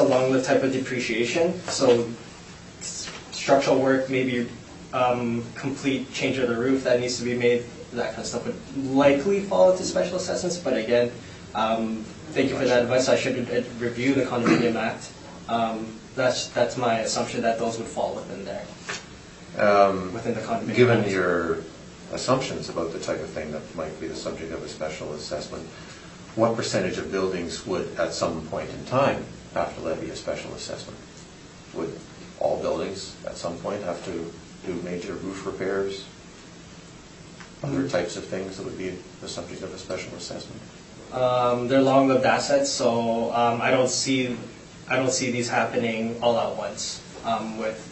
long-lived type of depreciation. So structural work, maybe complete change of the roof that needs to be made, that kind of stuff would likely fall into special assessments. But again, thank you for that advice. I should review the Condominium Act. That's my assumption, that those would fall within there. Within the condominium. Given your assumptions about the type of thing that might be the subject of a special assessment, what percentage of buildings would at some point in time have to levy a special assessment? Would all buildings at some point have to do major roof repairs? Other types of things that would be the subject of a special assessment? They're long-lived assets, so I don't see these happening all at once with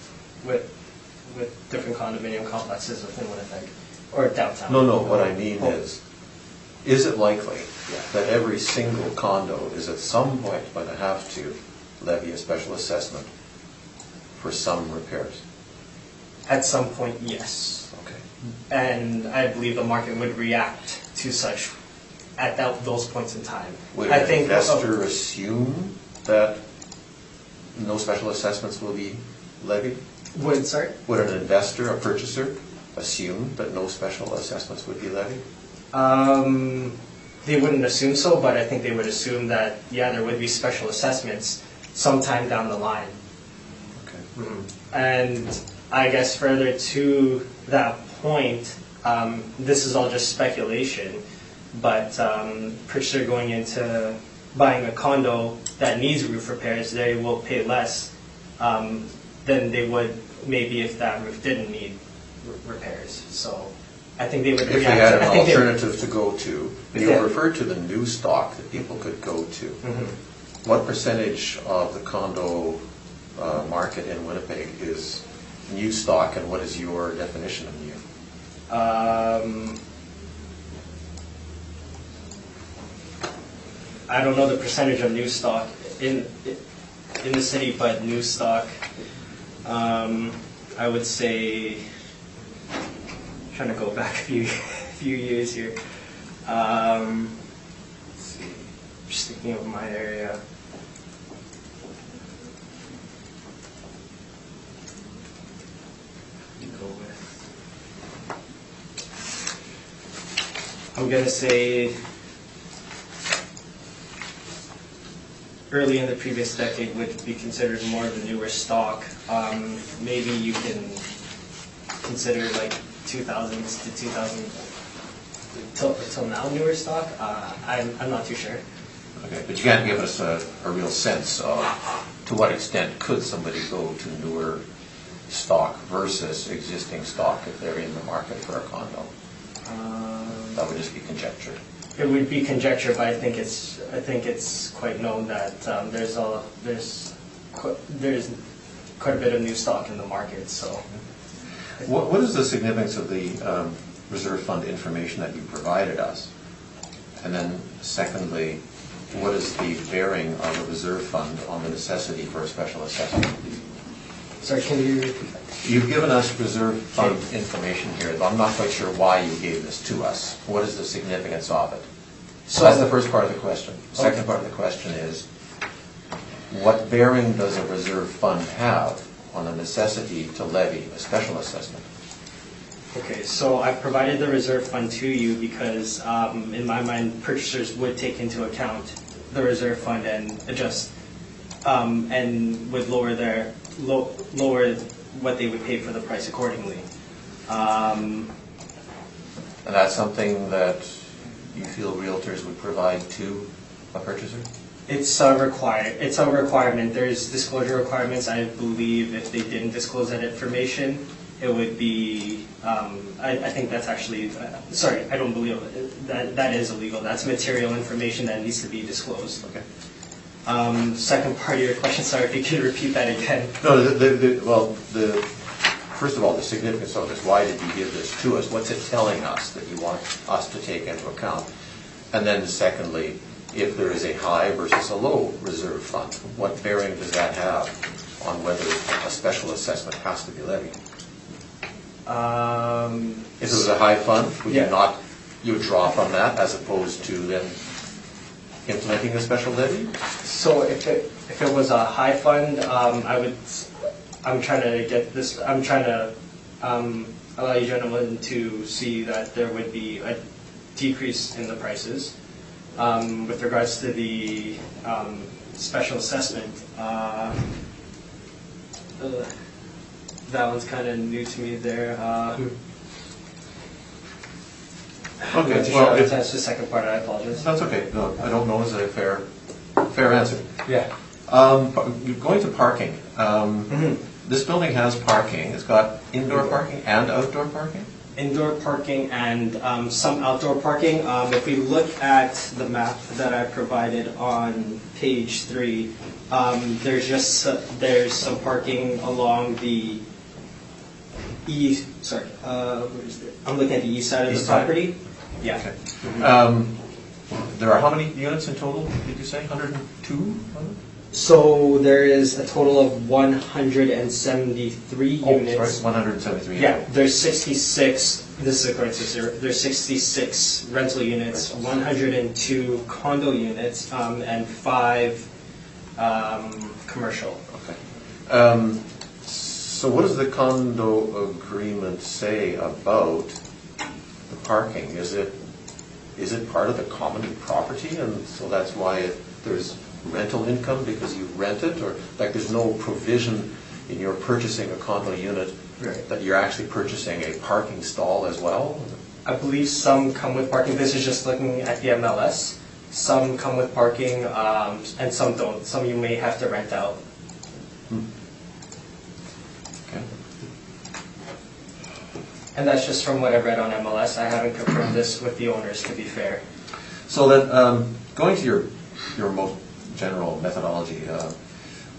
different condominium complexes within Winnipeg or downtown. No, what I mean is it likely that every single condo is at some point going to have to levy a special assessment for some repairs? At some point, yes. Okay. And I believe the market would react to such at those points in time. Would I an think investor assume that no special assessments will be levied? Sorry? Would an investor, a purchaser, assume that no special assessments would be levied? They wouldn't assume so, but I think they would assume that, yeah, there would be special assessments sometime down the line. Okay. And I guess further to that point, this is all just speculation, but purchaser going into buying a condo that needs roof repairs, they will pay less than they would maybe if that roof didn't need repairs. So I think they would If they react. had an I think they would- alternative to go to, you Yeah. referred to the new stock that people could go to. Mhm. What percentage of the condo market in Winnipeg is new stock, and what is your definition of new? I don't know the percentage of new stock in the city, but new stock, I would say, trying to go back a few years here. Let's see, just thinking of my area. Go with. I'm gonna say early in the previous decade would be considered more of a newer stock. Maybe you can consider like 2000s to 2000 till now newer stock. I'm not too sure. Okay, but you can't give us a real sense of to what extent could somebody go to newer stock versus existing stock if they're in the market for a condo. That would just be conjecture. It would be conjecture, but I think it's quite known that there's quite a bit of new stock in the market. So, What is the significance of the reserve fund information that you provided us? And then secondly, what is the bearing of a reserve fund on the necessity for a special assessment? sorry, can you repeat that? You've given us reserve fund information here, but I'm not quite sure why you gave this to us. What is the significance of it? So that's the first part of the question. The second part of the question is, what bearing does a reserve fund have on the necessity to levy a special assessment? Okay, so I provided the reserve fund to you because, in my mind, purchasers would take into account the reserve fund and adjust, and would lower what they would pay for the price accordingly. And that's something that you feel realtors would provide to a purchaser? It's a requirement. There's disclosure requirements. I believe if they didn't disclose that information, it would be, I think that's actually, sorry, I don't believe that is illegal. That's material information that needs to be disclosed. Okay. Second part of your question, sorry, if you could repeat that again. No, first of all, the significance of this, why did you give this to us? What's it telling us that you want us to take into account? And then secondly, if there is a high versus a low reserve fund, what bearing does that have on whether a special assessment has to be levied? If it was a high fund, would you not, you would draw from that as opposed to then implementing a special levy? So if it was a high fund, I'm trying to allow you gentlemen to see that there would be a decrease in the prices. With regards to the special assessment, that one's kind of new to me there. Okay, To well, answer the second part, I apologize. that's okay. No, I don't know is a fair answer. Yeah. Going to parking. This building has parking. It's got indoor parking and outdoor parking? Indoor parking and some outdoor parking. If we look at the map that I provided on page 3, there's some parking along the east. Sorry, where is it? I'm looking at the east side of the property. Yeah. Okay. There are how many units in total, did you say? 102? So there is a total of 173 Oh, units. sorry, 173. Yeah, there's 66, this is according to zero, there's 66 rental units, 102 condo units, and 5 commercial. Okay. So what does the condo agreement say about the parking? Is it part of the common property, and so that's why there's rental income because you rent it, or like there's no provision in your purchasing a condo unit that you're actually purchasing a parking stall as well? I believe some come with parking, this is just looking at the MLS. Some come with parking, and some don't. Some you may have to rent out. Okay. And that's just from what I read on MLS. I haven't confirmed this with the owners, to be fair. So then, going to your most general methodology,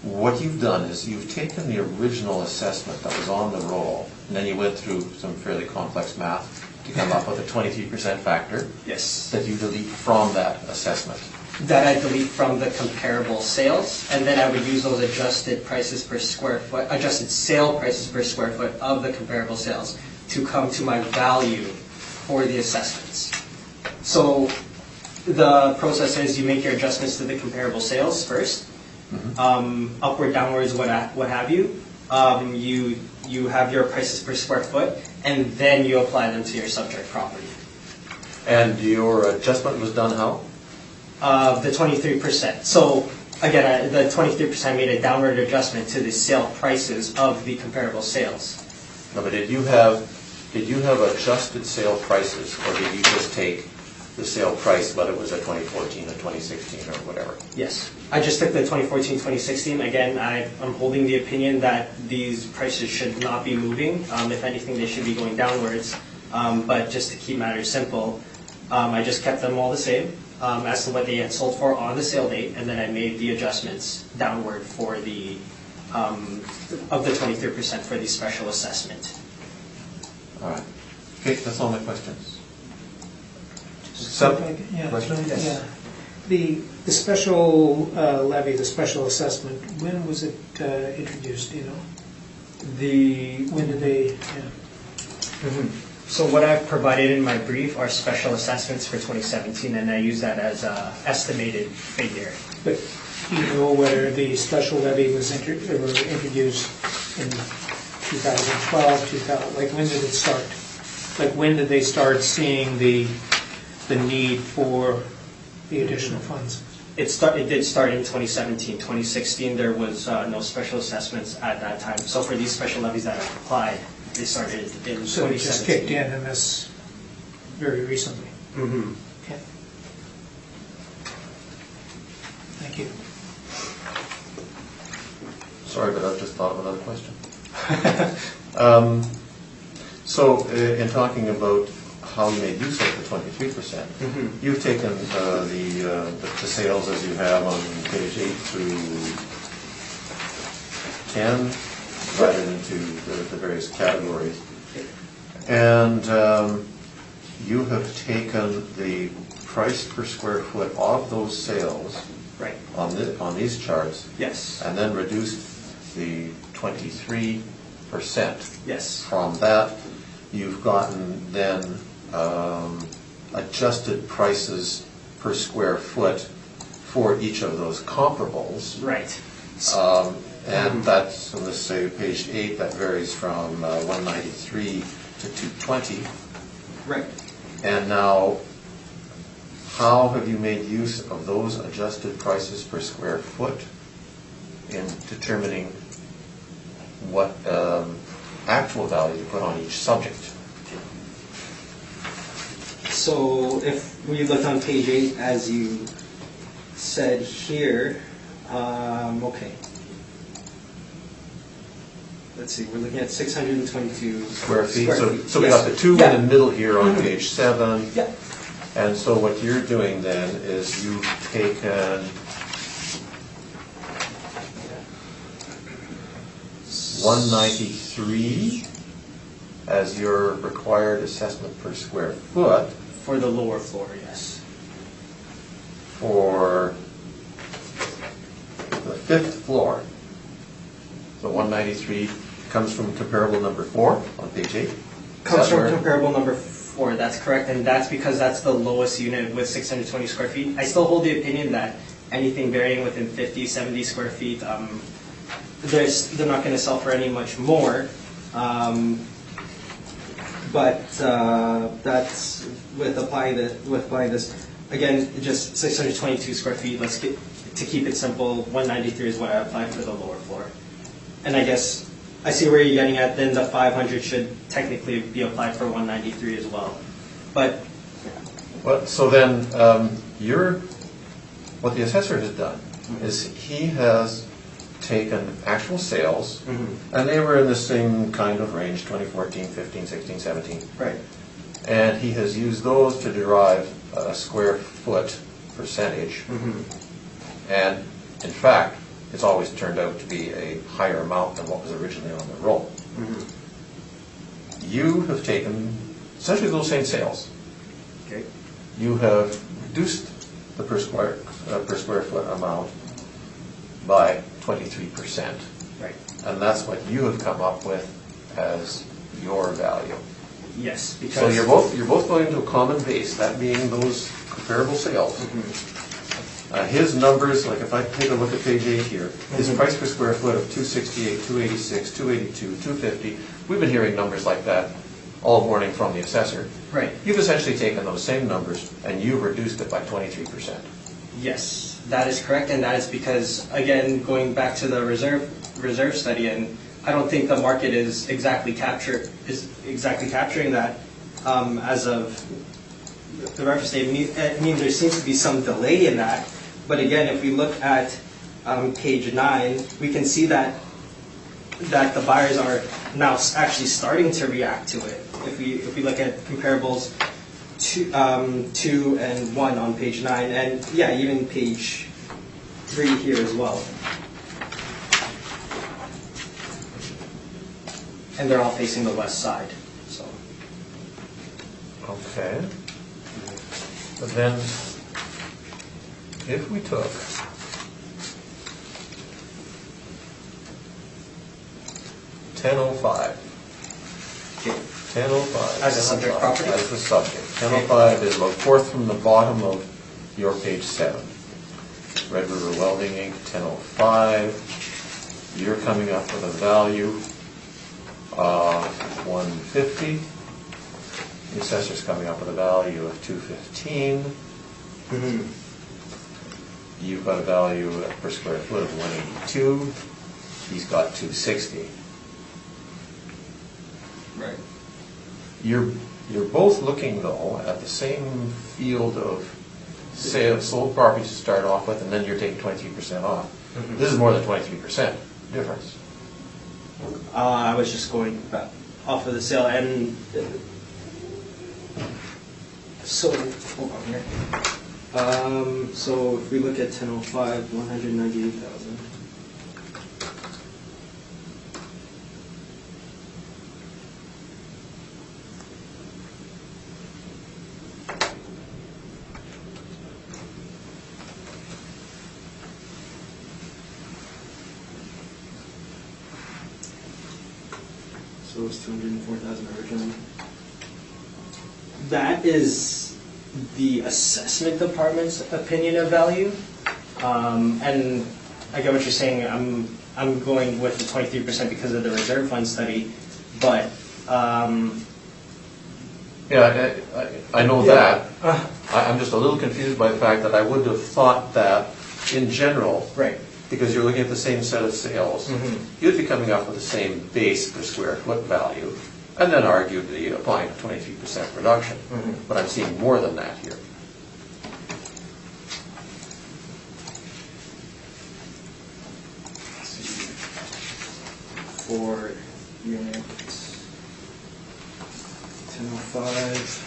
what you've done is you've taken the original assessment that was on the roll, and then you went through some fairly complex math to come up with a 23% factor Yes. that you delete from that assessment. That I delete from the comparable sales, and then I would use those adjusted prices per square foot, adjusted sale prices per square foot of the comparable sales to come to my value for the assessments. So the process is you make your adjustments to the comparable sales first, upward, downwards, what have you. You have your prices per square foot, and then you apply them to your subject property. And your adjustment was done how? The 23%. So again, the 23% made a downward adjustment to the sale prices of the comparable sales. No, but did you have adjusted sale prices, or did you just take the sale price, whether it was a 2014 or 2016 or whatever? Yes. I just took the 2014, 2016. Again, I'm holding the opinion that these prices should not be moving. If anything, they should be going downwards. But just to keep matters simple, I just kept them all the same as to what they had sold for on the sale date, and then I made the adjustments downward for the of the 23% for the special assessment. All right. Okay, that's all my questions. Yeah, Question? Yes. yeah. The special levy, the special assessment, when was it introduced, do you know? When did they, yeah. So what I've provided in my brief are special assessments for 2017, and I use that as an estimated figure. But do you know whether the special levy was introduced in 2012, 2000, like when did it start? Like when did they start seeing the need for the additional funds? It did start in 2017. 2016, there was no special assessments at that time. So for these special levies that have applied, they started in 2017. So it just kicked in this very recently? Mm-hmm. Okay. Thank you. Sorry, but I've just thought of another question. So, in talking about how you made use of the 23%, you've taken the sales as you have on page 8 through 10, divided into the various categories. And you have taken the price per square foot of those sales Right. on these charts, Yes. and then reduced the 23%. Yes. From that, you've gotten then adjusted prices per square foot for each of those comparables. Right. And that's, on this, say, page 8, that varies from 193 to 220. Right. And now, how have you made use of those adjusted prices per square foot in determining what actual value to put on each subject? So if we look on page 8, as you said here, okay. Let's see, we're looking at 622 Square feet. So we Yes. got the two Yeah. in the middle here on page 7. Yeah. And so what you're doing then is you've taken 193 as your required assessment per square foot For the lower floor, yes. for the fifth floor. So 193 comes from comparable number 4 on page 8. Comes from comparable number 4, that's correct, and that's because that's the lowest unit with 620 square feet. I still hold the opinion that anything varying within 50, 70 square feet, they're not going to sell for any much more. But that's with applying this. Again, just 622 square feet. To keep it simple, 193 is what I applied for the lower floor. And I guess I see where you're getting at. Then the 500 should technically be applied for 193 as well. But Well, so then, what the assessor has done is he has taken actual sales, and they were in the same kind of range, 2014, 15, 16, 17. right, And he has used those to derive a square foot percentage. And in fact, it's always turned out to be a higher amount than what was originally on the roll. You have taken essentially those same sales. okay, You have reduced the per square foot amount by 23%. right, And that's what you have come up with as your value. yes, because So you're both going to a common base, that being those comparable sales. His numbers, like if I take a look at page 8 here, his price per square foot of 268, 286, 282, 250, we've been hearing numbers like that all morning from the assessor. right. You've essentially taken those same numbers and you've reduced it by 23%. Yes, that is correct, and that is because, again, going back to the reserve study, and I don't think the market is exactly capturing that as of the reference date. I mean, there seems to be some delay in that, but again, if we look at page 9, we can see that the buyers are now actually starting to react to it. If we look at comparables 2 and 1 on page 9, and yeah, even page 3 here as well. And they're all facing the west side, so. Okay. But then, if we took $10.05, Okay. 10.05. As a subject 10.05, property? As the subject. 10.05 is about fourth from the bottom of your page 7. Red River Welding Inc., 10.05. You're coming up with a value of 150. The assessor's coming up with a value of 215. You've got a value per square foot of 182. He's got 260. Right. You're both looking, though, at the same field of sold properties to start off with, and then you're taking 23% off. This is more than 23% difference. I was just going back off of the sale, and so hold on here. So if we look at 10.05, 198,000. So it was 204,000 originally. That is the assessment department's opinion of value, and I get what you're saying. I'm going with the 23% because of the reserve fund study, but Yeah, I know Yeah. that. I'm just a little confused by the fact that I would have thought that, in general, right. because you're looking at the same set of sales, you'd be coming up with the same base per square foot value, and then arguably applying a 23% reduction. But I'm seeing more than that here. Let's see. 4 units, 10.05.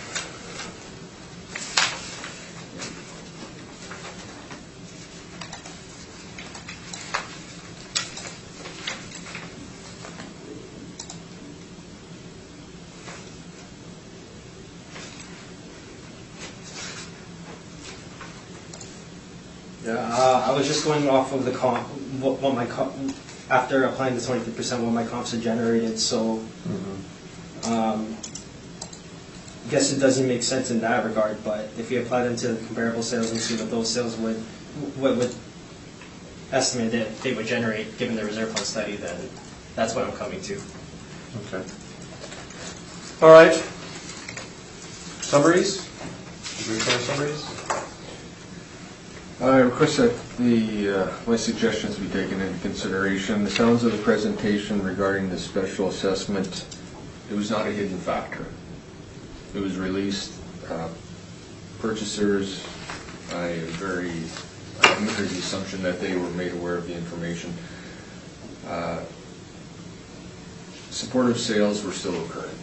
Yeah, I was just going off of the comp, what my comp, after applying the 23%, what my comps had generated, so I guess it doesn't make sense in that regard, but if you apply them to the comparable sales and see what those sales would estimate that they would generate given the reserve fund study, then that's what I'm coming to. Okay. All right. Summaries? Did we require summaries? I request that my suggestions be taken into consideration. The sounds of the presentation regarding the special assessment, it was not a hidden factor. It was released. Purchasers, I'm under the assumption that they were made aware of the information. Supportive sales were still occurring.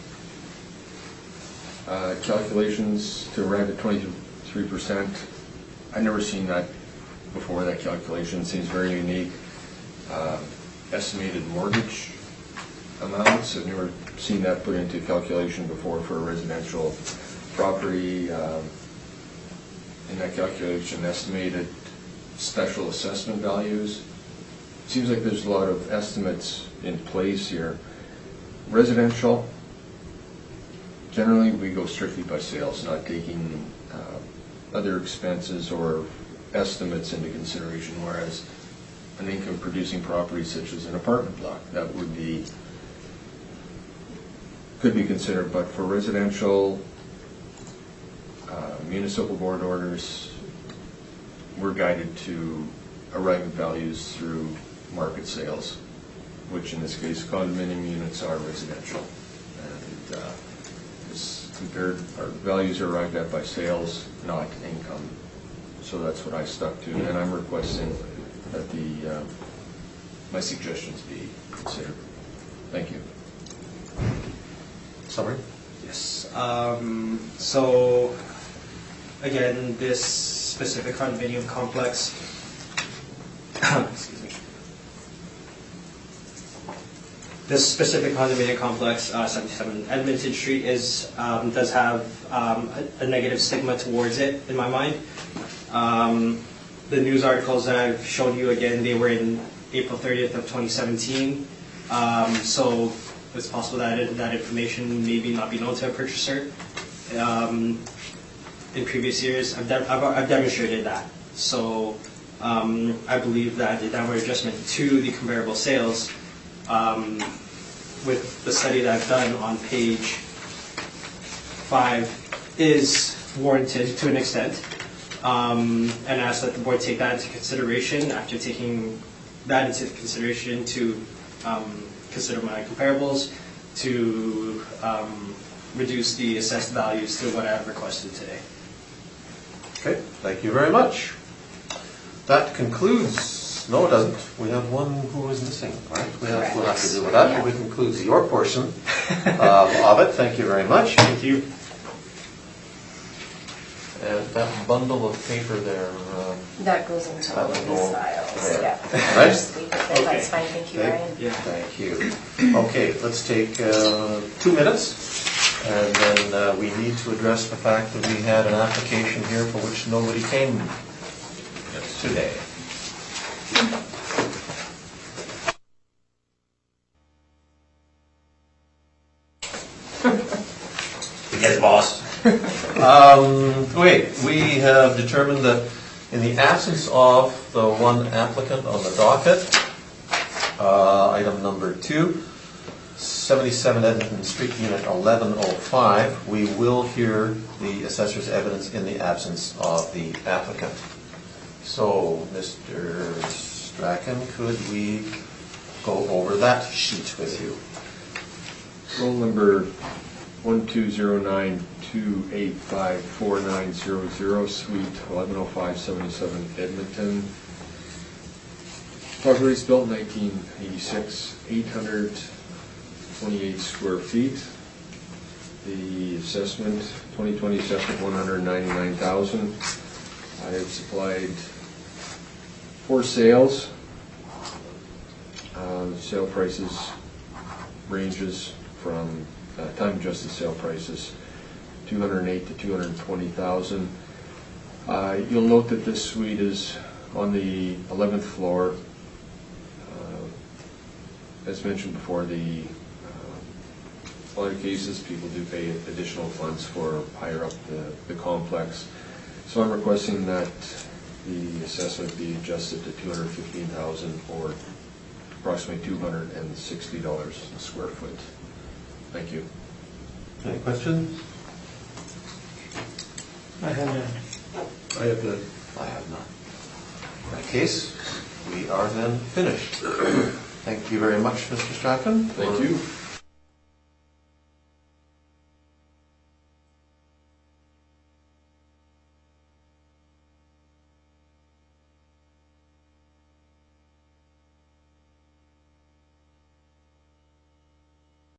Calculations to arrive at 23%, I've never seen that before. That calculation seems very unique. Estimated mortgage amounts, I've never seen that put into calculation before for a residential property. In that calculation, estimated special assessment values. Seems like there's a lot of estimates in place here. Residential, generally we go strictly by sales, not taking other expenses or estimates into consideration, whereas an income-producing property such as an apartment block, that could be considered, but for residential, municipal board orders, we're guided to arrive at values through market sales, which in this case condominium units are residential. And our values are arrived at by sales, not income. So that's what I stuck to, and I'm requesting that my suggestions be considered. Thank you. Summary? Yes. So, again, this specific condominium complex, excuse me. This specific condominium complex, 77 Edmonton Street, does have a negative stigma towards it, in my mind. The news articles that I've shown you, again, they were in April 30th of 2017. So it's possible that that information maybe not be known to a purchaser. In previous years, I've demonstrated that. So I believe that the downward adjustment to the comparable sales, with the study that I've done on page 5, is warranted to an extent. And ask that the board take that into consideration after taking that into consideration to consider my comparables to reduce the assessed values to what I have requested today. Okay, thank you very much. That concludes, no it doesn't, we have one who is missing, right? We'll have to deal with that, but it concludes your portion of it. Thank you very much. Thank you. And that bundle of paper there. That goes into all of that these will go files, there. yeah. Right? Just leave it there. That's fine, thank you, Okay. Ryan. Yeah. Thank you. Okay, let's take 2 minutes, and then we need to address the fact that we had an application here for which nobody came today. Yes, boss. Wait, we have determined that in the absence of the one applicant on the docket, item number 2, 77 Edmonton Street, Unit 1105, we will hear the assessor's evidence in the absence of the applicant. So, Mr. Strachan, could we go over that sheet with you? Roll number 12092854900, Suite 1105, 77 Edmonton. Property is built in 1986, 828 square feet. The assessment, 2020 assessment, $199,000. I have supplied 4 sales. Sale prices ranges from time-adjusted sale prices, $208,000 to $220,000. You'll note that this suite is On the 11th floor, as mentioned before, other cases, people do pay additional funds for higher up the complex. So I'm requesting that the assessment be adjusted to $215,000 or approximately $260 a square foot. Thank you. Any questions? I have none. I have none. I have none. In that case, we are then finished. Thank you very much, Mr. Strachan. Thank you.